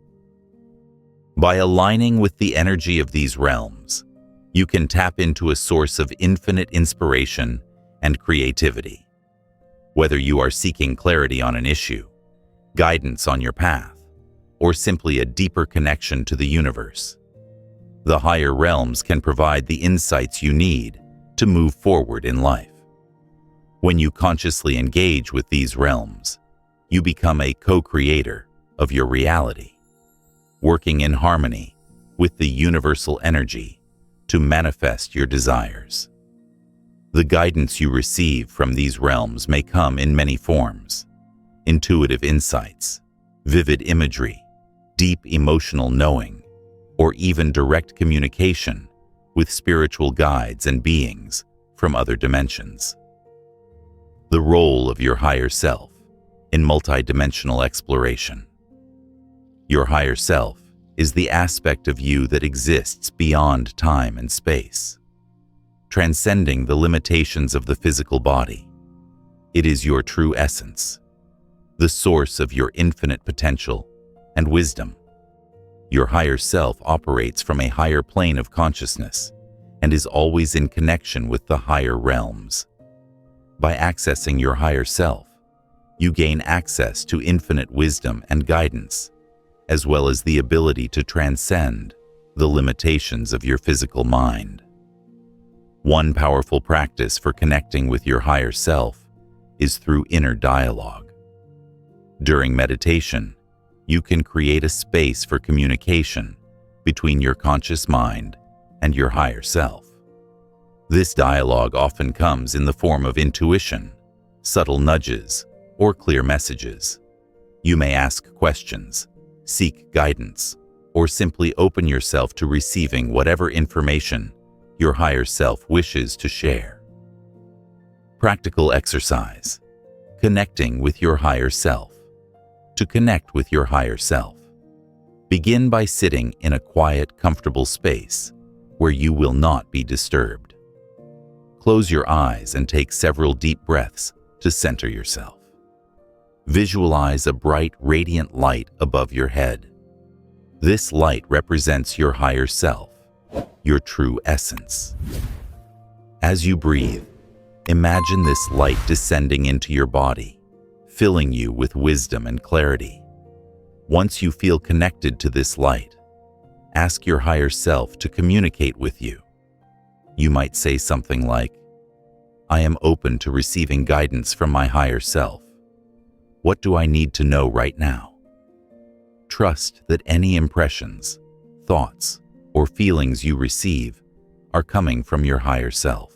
By aligning with the energy of these realms, you can tap into a source of infinite inspiration and creativity. Whether you are seeking clarity on an issue, guidance on your path, or simply a deeper connection to the universe, the higher realms can provide the insights you need to move forward in life. When you consciously engage with these realms, you become a co-creator of your reality, working in harmony with the universal energy to manifest your desires. The guidance you receive from these realms may come in many forms: intuitive insights, vivid imagery, deep emotional knowing, or even direct communication with spiritual guides and beings from other dimensions. The role of your higher self in multidimensional exploration. Your higher self is the aspect of you that exists beyond time and space, transcending the limitations of the physical body. It is your true essence, the source of your infinite potential and wisdom. Your higher self operates from a higher plane of consciousness and is always in connection with the higher realms. By accessing your higher self, you gain access to infinite wisdom and guidance, as well as the ability to transcend the limitations of your physical mind. One powerful practice for connecting with your higher self is through inner dialogue. During meditation, you can create a space for communication between your conscious mind and your higher self. This dialogue often comes in the form of intuition, subtle nudges, or clear messages. You may ask questions, seek guidance, or simply open yourself to receiving whatever information your higher self wishes to share. Practical exercise: connecting with your higher self. To connect with your higher self, begin by sitting in a quiet, comfortable space where you will not be disturbed. Close your eyes and take several deep breaths to center yourself. Visualize a bright, radiant light above your head. This light represents your higher self, your true essence. As you breathe, imagine this light descending into your body, filling you with wisdom and clarity. Once you feel connected to this light, ask your higher self to communicate with you. You might say something like, "I am open to receiving guidance from my higher self. What do I need to know right now?" Trust that any impressions, thoughts, or feelings you receive are coming from your higher self.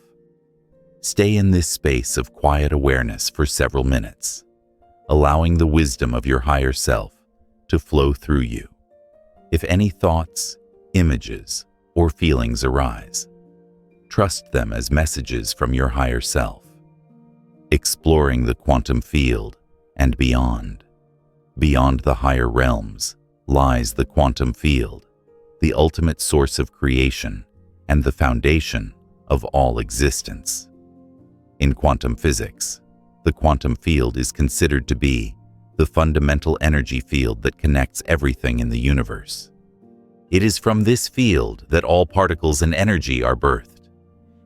Stay in this space of quiet awareness for several minutes, allowing the wisdom of your higher self to flow through you. If any thoughts, images, or feelings arise, trust them as messages from your higher self. Exploring the quantum field and beyond. Beyond the higher realms lies the quantum field, the ultimate source of creation and the foundation of all existence. In quantum physics, the quantum field is considered to be the fundamental energy field that connects everything in the universe. It is from this field that all particles and energy are birthed,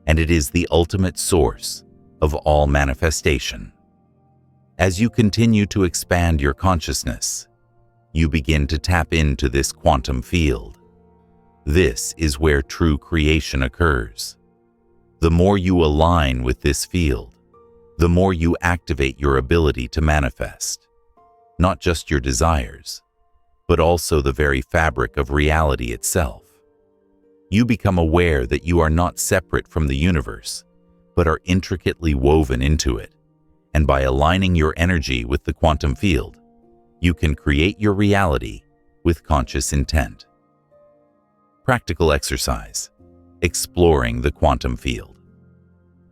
and it is the ultimate source of all manifestation. As you continue to expand your consciousness, you begin to tap into this quantum field. This is where true creation occurs. The more you align with this field, the more you activate your ability to manifest, not just your desires, but also the very fabric of reality itself. You become aware that you are not separate from the universe, but are intricately woven into it. And by aligning your energy with the quantum field, you can create your reality with conscious intent. Practical exercise: exploring the quantum field.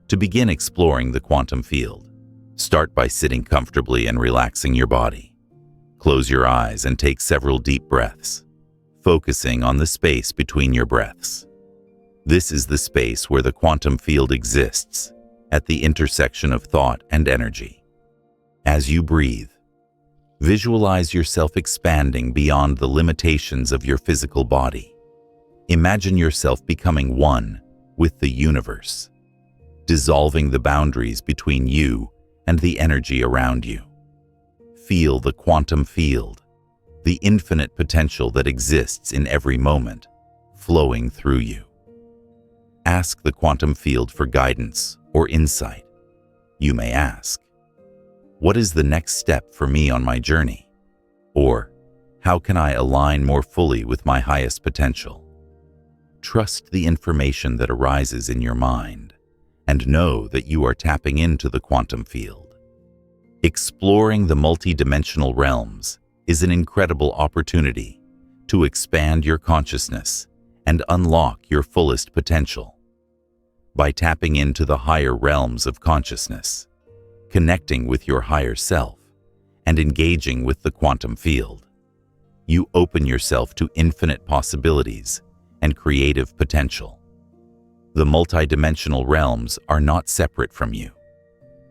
To begin exploring the quantum field, start by sitting comfortably and relaxing your body. Close your eyes and take several deep breaths, focusing on the space between your breaths. This is the space where the quantum field exists, at the intersection of thought and energy. As you breathe, visualize yourself expanding beyond the limitations of your physical body. Imagine yourself becoming one with the universe, dissolving the boundaries between you and the energy around you. Feel the quantum field, the infinite potential that exists in every moment, flowing through you. Ask the quantum field for guidance or insight. You may ask, "What is the next step for me on my journey?" Or, "How can I align more fully with my highest potential?" Trust the information that arises in your mind, and know that you are tapping into the quantum field. Exploring the multidimensional realms is an incredible opportunity to expand your consciousness and unlock your fullest potential. By tapping into the higher realms of consciousness, connecting with your higher self, and engaging with the quantum field, you open yourself to infinite possibilities and creative potential. The multidimensional realms are not separate from you.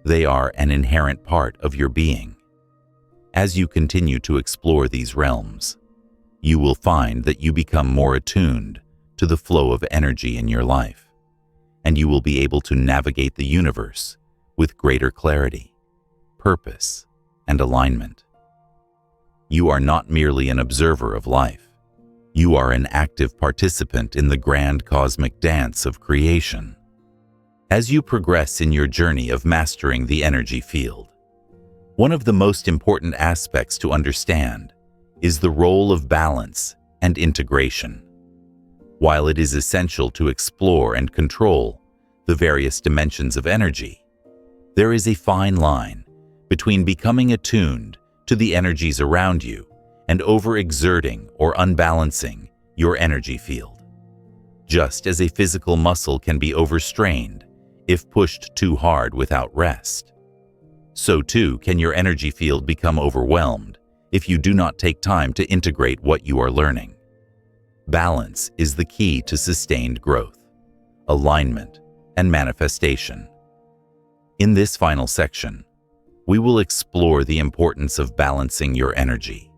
They are an inherent part of your being. As you continue to explore these realms, you will find that you become more attuned to the flow of energy in your life, and you will be able to navigate the universe with greater clarity, purpose, and alignment. You are not merely an observer of life. You are an active participant in the grand cosmic dance of creation. As you progress in your journey of mastering the energy field, one of the most important aspects to understand is the role of balance and integration. While it is essential to explore and control the various dimensions of energy, there is a fine line between becoming attuned to the energies around you and overexerting or unbalancing your energy field. Just as a physical muscle can be overstrained if pushed too hard without rest, so too can your energy field become overwhelmed if you do not take time to integrate what you are learning. Balance is the key to sustained growth, alignment, and manifestation. In this final section, we will explore the importance of balancing your energy,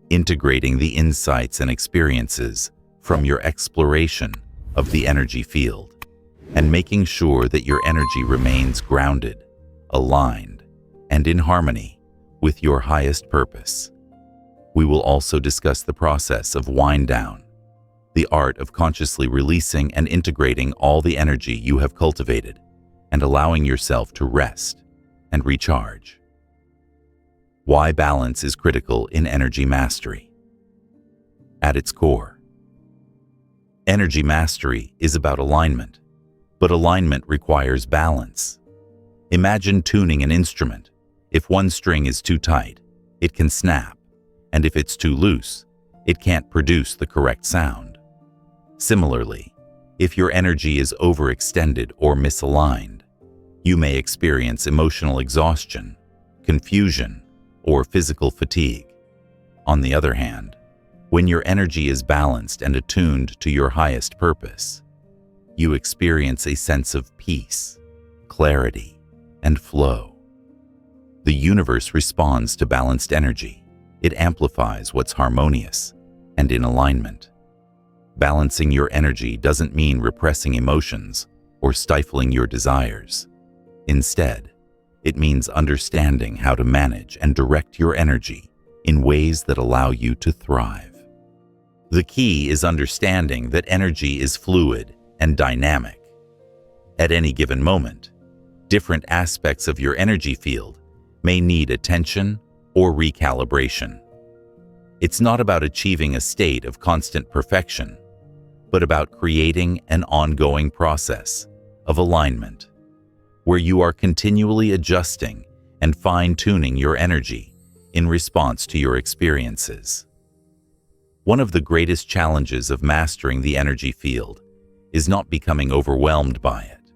integrating the insights and experiences from your exploration of the energy field, and making sure that your energy remains grounded, aligned, and in harmony with your highest purpose. We will also discuss the process of wind down, the art of consciously releasing and integrating all the energy you have cultivated and allowing yourself to rest and recharge. Why balance is critical in energy mastery. At its core, energy mastery is about alignment, but alignment requires balance. Imagine tuning an instrument. If one string is too tight, it can snap, and if it's too loose, it can't produce the correct sound. Similarly, if your energy is overextended or misaligned, you may experience emotional exhaustion, confusion, or physical fatigue. On the other hand, when your energy is balanced and attuned to your highest purpose, you experience a sense of peace, clarity, and flow. The universe responds to balanced energy. It amplifies what's harmonious and in alignment. Balancing your energy doesn't mean repressing emotions or stifling your desires. Instead, it means understanding how to manage and direct your energy in ways that allow you to thrive. The key is understanding that energy is fluid and dynamic. At any given moment, different aspects of your energy field may need attention or recalibration. It's not about achieving a state of constant perfection, but about creating an ongoing process of alignment, where you are continually adjusting and fine-tuning your energy in response to your experiences. One of the greatest challenges of mastering the energy field is not becoming overwhelmed by it.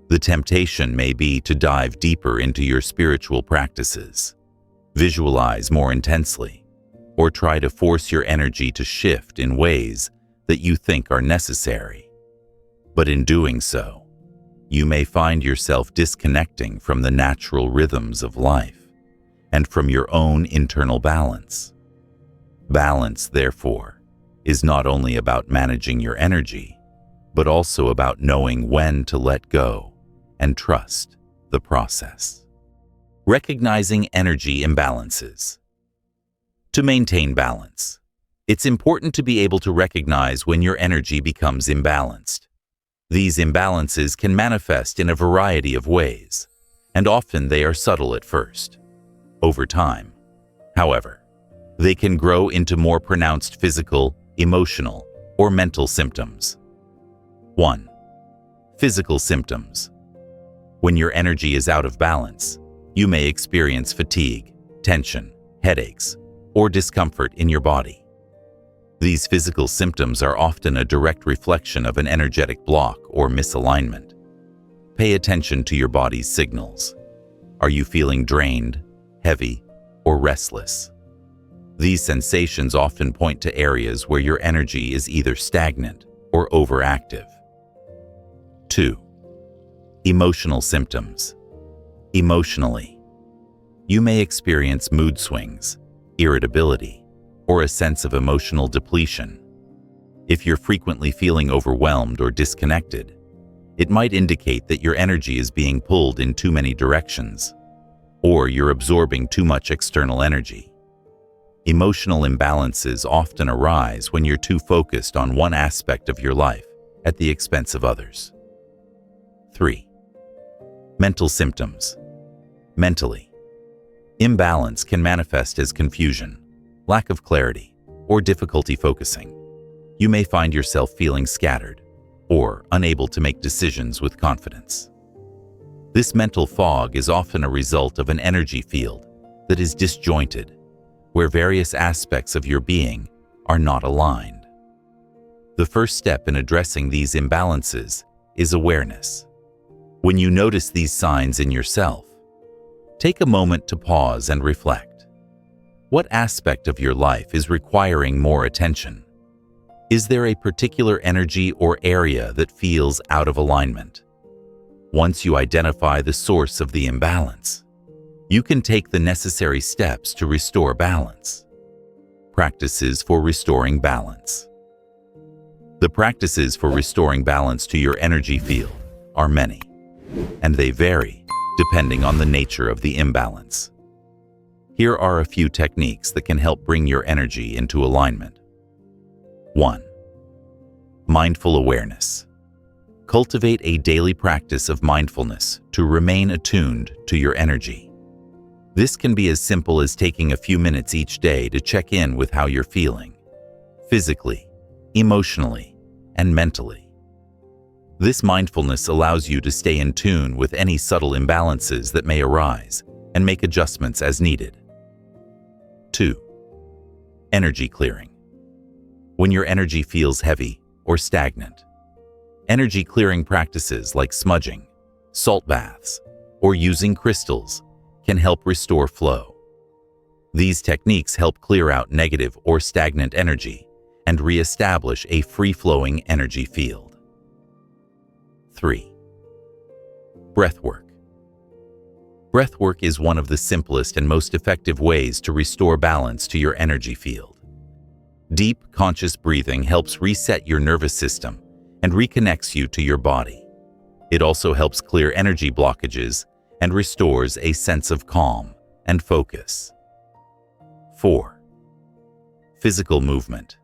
The temptation may be to dive deeper into your spiritual practices, visualize more intensely, or try to force your energy to shift in ways that you think are necessary. But in doing so, you may find yourself disconnecting from the natural rhythms of life and from your own internal balance. Balance, therefore, is not only about managing your energy, but also about knowing when to let go and trust the process. Recognizing energy imbalances. To maintain balance, it's important to be able to recognize when your energy becomes imbalanced. These imbalances can manifest in a variety of ways, and often they are subtle at first. Over time, however, they can grow into more pronounced physical, emotional, or mental symptoms. 1. Physical symptoms. When your energy is out of balance, you may experience fatigue, tension, headaches, or discomfort in your body. These physical symptoms are often a direct reflection of an energetic block or misalignment. Pay attention to your body's signals. Are you feeling drained, heavy, or restless? These sensations often point to areas where your energy is either stagnant or overactive. 2. Emotional symptoms. Emotionally, you may experience mood swings, irritability, or a sense of emotional depletion. If you're frequently feeling overwhelmed or disconnected, it might indicate that your energy is being pulled in too many directions, or you're absorbing too much external energy. Emotional imbalances often arise when you're too focused on one aspect of your life at the expense of others. 3. Mental symptoms. Mentally, imbalance can manifest as confusion, lack of clarity, or difficulty focusing. you may find yourself feeling scattered or unable to make decisions with confidence. This mental fog is often a result of an energy field that is disjointed, where various aspects of your being are not aligned. The first step in addressing these imbalances is awareness. When you notice these signs in yourself, take a moment to pause and reflect. What aspect of your life is requiring more attention? Is there a particular energy or area that feels out of alignment? Once you identify the source of the imbalance, you can take the necessary steps to restore balance. Practices for restoring balance. The practices for restoring balance to your energy field are many, and they vary depending on the nature of the imbalance. Here are a few techniques that can help bring your energy into alignment. 1. Mindful awareness. Cultivate a daily practice of mindfulness to remain attuned to your energy. This can be as simple as taking a few minutes each day to check in with how you're feeling, physically, emotionally, and mentally. This mindfulness allows you to stay in tune with any subtle imbalances that may arise and make adjustments as needed. 2. Energy clearing. When your energy feels heavy or stagnant, energy clearing practices like smudging, salt baths, or using crystals can help restore flow. These techniques help clear out negative or stagnant energy and re-establish a free-flowing energy field. 3. Breathwork. Breathwork is one of the simplest and most effective ways to restore balance to your energy field. Deep, conscious breathing helps reset your nervous system and reconnects you to your body. It also helps clear energy blockages and restores a sense of calm and focus. 4. Physical movement.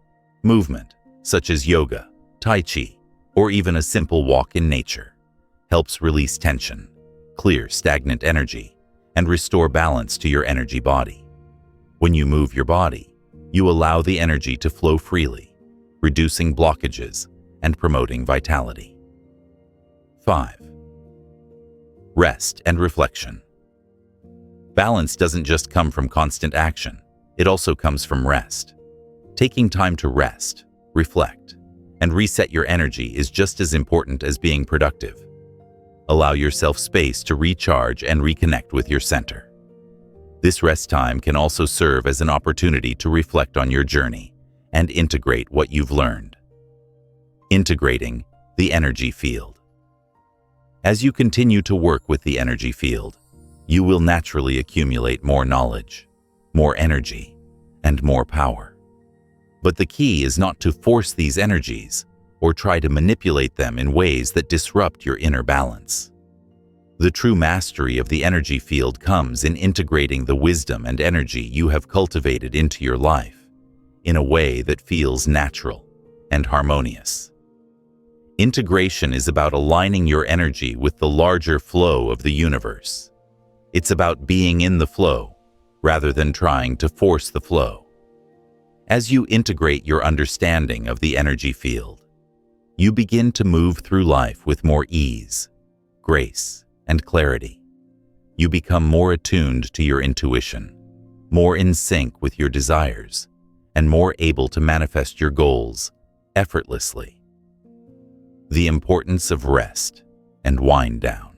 Movement, such as yoga, tai chi, or even a simple walk in nature, helps release tension, clear stagnant energy, and restore balance to your energy body. When you move your body, you allow the energy to flow freely, reducing blockages and promoting vitality. 5. Rest and reflection. Balance doesn't just come from constant action, it also comes from rest. Taking time to rest, reflect, and reset your energy is just as important as being productive. Allow yourself space to recharge and reconnect with your center. This rest time can also serve as an opportunity to reflect on your journey and integrate what you've learned. Integrating the energy field. As you continue to work with the energy field, you will naturally accumulate more knowledge, more energy, and more power. But the key is not to force these energies or try to manipulate them in ways that disrupt your inner balance. The true mastery of the energy field comes in integrating the wisdom and energy you have cultivated into your life in a way that feels natural and harmonious. Integration is about aligning your energy with the larger flow of the universe. It's about being in the flow rather than trying to force the flow. As you integrate your understanding of the energy field, you begin to move through life with more ease, grace, and clarity. You become more attuned to your intuition, more in sync with your desires, and more able to manifest your goals effortlessly. The importance of rest and wind down.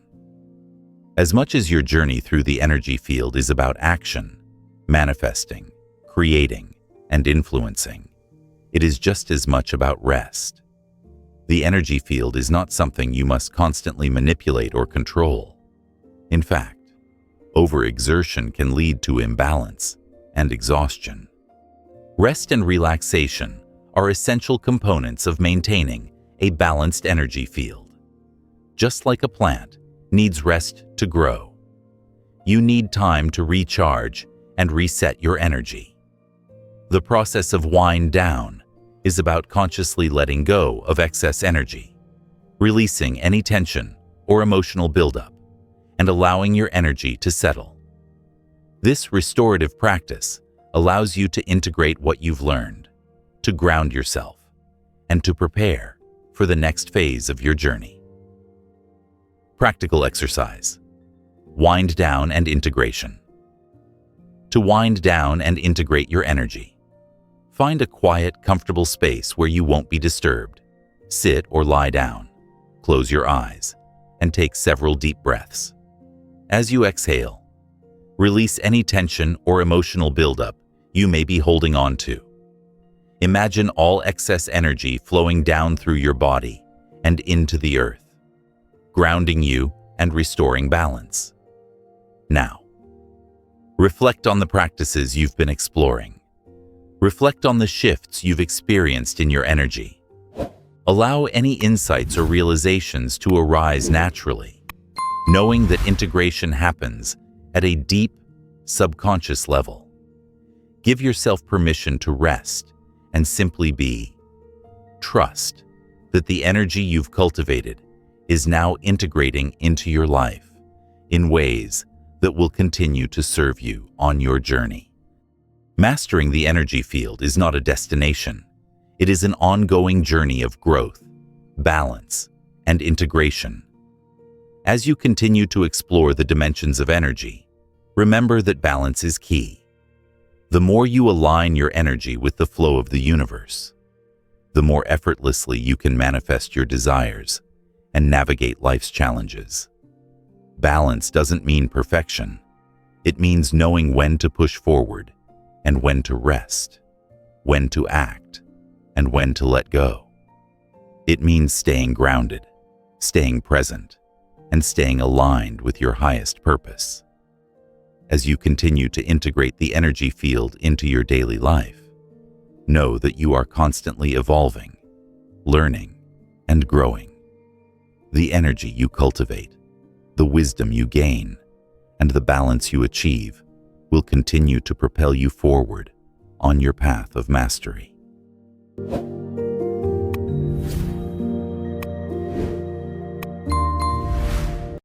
As much as your journey through the energy field is about action, manifesting, creating, and influencing, it is just as much about rest. The energy field is not something you must constantly manipulate or control. In fact, overexertion can lead to imbalance and exhaustion. Rest and relaxation are essential components of maintaining a balanced energy field. Just like a plant needs rest to grow, you need time to recharge and reset your energy. The process of wind down is about consciously letting go of excess energy, releasing any tension or emotional buildup, and allowing your energy to settle. This restorative practice allows you to integrate what you've learned, to ground yourself, and to prepare for the next phase of your journey. Practical exercise. Wind down and integration. To wind down and integrate your energy, find a quiet, comfortable space where you won't be disturbed. Sit or lie down, close your eyes, and take several deep breaths. As you exhale, release any tension or emotional buildup you may be holding on to. Imagine all excess energy flowing down through your body and into the earth, grounding you and restoring balance. Now, reflect on the practices you've been exploring. Reflect on the shifts you've experienced in your energy. Allow any insights or realizations to arise naturally, knowing that integration happens at a deep, subconscious level. Give yourself permission to rest and simply be. Trust that the energy you've cultivated is now integrating into your life in ways that will continue to serve you on your journey. Mastering the energy field is not a destination. It is an ongoing journey of growth, balance, and integration. As you continue to explore the dimensions of energy, remember that balance is key. The more you align your energy with the flow of the universe, the more effortlessly you can manifest your desires and navigate life's challenges. Balance doesn't mean perfection. It means knowing when to push forward and when to rest, when to act, and when to let go. It means staying grounded, staying present, and staying aligned with your highest purpose. As you continue to integrate the energy field into your daily life, know that you are constantly evolving, learning, and growing. The energy you cultivate, the wisdom you gain, and the balance you achieve will continue to propel you forward on your path of mastery.